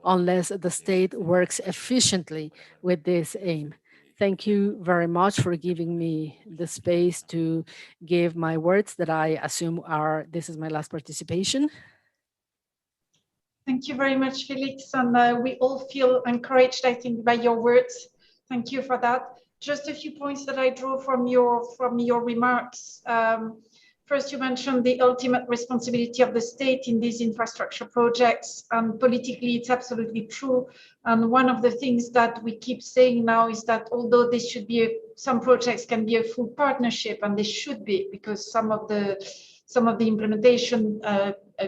unless the state works efficiently with this aim. Thank you very much for giving me the space to give my words that I assume are, this is my last participation. Thank you very much, Felix. And we all feel encouraged, I think, by your words. Thank you for that. Just a few points that I draw from your remarks. First, you mentioned the ultimate responsibility of the state in these infrastructure projects, and politically, it's absolutely true. And one of the things that we keep saying now is that although this should be some projects can be a full partnership, and they should be, because some of the implementation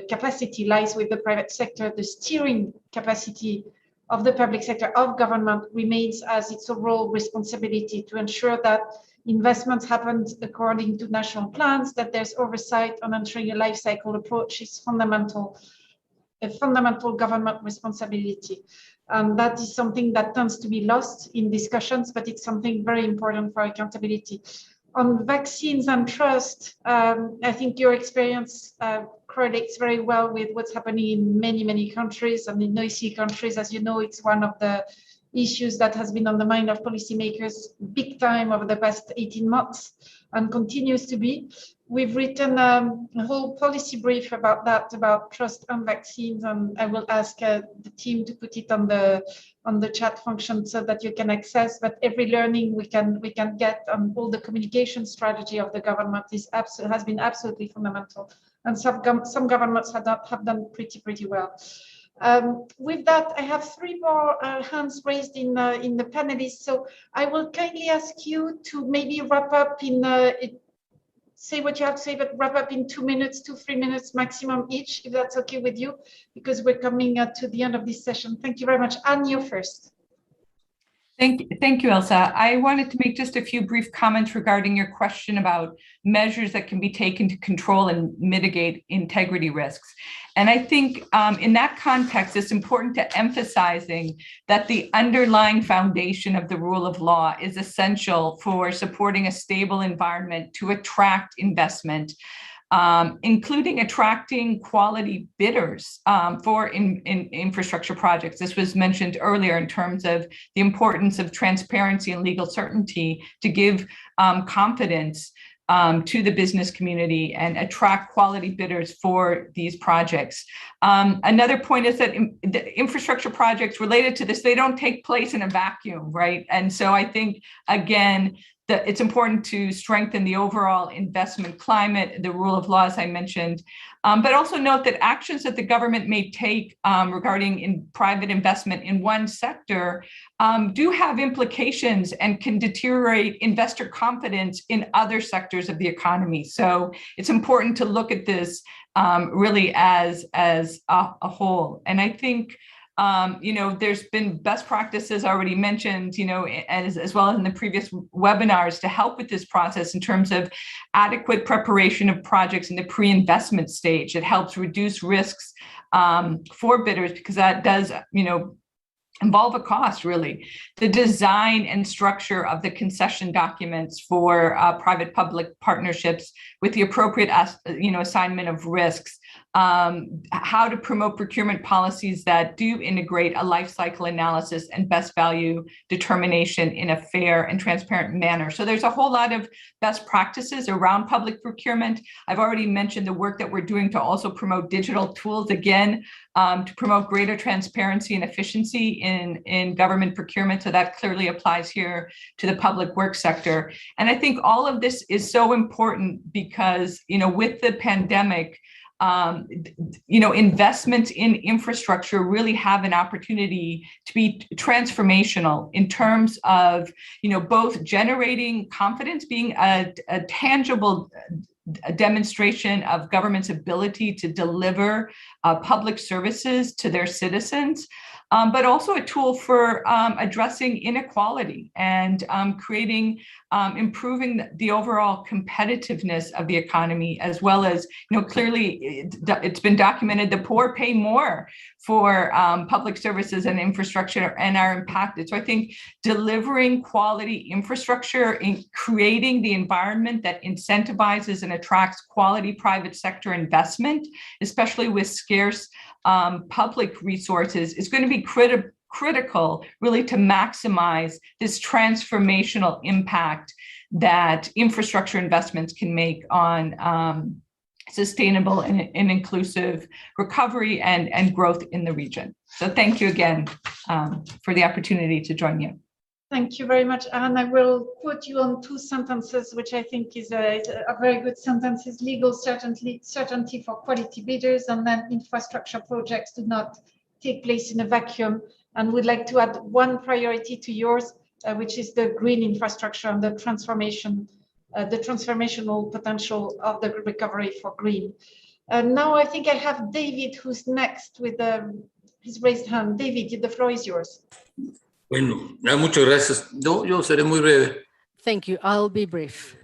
capacity lies with the private sector, the steering capacity of the public sector, of government, remains as its overall responsibility to ensure that investments happen according to national plans, that there's oversight on ensuring a life cycle approach is fundamental. a fundamental government responsibility. And that is something that tends to be lost in discussions, but it's something very important for accountability. On vaccines and trust, I think your experience correlates very well with what's happening in many, many countries. And in OECD countries, as you know, it's one of the issues that has been on the mind of policymakers big time over the past 18 months and continues to be. We've written a whole policy brief about that, about trust and vaccines, and I will ask the team to put it on the chat function so that you can access. But every learning we can get on all the communication strategy of the government has been absolutely fundamental, and some governments have done pretty well. With that, I have 3 more hands raised in the panelists. So I will kindly ask you to maybe wrap up say what you have to say, but wrap up in 2 minutes, 2-3 minutes maximum each, if that's okay with you, because we're coming to the end of this session. Thank you very much. Anne, you first. Thank you, Elsa. I wanted to make just a few brief comments regarding your question about measures that can be taken to control and mitigate integrity risks. And I think in that context, it's important to emphasizing that the underlying foundation of the rule of law is essential for supporting a stable environment to attract investment, including attracting quality bidders for infrastructure projects. This was mentioned earlier in terms of the importance of transparency and legal certainty to give confidence to the business community and attract quality bidders for these projects. Another point is that the infrastructure projects related to this, they don't take place in a vacuum, right? And so I think, again, it's important to strengthen the overall investment climate, the rule of law, as I mentioned, but also note that actions that the government may take regarding private investment in one sector do have implications and can deteriorate investor confidence in other sectors of the economy. So it's important to look at this really as a whole. And I think there's been best practices already mentioned, as well as in the previous webinars to help with this process in terms of adequate preparation of projects in the pre-investment stage. It helps reduce risks for bidders because that does, involve a cost, really. The design and structure of the concession documents for private-public partnerships with the appropriate, assignment of risks, how to promote procurement policies that do integrate a life cycle analysis and best value determination in a fair and transparent manner. So there's a whole lot of best practices around public procurement. I've already mentioned the work that we're doing to also promote digital tools, again, to promote greater transparency and efficiency in government procurement. So that clearly applies here to the public works sector. And I think all of this is so important because, with the pandemic, investments in infrastructure really have an opportunity to be transformational in terms of, both generating confidence, being a tangible demonstration of government's ability to deliver public services to their citizens, but also a tool for addressing inequality and improving the overall competitiveness of the economy, as well as, clearly it's been documented the poor pay more for public services and infrastructure and are impacted. So I think delivering quality infrastructure and creating the environment that incentivizes and attracts quality private sector investment, especially with scarce public resources, is going to be critical really to maximize this transformational impact that infrastructure investments can make on sustainable and inclusive recovery and growth in the region. So thank you again for the opportunity to join you. Thank you very much, Anne. I will quote you on 2 sentences, which I think is a very good sentence: is legal certainty for quality bidders, and then infrastructure projects do not take place in a vacuum. And we'd like to add one priority to yours, which is the green infrastructure and the transformational potential of the recovery for green. Now I think I have David, who's next with his raised hand. David, the floor is yours. Bueno, muchas gracias. Yo seré muy breve. Thank you. I'll be brief.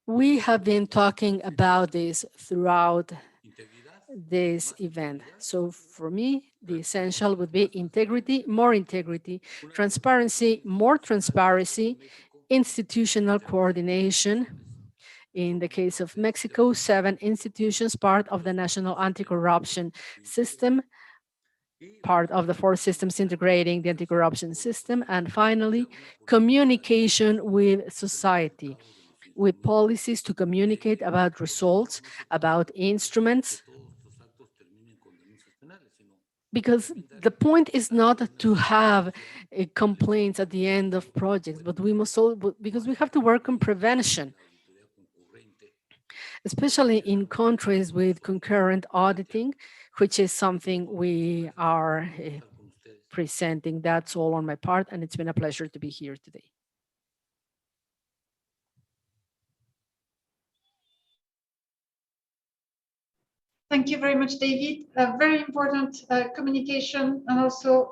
We have been talking about this throughout this event. So for me, the essential would be integrity, transparency, more transparency, institutional coordination. In the case of Mexico, 7 institutions, part of the national anti-corruption system, part of the 4 systems integrating the anti-corruption system, and finally, communication with society, with policies to communicate about results, about instruments, because the point is not to have complaints at the end of projects, but we must all, because we have to work on prevention, especially in countries with concurrent auditing, which is something we are presenting. That's all on my part, and it's been a pleasure to be here today. Thank you very much, David. Very important communication, and also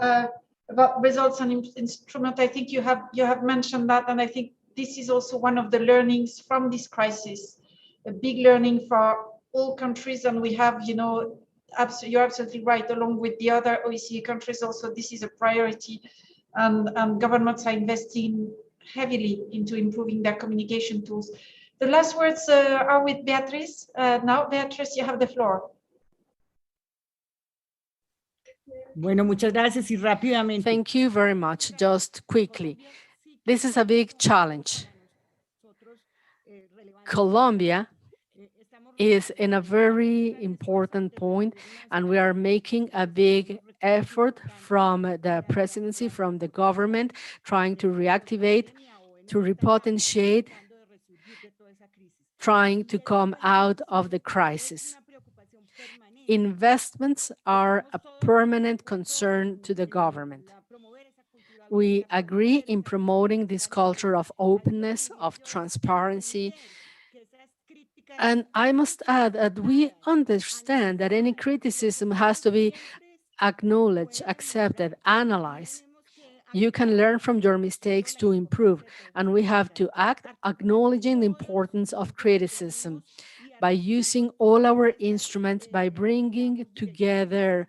about results and instrument. I think you have mentioned that, and I think this is also one of the learnings from this crisis, a big learning for all countries. And we have, you know, you're absolutely right. Along with the other OECD countries, also this is a priority, and governments are investing heavily into improving their communication tools. The last words are with Beatriz. Now, Beatriz, you have the floor. Bueno, muchas gracias y rápidamente. Thank you very much. Just quickly, this is a big challenge. Colombia is in a very important point, and we are making a big effort from the presidency, from the government, trying to reactivate, to repotentiate, trying to come out of the crisis. Investments are a permanent concern to the government. We agree in promoting this culture of openness, of transparency. And I must add that we understand that any criticism has to be acknowledged, accepted, analyzed. You can learn from your mistakes to improve, and we have to act acknowledging the importance of criticism by using all our instruments, by bringing together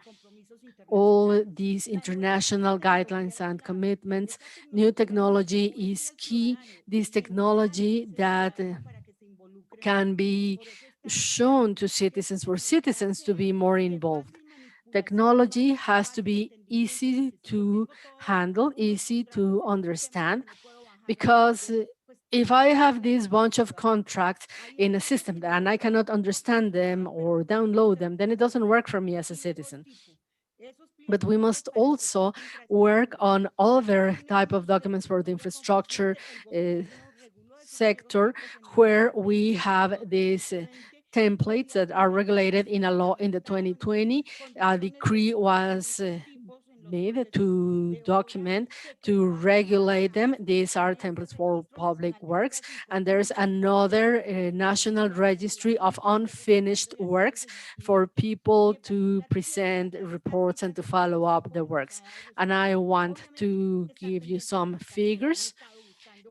all these international guidelines and commitments. New technology is key. This technology that can be shown to citizens, for citizens to be more involved. Technology has to be easy to handle, easy to understand, because if I have this bunch of contracts in a system and I cannot understand them or download them, then it doesn't work for me as a citizen. But we must also work on other type of documents for the infrastructure sector, where we have these templates that are regulated in a law in the 2020. A decree was made to document, to regulate them. These are templates for public works. And there's another national registry of unfinished works for people to present reports and to follow up the works. And I want to give you some figures.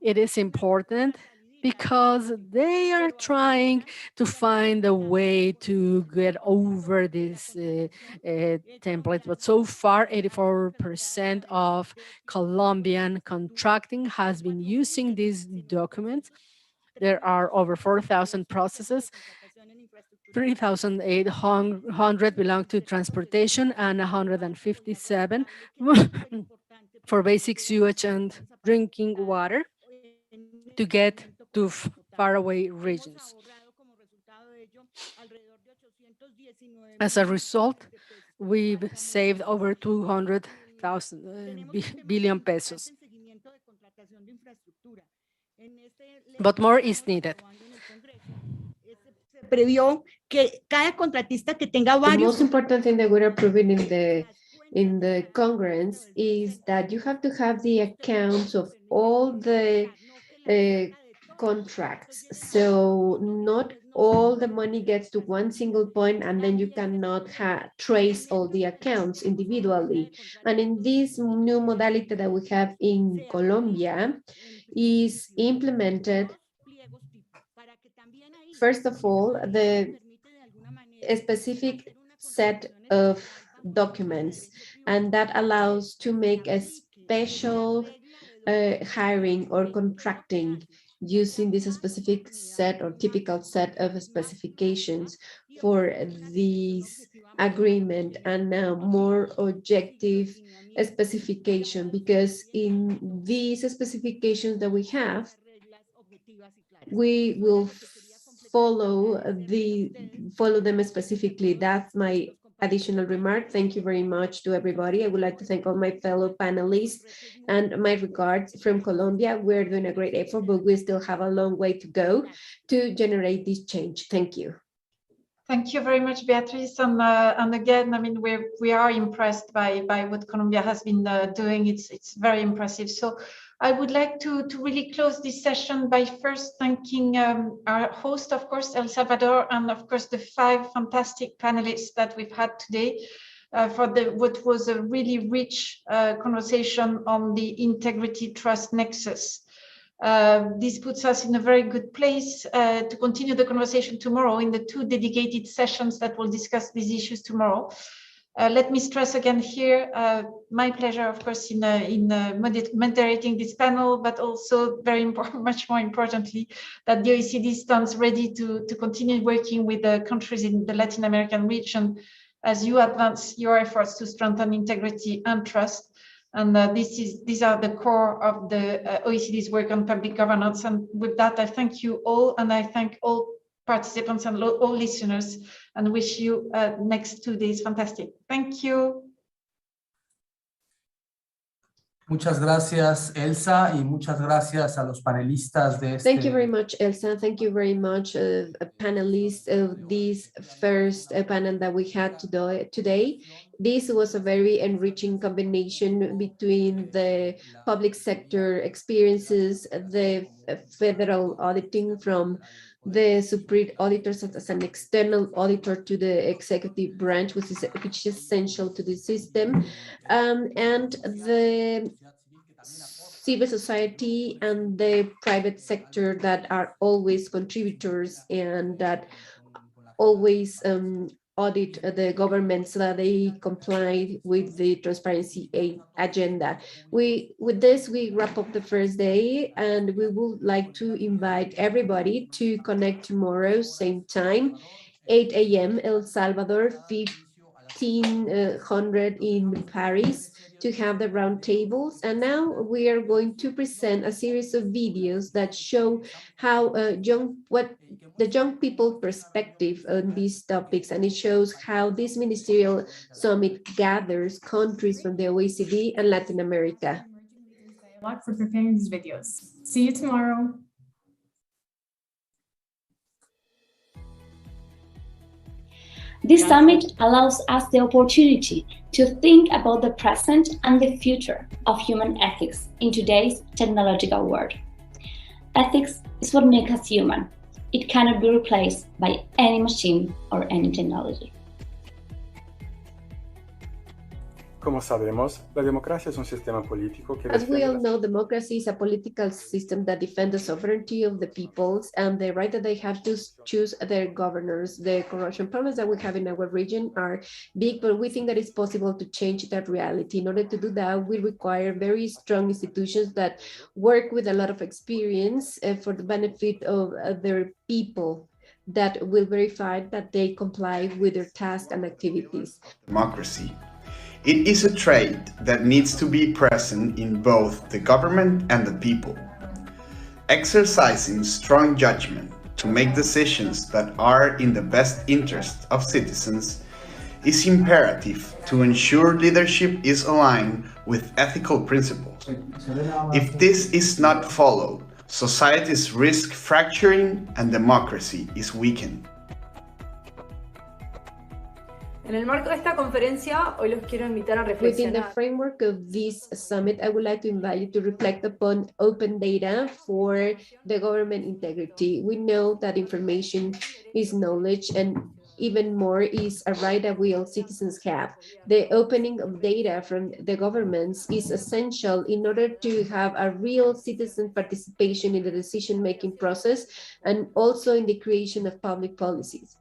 It is important because they are trying to find a way to get over this template. But so far, 84% of Colombian contracting has been using these documents. There are over 4,000 processes. 3,800 belong to transportation and 157 for basic sewage and drinking water to get to faraway regions. As a result, we've saved over 200,000 billion pesos. But more is needed. Previó que cada contratista que tenga The varios. most important thing that we're approving in the Congress is that you have to have the accounts of all the contracts. So not all the money gets to one single point, and then you cannot trace all the accounts individually. And in this new modality that we have in Colombia is implemented, first of all, the specific set of documents, and that allows to make a special hiring or contracting using this specific set or typical set of specifications for this agreement, and now more objective specification, because in these specifications that we have, we will follow them specifically. That's my additional remark. Thank you very much to everybody. I would like to thank all my fellow panelists and my regards from Colombia. We're doing a great effort, but we still have a long way to go to generate this change. Thank you. Thank you very much, Beatrice. And again, I mean, we are impressed by what Colombia has been doing. It's very impressive. So I would like to really close this session by first thanking our host, of course, El Salvador, and of course the 5 fantastic panelists that we've had today for what was a really rich conversation on the integrity trust nexus. This puts us in a very good place to continue the conversation tomorrow in the 2 dedicated sessions that will discuss these issues tomorrow. Let me stress again here, my pleasure, of course, in moderating this panel, but also much more importantly, that the OECD stands ready to continue working with the countries in the Latin American region as you advance your efforts to strengthen integrity and trust. And these are the core of the OECD's work on public governance. And with that, I thank you all, and I thank all participants and all listeners, and wish you next 2 days fantastic. Thank you. Muchas gracias, Elsa, y muchas gracias a los panelistas de este. Thank you very much, Elsa. Thank you very much, panelists of this first panel that we had today. This was a very enriching combination between the public sector experiences, the federal auditing from the Supreme auditors as an external auditor to the executive branch, which is essential to the system, and the civil society and the private sector that are always contributors and that always audit the government so that they comply with the transparency agenda. With this, we wrap up the first day, and we would like to invite everybody to connect tomorrow, same time, 8 a.m. El Salvador, 1500 in Paris, to have the round tables. And now we are going to present a series of videos that show how the young people perspective on these topics, and it shows how this ministerial summit gathers countries from the OECD and Latin America. For preparing these videos. See you tomorrow. This summit allows us the opportunity to think about the present and the future of human ethics in today's technological world. Ethics is what makes us human. It cannot be replaced by any machine or any technology. Como sabemos, la democracia es un sistema político que As we all know, democracy is a political system that defends the sovereignty of the peoples and the right that they have to choose their governors. The corruption problems that we have in our region are big, but we think that it's possible to change that reality. In order to do that, we require very strong institutions that work with a lot of experience for the benefit of their people, that will verify that they comply with their tasks and activities. Democracy. It is a trait that needs to be present in both the government and the people. Exercising strong judgment to make decisions that are in the best interest of citizens is imperative to ensure leadership is aligned with ethical principles. If this is not followed, societies risk fracturing and democracy is weakened. En el marco de esta conferencia, hoy los quiero invitar a reflexionar. Within the framework of this summit, I would like to invite you to reflect upon open data for the government integrity. We know that information is knowledge, and even more is a right that we all citizens have. The opening of data from the governments is essential in order to have a real citizen participation in the decision-making process and also in the creation of public policies.